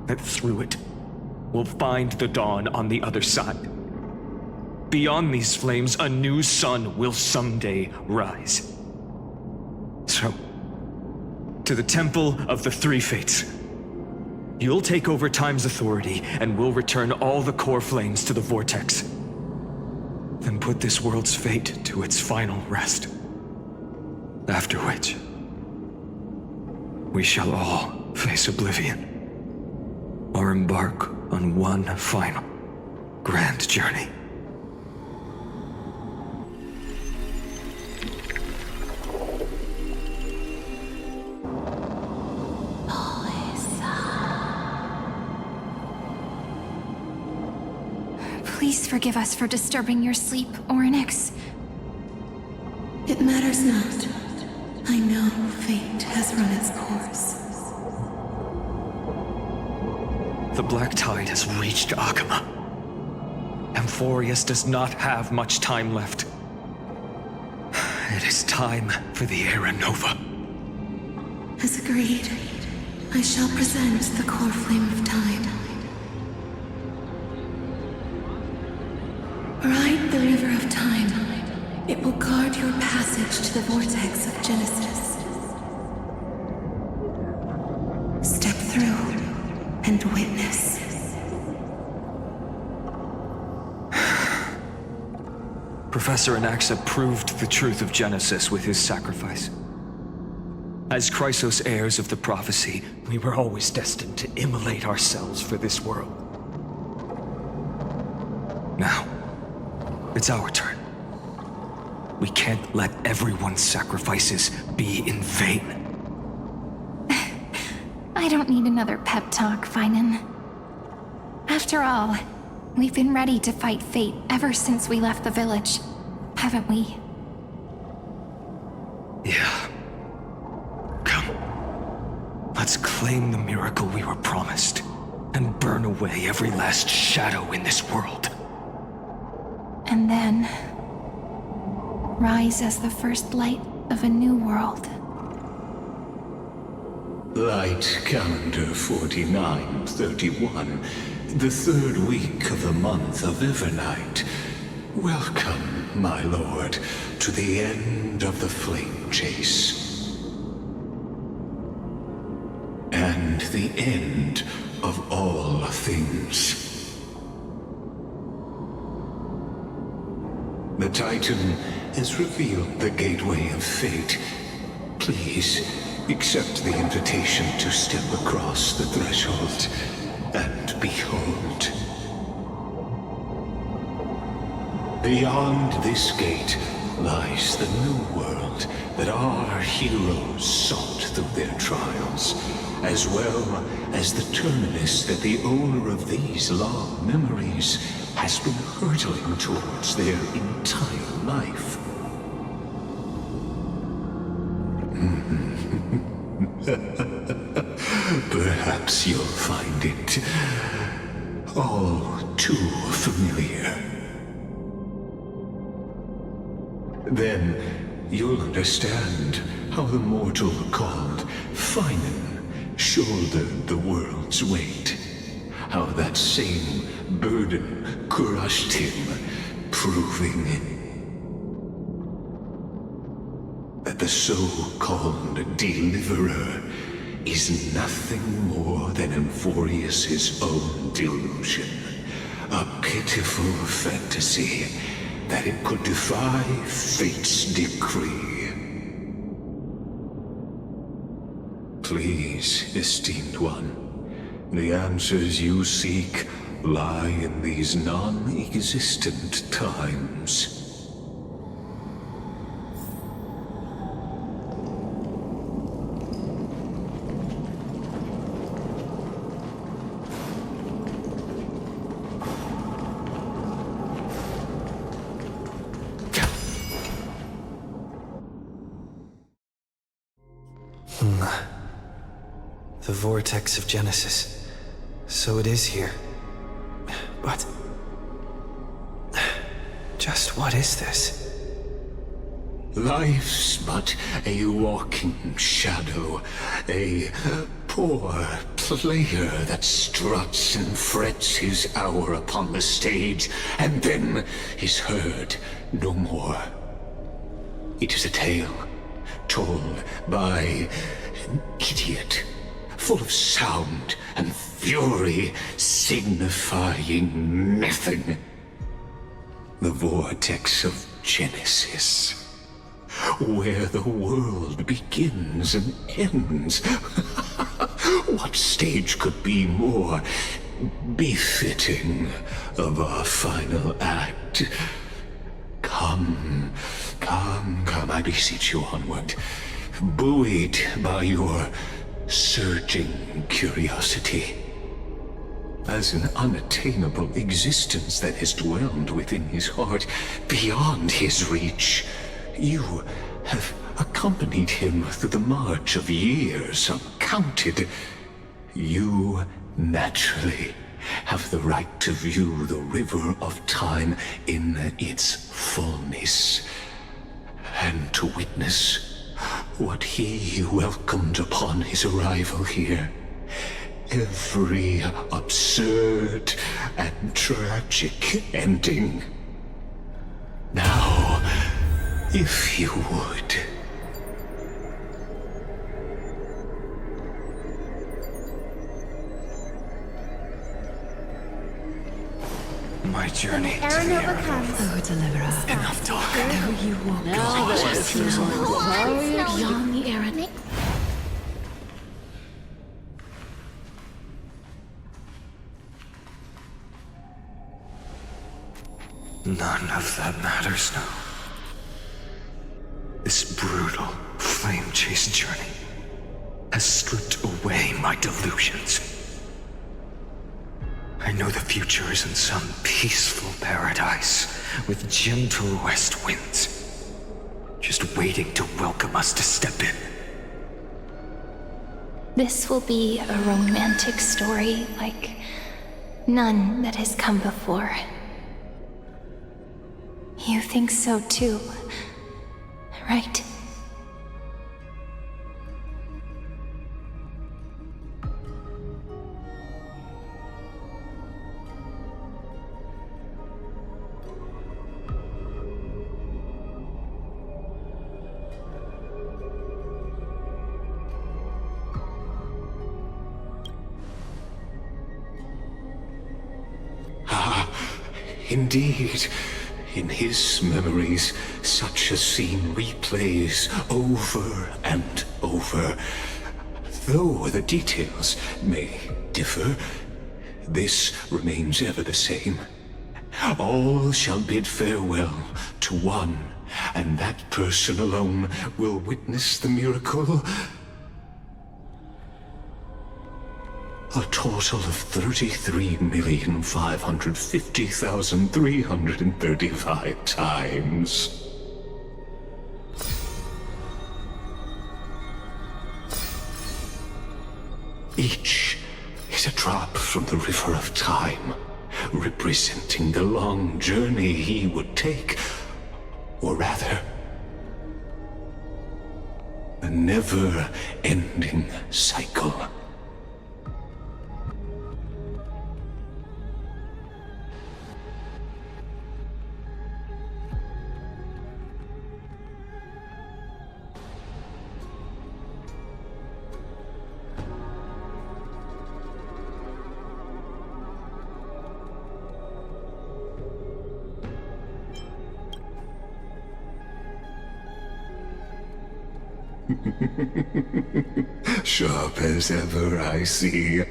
that through it, we'll find the dawn on the other side. Beyond these flames, a new sun will someday rise. So, to the Temple of the Three Fates. You'll take over Time's authority, and we'll return all the core flames to the Vortex. Then put this world's fate to its final rest. After which, we shall all face oblivion, or embark on one final grand journey. Please forgive us for disturbing your sleep, Orynyx. It matters not. I know fate has run its course. The Black Tide has reached Akuma. Amphorius does not have much time left. It is time for the Aeronova. As agreed, I shall present the core flame of time. Ride the river of time. It will guard your passage to the vortex of Genesis. Step through and witness. Professor Anaxa proved the truth of Genesis with his sacrifice. As Chrysos heirs of the prophecy, we were always destined to immolate ourselves for this world. Now, it's our turn. We can't let everyone's sacrifices be in vain. I don't need another pep talk, Finan. After all, we've been ready to fight fate ever since we left the village, haven't we? Yeah. Come. Let's claim the miracle we were promised, and burn away every last shadow in this world. And then rise as the first light of a new world. Light calendar 4931, the third week of the month of Evernight. Welcome, my lord, to the end of the flame chase. And the end of all things. The Titan has revealed the gateway of fate. Please, accept the invitation to step across the threshold and behold. Beyond this gate lies the new world that our heroes sought through their trials, as well as the terminus that the owner of these long memories has been hurtling towards their entire life. Perhaps you'll find it all too familiar. Then you'll understand how the mortal called Finan shouldered the world's weight. How that same burden crushed him, proving that the so-called Deliverer is nothing more than Emphorius's own delusion. A pitiful fantasy that it could defy fate's decree. Please, esteemed one, the answers you seek lie in these non-existent times. The vortex of Genesis. So it is here. But... just what is this? Life's but a walking shadow, a poor player that struts and frets his hour upon the stage, and then is heard no more. It is a tale told by an idiot, full of sound and fury, signifying nothing. The vortex of Genesis, where the world begins and ends. What stage could be more befitting of our final act? Come, I beseech you onward, buoyed by your surging curiosity. As an unattainable existence that has dwelled within his heart, beyond his reach, you have accompanied him through the march of years uncounted. You naturally have the right to view the river of time in its fullness, and to witness what he welcomed upon his arrival here. Every absurd and tragic ending. Now, if you would... My journey to the Aranova comes. Oh, Deliverer. Enough talk. Oh, you walk Now that on. it's now Beyond the Aran. None of that matters now. This brutal, flame-chased journey has stripped away my delusions. I know the future is in some peaceful paradise with gentle west winds, just waiting to welcome us to step in. This will be a romantic story like none that has come before. You think so too, right? Indeed, in his memories, such a scene replays over and over. Though the details may differ, this remains ever the same. All shall bid farewell to one, and that person alone will witness the miracle. A total of 33,550,335 times. Each is a drop from the river of time, representing the long journey he would take, or rather, a never-ending cycle. Sharp as ever, I see.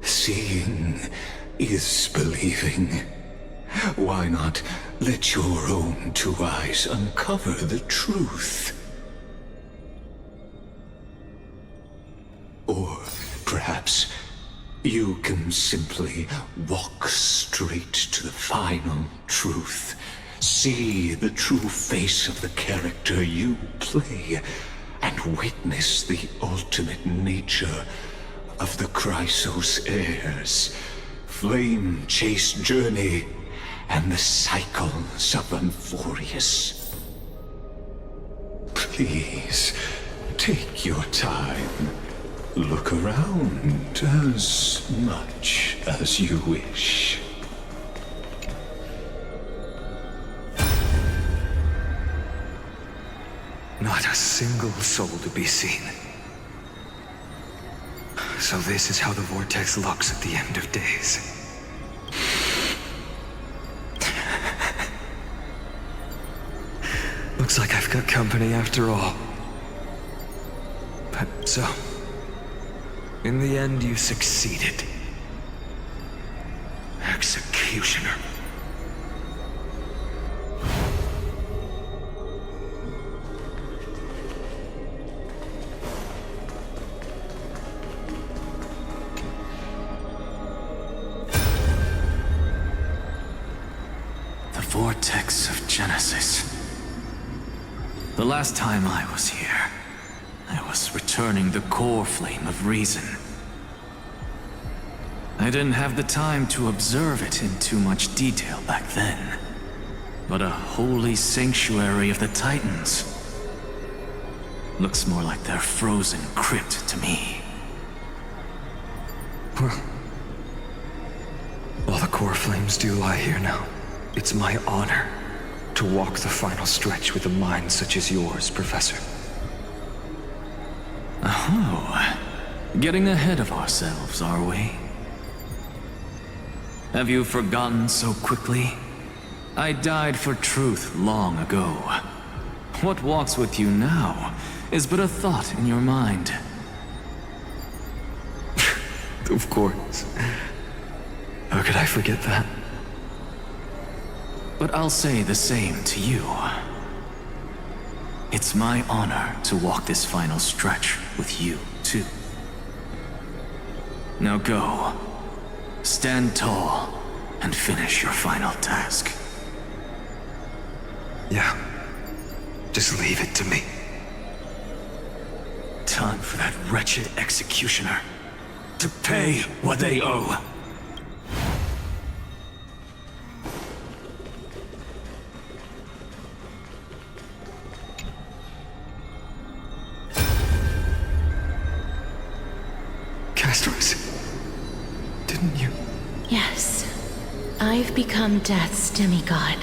Seeing is believing. Why not let your own two eyes uncover the truth? Or perhaps you can simply walk straight to the final truth. See the true face of the character you play, and witness the ultimate nature of the Chrysos heirs, flame-chased journey, and the cycles of Amphorius. Please, take your time. Look around as much as you wish. Not a single soul to be seen. So this is how the vortex looks at the end of days. Looks like I've got company after all. But so, in the end you succeeded. Executioner. Vortex of Genesis. The last time I was here, I was returning the core flame of reason. I didn't have the time to observe it in too much detail back then, but a holy sanctuary of the Titans looks more like their frozen crypt to me. Well, all the core flames do lie here now. It's my honor to walk the final stretch with a mind such as yours, Professor. Oh, getting ahead of ourselves, are we? Have you forgotten so quickly? I died for truth long ago. What walks with you now is but a thought in your mind. Of course. How could I forget that? But I'll say the same to you. It's my honor to walk this final stretch with you, too. Now go. Stand tall and finish your final task. Yeah. Just leave it to me. Time for that wretched executioner to pay what they owe. Didn't you? Yes. I've become Death's demigod,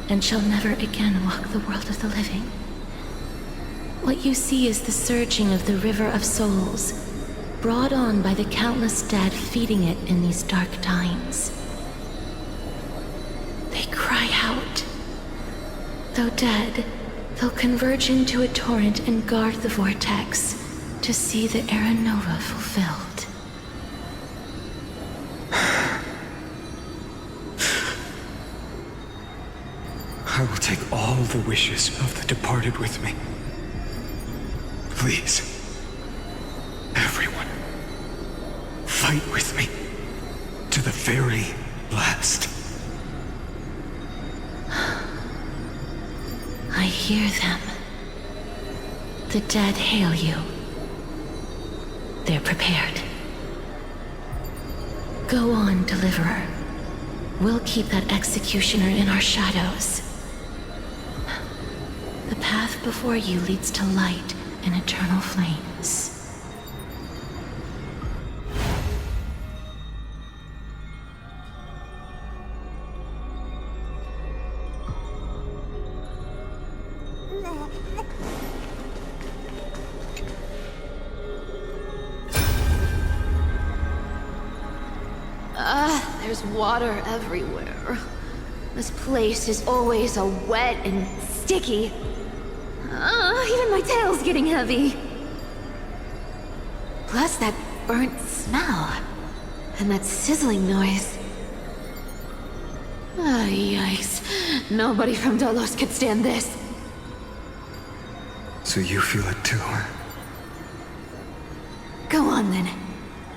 and shall never again walk the world of the living. What you see is the surging of the river of souls, brought on by the countless dead feeding it in these dark times. They cry out. Though dead, they'll converge into a torrent and guard the vortex to see the era nova fulfilled. I will take all the wishes of the departed with me. Please, everyone, fight with me to the very last. I hear them. The dead hail you. They're prepared. Go on, Deliverer. We'll keep that executioner in our shadows. The path before you leads to light and eternal flames. There's water everywhere. This place is always so wet and sticky. Even my tail's getting heavy. Plus that burnt smell. And that sizzling noise. Yikes. Nobody from Dolos could stand this. So you feel it too, huh? Go on then.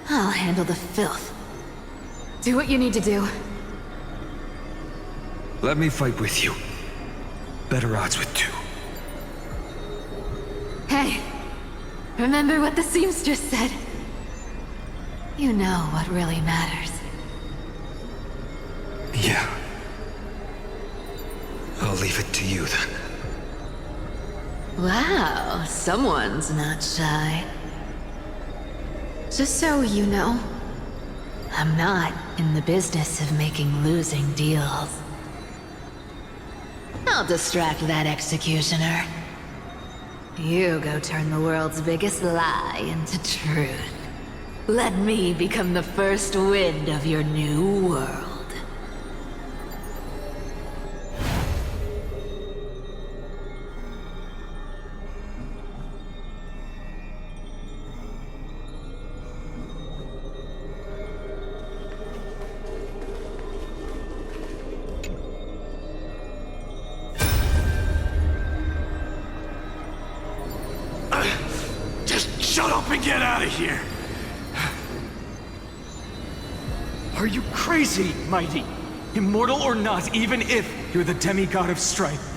I'll handle the filth. Do what you need to do. Let me fight with you. Better odds with two. Hey, remember what the seamstress said? You know what really matters. Yeah. I'll leave it to you then. Wow, someone's not shy. Just so you know, I'm not in the business of making losing deals. I'll distract that executioner. You go turn the world's biggest lie into truth. Let me become the first wind of your new world. Shut up and get out of here! Are you crazy, Mighty? Immortal or not, even if you're the demigod of strife.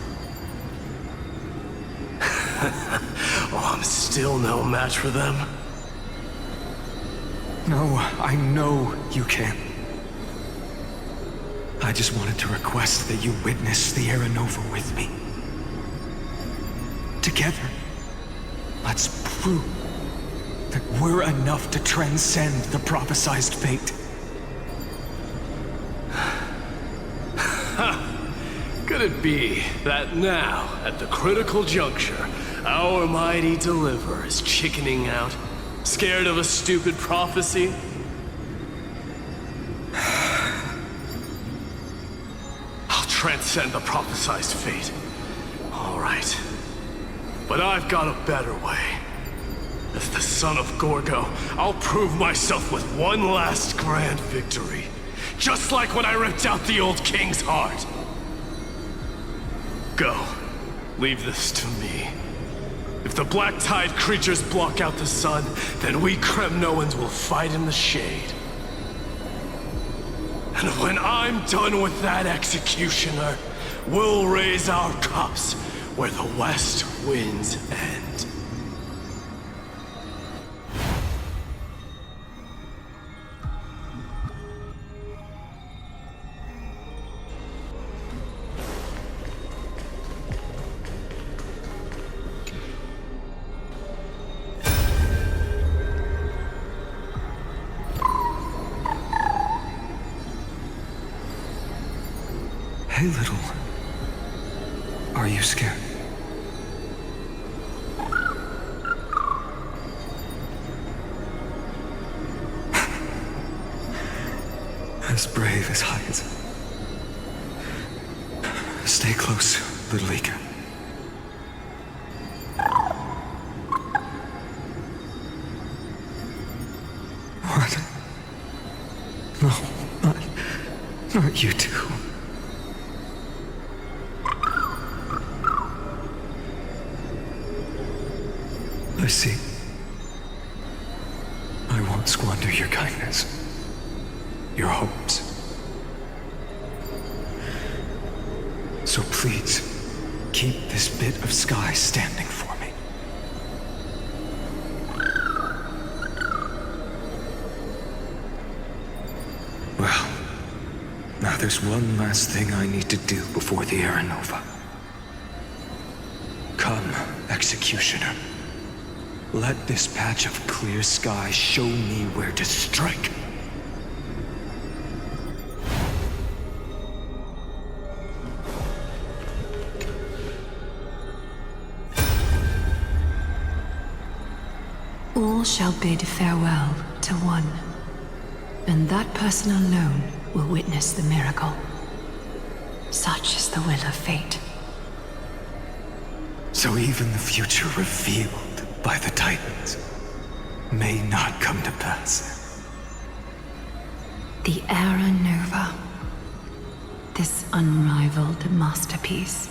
Oh, I'm still no match for them. No, I know you can. I just wanted to request that you witness the Era Nova with me. Together, let's prove that we're enough to transcend the prophesized fate. Could it be that now, at the critical juncture, our mighty deliverer is chickening out, scared of a stupid prophecy? I'll transcend the prophesized fate. All right. But I've got a better way. As the son of Gorgo, I'll prove myself with one last grand victory. Just like when I ripped out the old king's heart. Go. Leave this to me. If the black tide creatures block out the sun, then we Kremnoans will fight in the shade. And when I'm done with that executioner, we'll raise our cups where the west winds end. Hey, little. Are you scared? As brave as Hyatt. Stay close, little Ika. What? No, not you two. see. I won't squander your kindness, your hopes. So please, keep this bit of sky standing for me. Well, now there's one last thing I need to do before the Era Nova. Come, Executioner. Let this patch of clear sky show me where to strike. All shall bid farewell to one, and that person alone will witness the miracle. Such is the will of fate. So even the future revealed by the Titans may not come to pass. The Era Nova. This unrivaled masterpiece.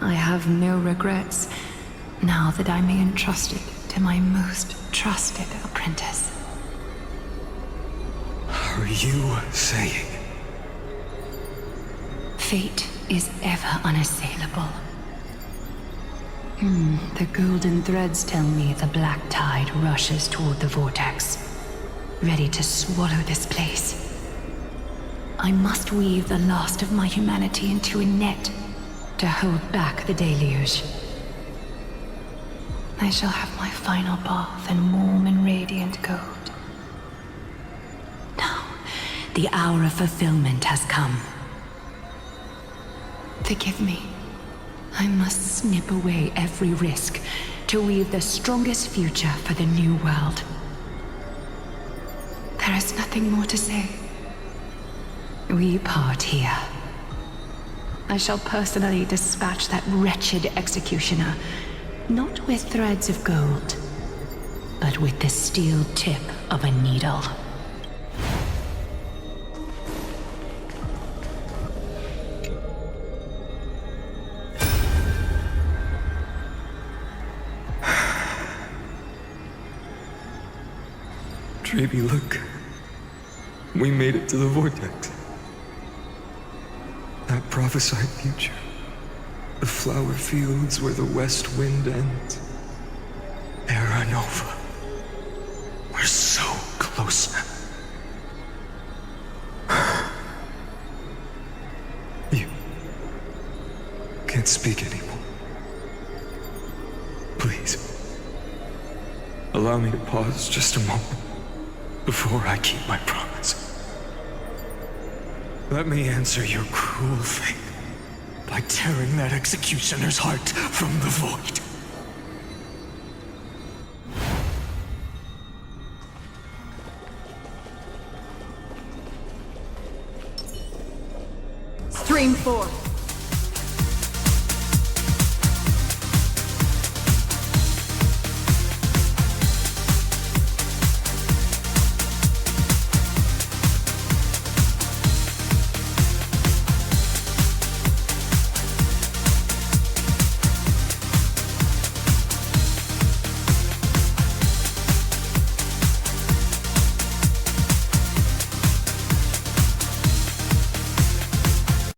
I have no regrets now that I may entrust it to my most trusted apprentice. Are you saying? Fate is ever unassailable. The golden threads tell me the black tide rushes toward the vortex, ready to swallow this place. I must weave the last of my humanity into a net to hold back the deluge. I shall have my final bath in warm and radiant gold. Now, the hour of fulfillment has come. Forgive me. I must snip away every risk to weave the strongest future for the new world. There is nothing more to say. We part here. I shall personally dispatch that wretched executioner, not with threads of gold, but with the steel tip of a needle. Baby, look. We made it to the vortex. That prophesied future. The flower fields where the west wind ends. Era Nova. We're so close now. You can't speak anymore. Please. Allow me to pause just a moment before I keep my promise. Let me answer your cruel fate by tearing that executioner's heart from the void. Stream 4.